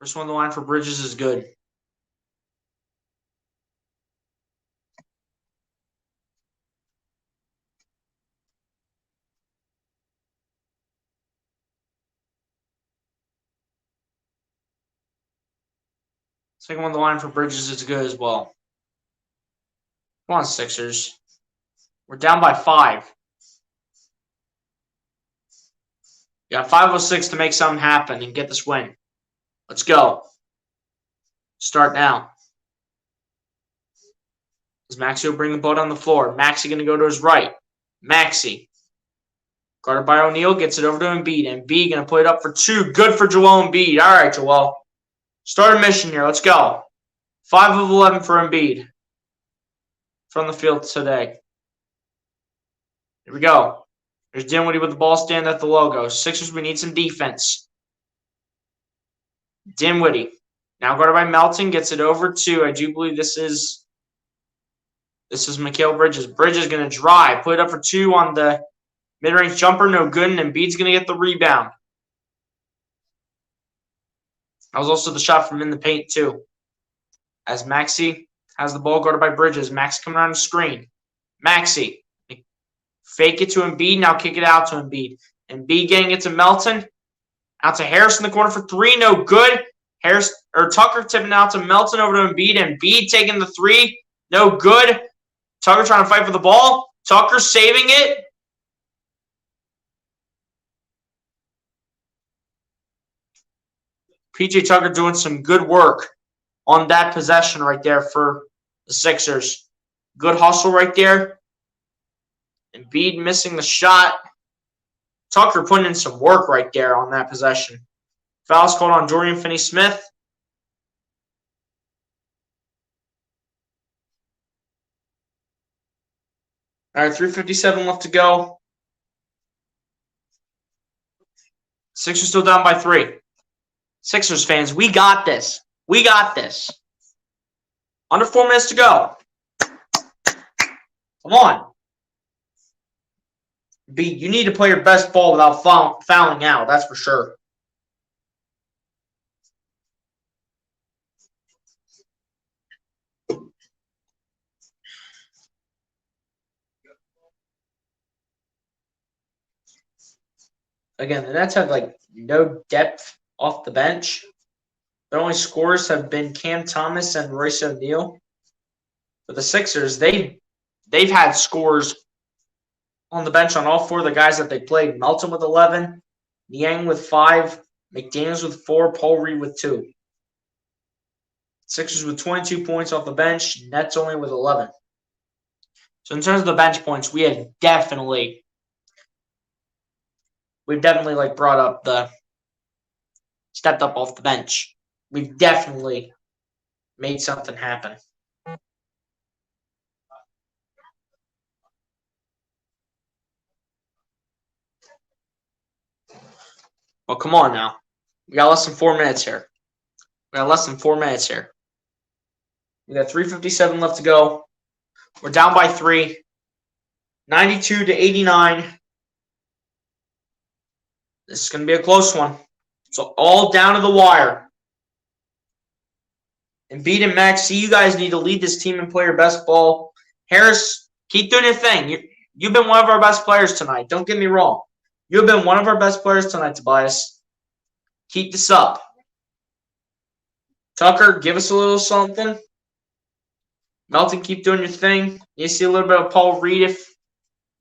First one on the line for Bridges is good. Second one on the line for Bridges is good as well. Come on, Sixers. We're down by 5. You got 5:06 to make something happen and get this win. Let's go. Start now. Does Maxey will bring the ball down the floor? Maxey going to go to his right. Maxey. Guarded by O'Neal. Gets it over to Embiid. Embiid going to put it up for 2. Good for Joel Embiid. All right, Joel. Start a mission here. Let's go. 5 of 11 for Embiid. From the field today. Here we go. There's Dinwiddie with the ball stand at the logo. Sixers, we need some defense. Dinwiddie. Now guarded by Melton. Gets it over to, I do believe this is Mikal Bridges. Bridges going to drive. Put it up for 2 on the mid-range jumper. No good. And Embiid's going to get the rebound. That was also the shot from in the paint, too. As Maxey has the ball guarded by Bridges. Maxey coming around the screen. Maxey. Fake it to Embiid. Now kick it out to Embiid. Embiid getting it to Melton. Out to Harris in the corner for 3. No good. Tucker tipping out to Melton over to Embiid. Embiid taking the 3. No good. Tucker trying to fight for the ball. Tucker saving it. PJ Tucker doing some good work on that possession right there for the Sixers. Good hustle right there. Embiid missing the shot. Tucker putting in some work right there on that possession. Foul's called on Dorian Finney-Smith. All right, 3:57 left to go. Sixers still down by 3. Sixers fans, we got this. We got this. Under 4 minutes to go. Come on. You need to play your best ball without fouling out. That's for sure. Again, the Nets have no depth off the bench. Their only scorers have been Cam Thomas and Royce O'Neal. But the Sixers, they've had scores on the bench on all 4 of the guys that they played. Melton with 11, Niang with 5, McDaniels with 4, Paul Reed with 2. Sixers with 22 points off the bench, Nets only with 11. So in terms of the bench points, we've definitely brought up stepped up off the bench. We've definitely made something happen. Well, come on now. We got less than 4 minutes here. We got 3:57 left to go. We're down by 3. 92-89. This is going to be a close one. So all down to the wire. Embiid and Maxey, you guys need to lead this team and play your best ball. Harris, keep doing your thing. You've been one of our best players tonight. Don't get me wrong. You've been one of our best players tonight, Tobias. Keep this up. Tucker, give us a little something. Melton, keep doing your thing. You see a little bit of Paul Reed if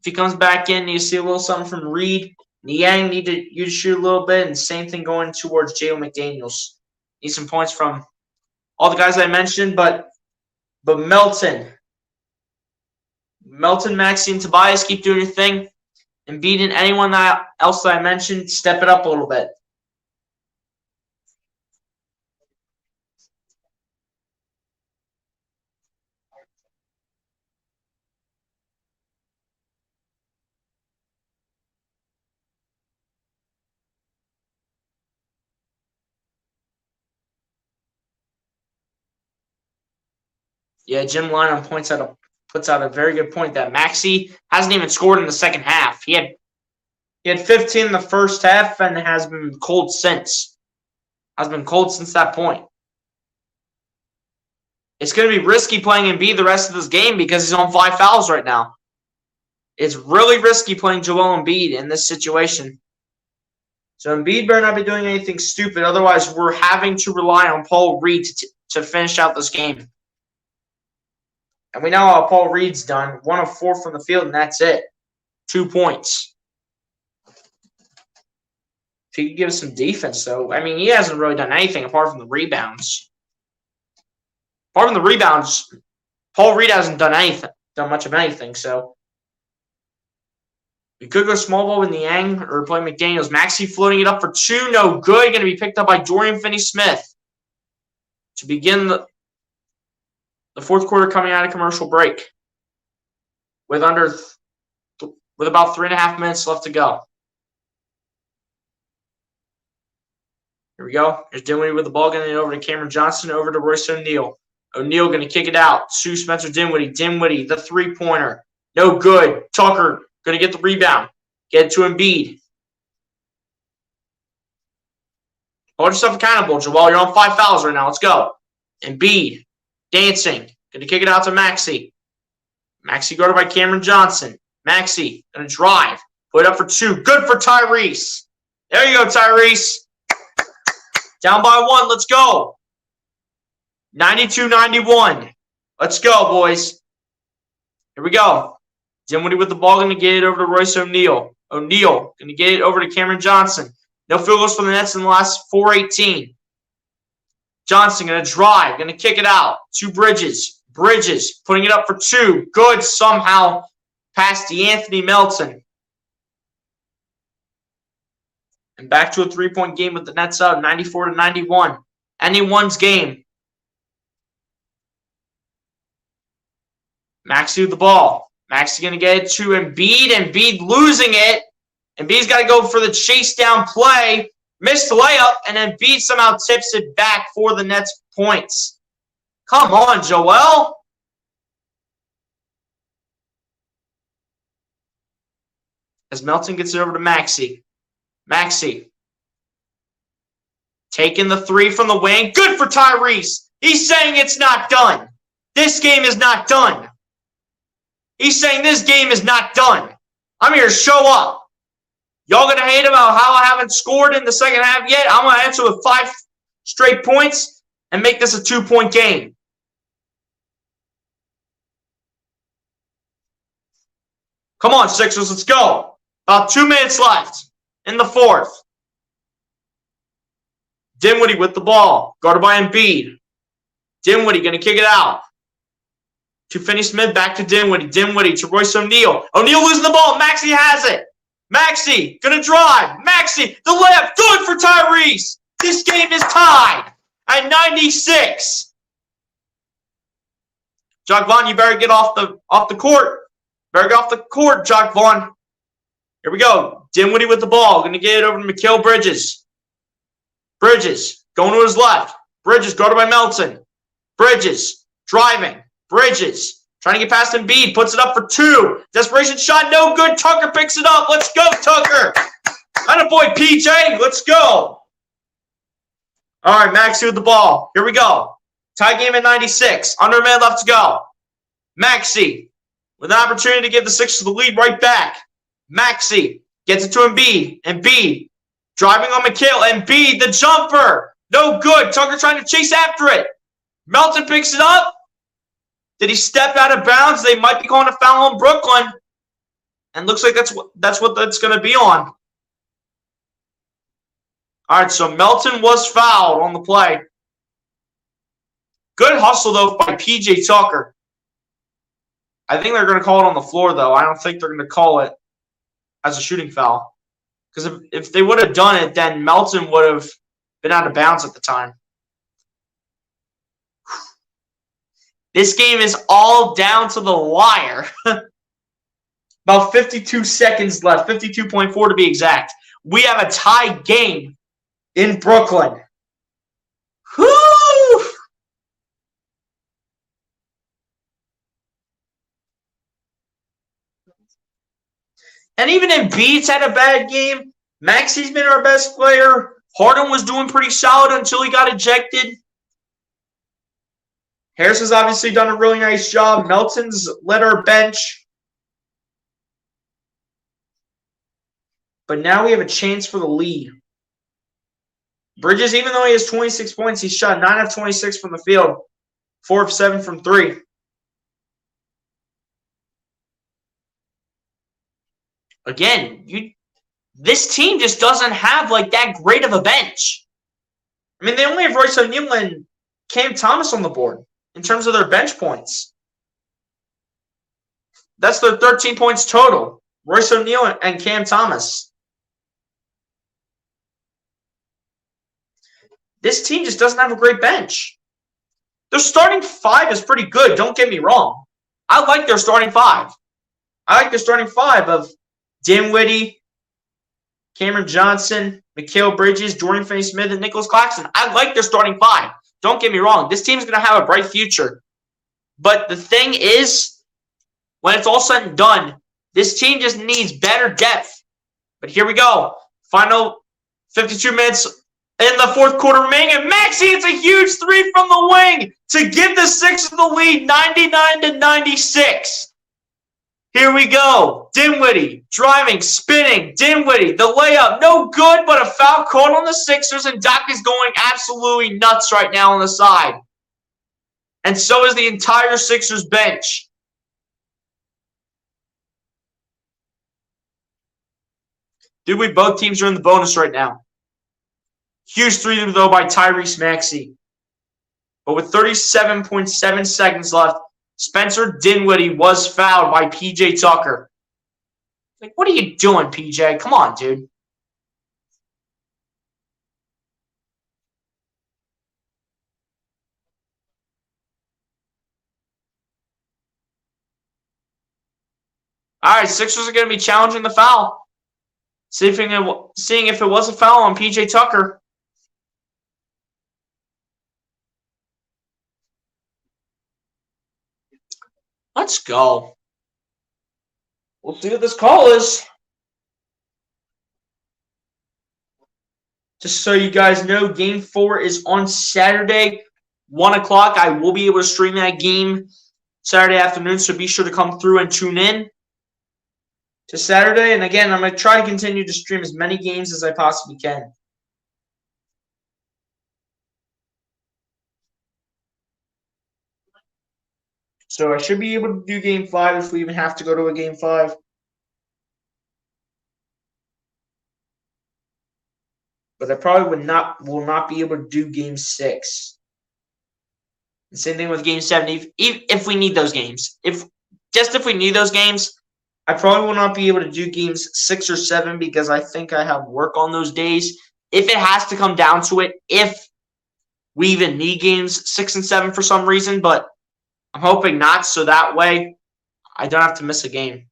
he comes back in. You see a little something from Reed. Niang need you to shoot a little bit, and same thing going towards Jalen McDaniels. Need some points from all the guys I mentioned, but Melton, Maxey, and Tobias, keep doing your thing. And beating anyone else that I mentioned, step it up a little bit. Yeah, Jim Lynam puts out a very good point that Maxey hasn't even scored in the second half. He had 15 in the first half and has been cold since. That point. It's going to be risky playing Embiid the rest of this game because he's on 5 fouls right now. It's really risky playing Joel Embiid in this situation. So Embiid better not be doing anything stupid. Otherwise, we're having to rely on Paul Reed to finish out this game. And we know how Paul Reed's done. 1 of 4 from the field, and that's it. 2 points. If he could give us some defense, though. I mean, he hasn't really done anything apart from the rebounds. Apart from the rebounds, Paul Reed hasn't done much of anything. So we could go small ball with Niang or play McDaniels. Maxey floating it up for 2. No good. Going to be picked up by Dorian Finney-Smith to begin the fourth quarter coming out of commercial break with about 3.5 minutes left to go. Here we go. Here's Dinwiddie with the ball, getting it over to Cameron Johnson, over to Royce O'Neal. O'Neal going to kick it out to Spencer Dinwiddie. Dinwiddie, the three-pointer. No good. Tucker going to get the rebound. Get it to Embiid. Hold yourself accountable, Joel. You're on 5 fouls right now. Let's go. Embiid. Dancing. Going to kick it out to Maxey. Maxey guarded by Cameron Johnson. Maxey going to drive. Put it up for 2. Good for Tyrese. There you go, Tyrese. Down by 1. Let's go. 92-91. Let's go, boys. Here we go. Dinwiddie with the ball. Going to get it over to Royce O'Neal. O'Neal going to get it over to Cameron Johnson. No field goals for the Nets in the last 4:18. Johnson going to drive, going to kick it out to Bridges. Bridges putting it up for 2. Good somehow past DeAnthony Melton. And back to a 3-point game with the Nets up 94-91. Anyone's game. Maxey with the ball. Maxey going to get it to Embiid. Embiid losing it. Embiid's got to go for the chase down play. Missed the layup, and Embiid somehow tips it back for the Nets points. Come on, Joel. As Melton gets it over to Maxey. Maxey. Taking the 3 from the wing. Good for Tyrese. He's saying it's not done. This game is not done. He's saying this game is not done. I'm here to show up. Y'all going to hate about how I haven't scored in the second half yet? I'm going to answer with 5 straight points and make this a 2-point game. Come on, Sixers, let's go. About 2 minutes left in the fourth. Dinwiddie with the ball, guarded by Embiid. Dinwiddie going to kick it out to Finney-Smith, back to Dinwiddie. Dinwiddie to Royce O'Neal. O'Neal losing the ball. Maxey has it. Maxey going to drive. Maxey, the layup, good for Tyrese. This game is tied at 96. Jacque Vaughn, you better get off the court. Better get off the court, Jacque Vaughn. Here we go. Dinwiddie with the ball. Going to get it over to Mikal Bridges. Bridges going to his left. Bridges guarded by Melton. Bridges driving. Bridges trying to get past Embiid. Puts it up for 2. Desperation shot. No good. Tucker picks it up. Let's go, Tucker. Attaboy, PJ. Let's go. All right, Maxey with the ball. Here we go. Tie game at 96. Under a minute left to go. Maxey with an opportunity to give the Sixers the lead right back. Maxey gets it to Embiid. Embiid driving on McHale. Embiid, the jumper. No good. Tucker trying to chase after it. Melton picks it up. Did he step out of bounds? They might be calling a foul on Brooklyn. And looks like that's what that's going to be on. All right, so Melton was fouled on the play. Good hustle, though, by P.J. Tucker. I think they're going to call it on the floor, though. I don't think they're going to call it as a shooting foul. Because if they would have done it, then Melton would have been out of bounds at the time. This game is all down to the wire. About 52 seconds left, 52.4 to be exact. We have a tie game in Brooklyn. Whoo! And even Embiid's had a bad game. Maxey's been our best player. Harden was doing pretty solid until he got ejected. Harris has obviously done a really nice job. Melton's led our bench. But now we have a chance for the lead. Bridges, even though he has 26 points, he shot 9 of 26 from the field, 4 of 7 from 3. Again, this team just doesn't have like that great of a bench. I mean, they only have Royce O'Neal and Cam Thomas on the board in terms of their bench points. That's their 13 points total. Royce O'Neal and Cam Thomas. This team just doesn't have a great bench. Their starting five is pretty good, don't get me wrong. I like their starting five. I like their starting five of Dinwiddie, Cameron Johnson, Mikal Bridges, Dorian Finney-Smith, and Nicholas Claxton. I like their starting five. Don't get me wrong. This team's going to have a bright future. But the thing is, when it's all said and done, this team just needs better depth. But here we go. Final 52 minutes in the fourth quarter remaining. And Maxey, it's a huge three from the wing to give the Sixers the lead, 99-96. Here we go. Dinwiddie driving, spinning. Dinwiddie, the layup, no good, but a foul called on the Sixers, and Doc is going absolutely nuts right now on the side. And so is the entire Sixers bench. Dude, both teams are in the bonus right now. Huge three, though, by Tyrese Maxey. But with 37.7 seconds left, Spencer Dinwiddie was fouled by P.J. Tucker. Like, what are you doing, P.J.? Come on, dude. All right, Sixers are going to be challenging the foul. Seeing if it was a foul on P.J. Tucker. Let's go. We'll see what this call is. Just so you guys know, Game 4 is on Saturday, 1 o'clock. I will be able to stream that game Saturday afternoon, so be sure to come through and tune in to Saturday. And again, I'm going to try to continue to stream as many games as I possibly can. So I should be able to do Game 5 if we even have to go to a Game 5. But I probably will not be able to do Game 6. The same thing with Game 7. If we need those games. If we need those games, I probably will not be able to do Games 6 or 7 because I think I have work on those days. If it has to come down to it, if we even need Games 6 and 7 for some reason, but I'm hoping not, so that way I don't have to miss a game.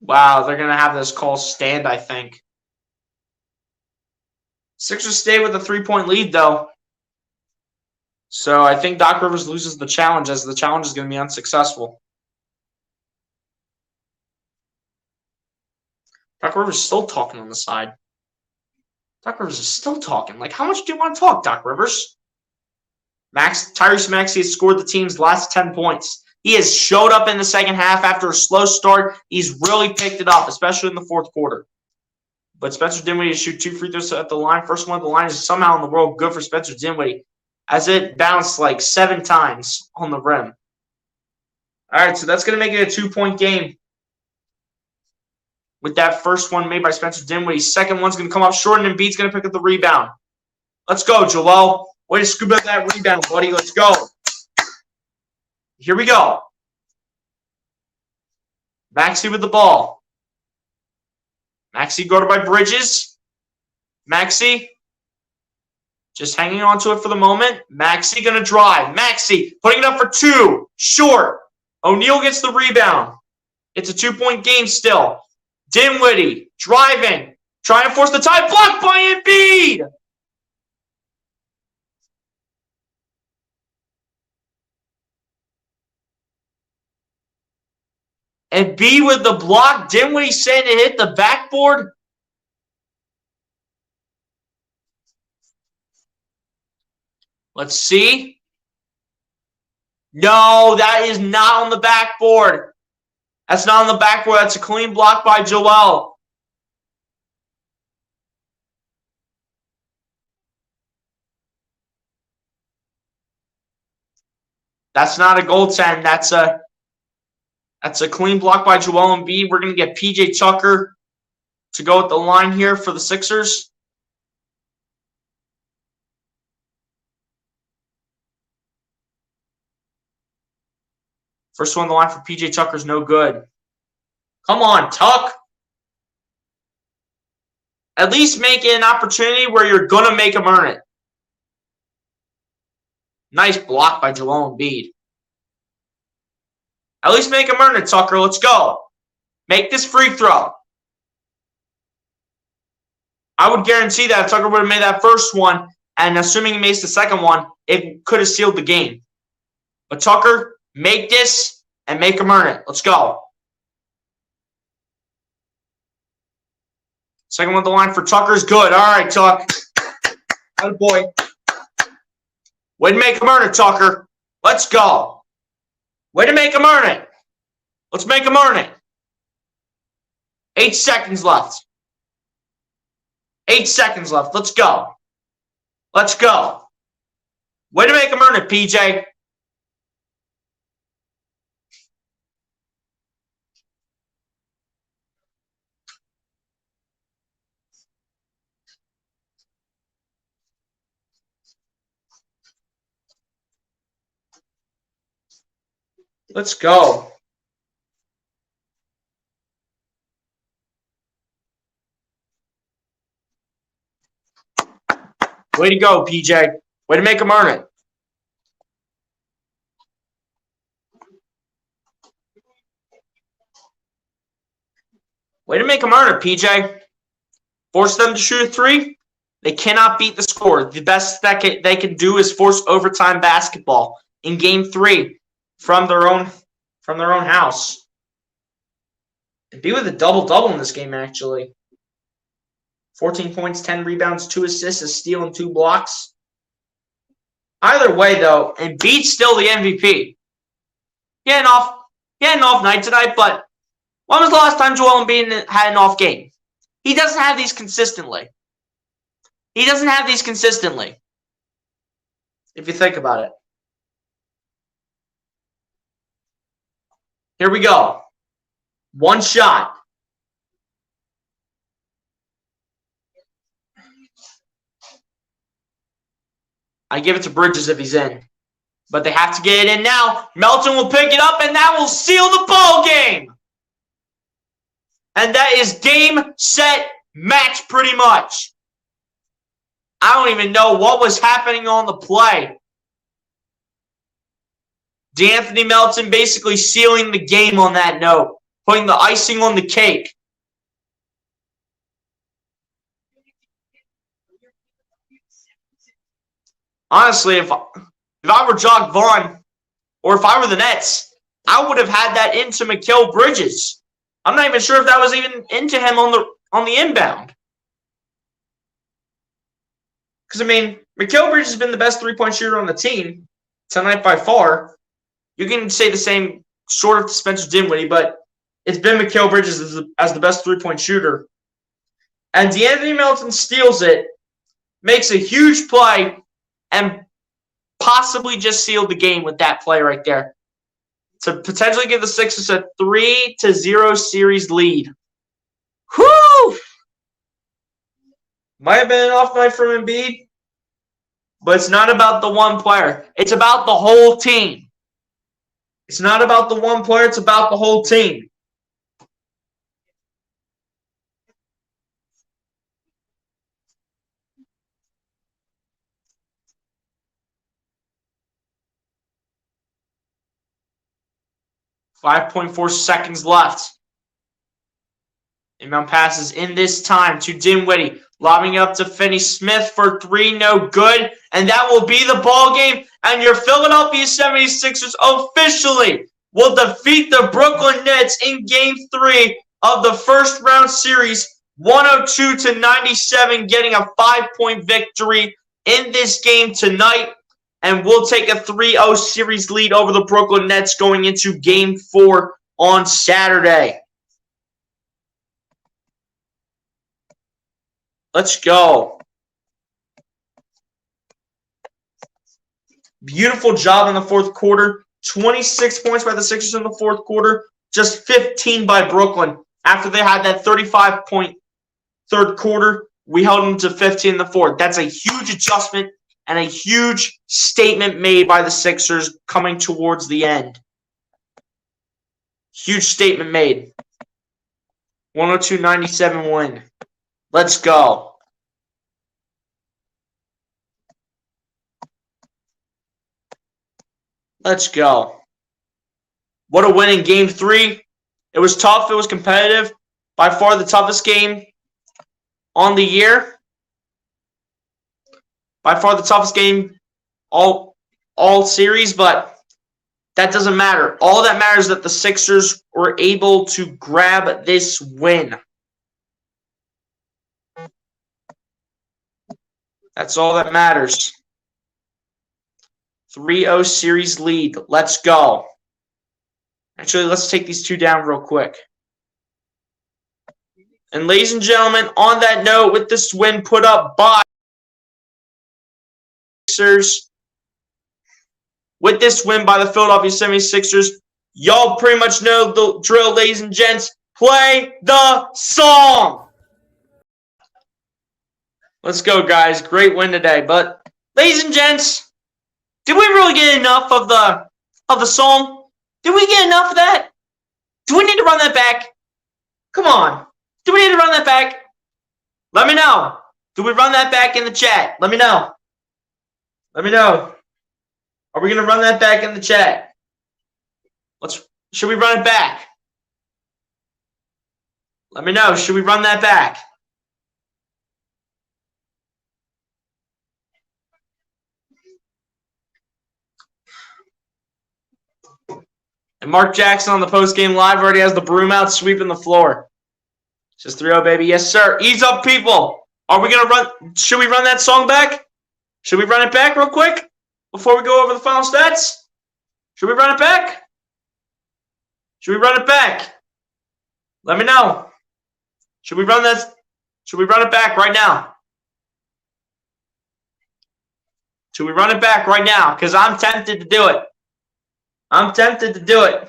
Wow, they're going to have this call stand, I think. Sixers stay with a 3-point lead, though. So I think Doc Rivers loses the challenge, as the challenge is going to be unsuccessful. Doc Rivers is still talking on the side. Doc Rivers is still talking. Like, how much do you want to talk, Doc Rivers? Tyrese Maxey has scored the team's last 10 points. He has showed up in the second half after a slow start. He's really picked it up, especially in the fourth quarter. But Spencer Dinwiddie to shoot 2 free throws at the line. First one at the line is somehow in the world good for Spencer Dinwiddie, as it bounced like 7 times on the rim. All right, so that's going to make it a 2-point game with that first one made by Spencer Dinwiddie. Second one's going to come up short, and Embiid's going to pick up the rebound. Let's go, Joel. Way to scoop up that rebound, buddy. Let's go. Here we go. Maxey with the ball. Maxey guarded by Bridges. Maxey just hanging on to it for the moment. Maxey going to drive. Maxey putting it up for 2. Short. O'Neal gets the rebound. It's a 2-point game still. Dinwiddie driving. Trying to force the tie. Blocked by Embiid. Embiid with the block. Dinwiddie saying it hit the backboard. Let's see. No, that is not on the backboard. That's not on the backboard. That's a clean block by Joel. That's not a goaltend. That's a clean block by Joel Embiid. We're going to get PJ Tucker to go at the line here for the Sixers. First one on the line for PJ Tucker's no good. Come on, Tuck. At least make it an opportunity where you're going to make him earn it. Nice block by Joel Embiid. At least make him earn it, Tucker. Let's go. Make this free throw. I would guarantee that if Tucker would have made that first one, and assuming he makes the second one, it could have sealed the game. But Tucker, make this and make him earn it. Let's go. Second one on the line for Tucker is good. All right, Tuck. Good boy. Way to make him earn it, Tucker. Let's go. Way to make him earn it. Let's make him earn it. 8 seconds left. 8 seconds left. Let's go. Let's go. Way to make him earn it, PJ. Let's go. Way to go, PJ. Way to make him earn it. Way to make him earn it, PJ. Force them to shoot a 3. They cannot beat the score. The best that they can do is force overtime basketball in Game 3 from their own house. And be with a double-double in this game, actually. 14 points, 10 rebounds, 2 assists, a steal, and 2 blocks. Either way, though, Embiid's still the MVP. He had an off night tonight, but when was the last time Joel Embiid had an off game? He doesn't have these consistently. He doesn't have these consistently, if you think about it. Here we go. One shot. I give it to Bridges if he's in. But they have to get it in now. Melton will pick it up, and that will seal the ball game. And that is game, set, match pretty much. I don't even know what was happening on the play. D'Anthony Melton basically sealing the game on that note, putting the icing on the cake. Honestly, if I were Jacque Vaughn, or if I were the Nets, I would have had that into Mikal Bridges. I'm not even sure if that was even into him on on the inbound. Because, I mean, Mikal Bridges has been the best three-point shooter on the team tonight by far. You can say the same sort of to Spencer Dinwiddie, but it's been Mikal Bridges as the best three-point shooter. And DeAnthony Melton steals it, makes a huge play, and possibly just sealed the game with that play right there to potentially give the Sixers a 3-0 series lead. Whew! Might have been an off night from Embiid, but it's not about the one player. It's about the whole team. It's not about the one player. It's about the whole team. .4 seconds left. Inbound passes in this time to Dinwiddie. Lobbing up to Finney-Smith for three, no good. And that will be the ball game. And your Philadelphia 76ers officially will defeat the Brooklyn Nets in Game 3 of the first round series, 102-97, getting a 5-point victory in this game tonight. And we'll take a 3-0 series lead over the Brooklyn Nets going into Game 4 on Saturday. Let's go. Beautiful job in the fourth quarter. 26 points by the Sixers in the fourth quarter. Just 15 by Brooklyn. After they had that 35-point third quarter, we held them to 15 in the fourth. That's a huge adjustment and a huge statement made by the Sixers coming towards the end. Huge statement made. 102-97 win. Let's go. Let's go. What a win in Game 3. It was tough. It was competitive. By far the toughest game on the year. By far the toughest game all series, but that doesn't matter. All that matters is that the Sixers were able to grab this win. That's all that matters. 3-0 series lead. Let's go. Actually, let's take these two down real quick. And ladies and gentlemen, on that note, with this win put up by Sixers, with this win by the Philadelphia 76ers, y'all pretty much know the drill, ladies and gents. Play the song. Let's go, guys. Great win today. But, ladies and gents, did we really get enough of the song? Did we get enough of that? Do we need to run that back? Come on. Do we need to run that back? Let me know. Do we run that back in the chat? Let me know. Let me know. Are we going to run that back in the chat? Should we run it back? Let me know. Should we run that back? And Mark Jackson on the post-game live already has the broom out sweeping the floor. Just 3-0, baby. Yes, sir. Ease up, people. Are we going to run? Should we run that song back? Should we run it back real quick before we go over the final stats? Should we run it back? Should we run it back? Let me know. Should we run that? Should we run it back right now? Should we run it back right now? Because I'm tempted to do it. I'm tempted to do it.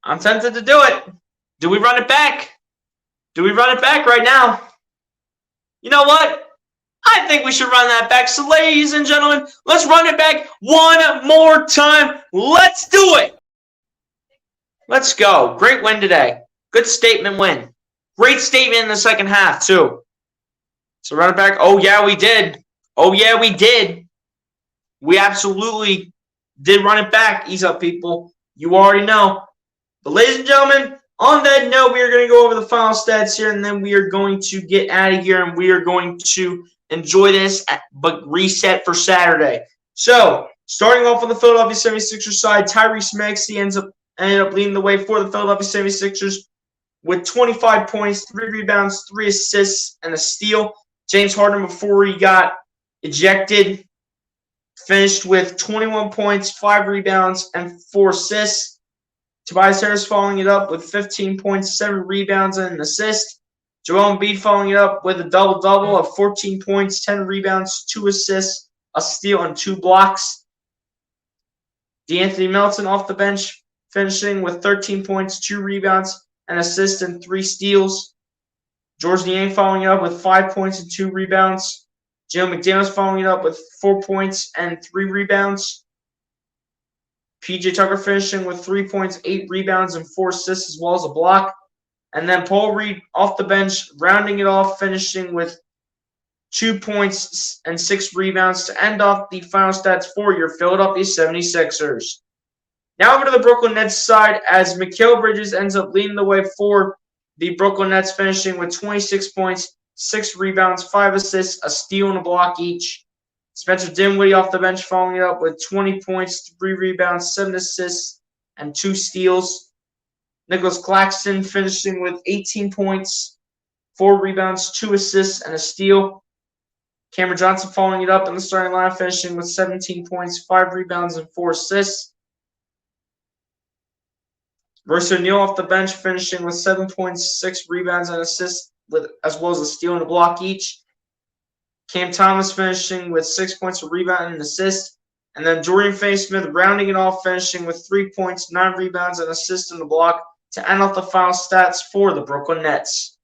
I'm tempted to do it. Do we run it back? Do we run it back right now? You know what? I think we should run that back. So, ladies and gentlemen, let's run it back one more time. Let's do it. Let's go. Great win today. Good statement win. Great statement in the second half, too. So, run it back. Oh, yeah, we did. Oh, yeah, we did. We absolutely did run it back. Ease up, people. You already know. But, ladies and gentlemen, on that note, we are going to go over the final stats here, and then we are going to get out of here, and we are going to enjoy this, but reset for Saturday. So, starting off on the Philadelphia 76ers side, Tyrese Maxey ends up ended up leading the way for the Philadelphia 76ers with 25 points, 3 rebounds, 3 assists, and a steal. James Harden, before he got ejected, finished with 21 points, 5 rebounds, and 4 assists. Tobias Harris following it up with 15 points, 7 rebounds, and an assist. Joel Embiid following it up with a double-double of 14 points, 10 rebounds, 2 assists, a steal, and 2 blocks. DeAnthony Melton off the bench, finishing with 13 points, 2 rebounds, an assist, and 3 steals. Georges Niang following it up with 5 points and 2 rebounds. Joe McDaniels following it up with 4 points and 3 rebounds. PJ Tucker finishing with 3 points, 8 rebounds, and 4 assists, as well as a block. And then Paul Reed off the bench, rounding it off, finishing with 2 points and 6 rebounds to end off the final stats for your Philadelphia 76ers. Now over to the Brooklyn Nets side, as Mikal Bridges ends up leading the way for the Brooklyn Nets, finishing with 26 points, 6 rebounds, 5 assists, a steal, and a block each. Spencer Dinwiddie off the bench following it up with 20 points, 3 rebounds, 7 assists, and 2 steals. Nicholas Claxton finishing with 18 points, 4 rebounds, 2 assists, and a steal. Cameron Johnson following it up in the starting line, finishing with 17 points, 5 rebounds, and 4 assists. Royce O'Neal off the bench, finishing with 7 points, 6 rebounds, and assists, as well as a steal and a block each. Cam Thomas finishing with 6 points, a rebound, and an assist. And then Dorian Finney-Smith rounding it off, finishing with 3 points, 9 rebounds, and an assist and a block to end off the final stats for the Brooklyn Nets.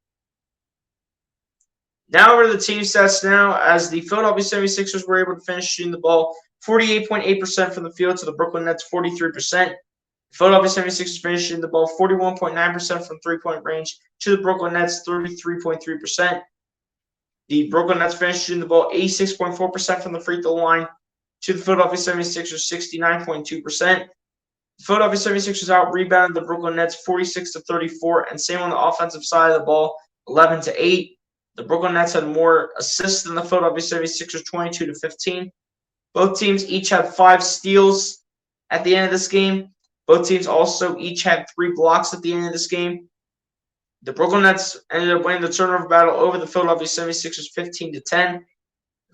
Now over to the team stats now, as the Philadelphia 76ers were able to finish shooting the ball 48.8% from the field to the Brooklyn Nets 43%. Philadelphia 76ers finished shooting the ball 41.9% from three-point range to the Brooklyn Nets 33.3%. The Brooklyn Nets finished shooting the ball 86.4% from the free throw line to the Philadelphia 76ers 69.2%. The Philadelphia 76ers out-rebounded the Brooklyn Nets 46-34, and same on the offensive side of the ball, 11-8. The Brooklyn Nets had more assists than the Philadelphia 76ers, 22-15. Both teams each had 5 steals at the end of this game. Both teams also each had 3 blocks at the end of this game. The Brooklyn Nets ended up winning the turnover battle over the Philadelphia 76ers 15-10. The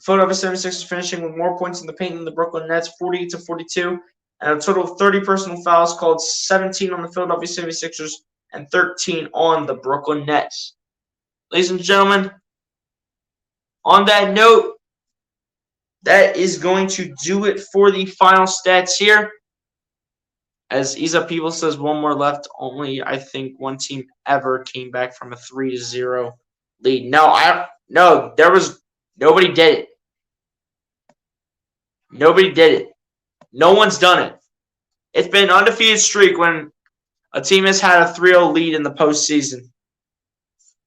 Philadelphia 76ers finishing with more points in the paint than the Brooklyn Nets, 48-42. And a total of 30 personal fouls called, 17 on the Philadelphia 76ers and 13 on the Brooklyn Nets. Ladies and gentlemen, on that note, that is going to do it for the final stats here. As Isa People says, one more left. Only, I think, one team ever came back from a 3-0 lead. No, nobody did it. Nobody did it. No one's done it. It's been an undefeated streak when a team has had a 3-0 lead in the postseason.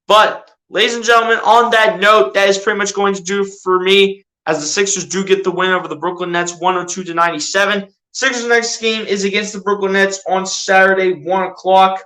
But, ladies and gentlemen, on that note, that is pretty much going to do it for me, as the Sixers do get the win over the Brooklyn Nets 102-97. Sixers' next game is against the Brooklyn Nets on Saturday, 1 o'clock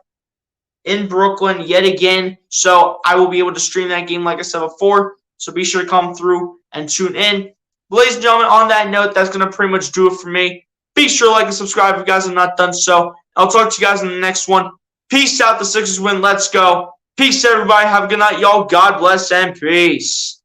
in Brooklyn yet again. So I will be able to stream that game like I said before. So be sure to come through and tune in. Ladies and gentlemen, on that note, that's going to pretty much do it for me. Be sure to like and subscribe if you guys have not done so. I'll talk to you guys in the next one. Peace out. The Sixers win. Let's go. Peace, everybody. Have a good night, y'all. God bless and peace.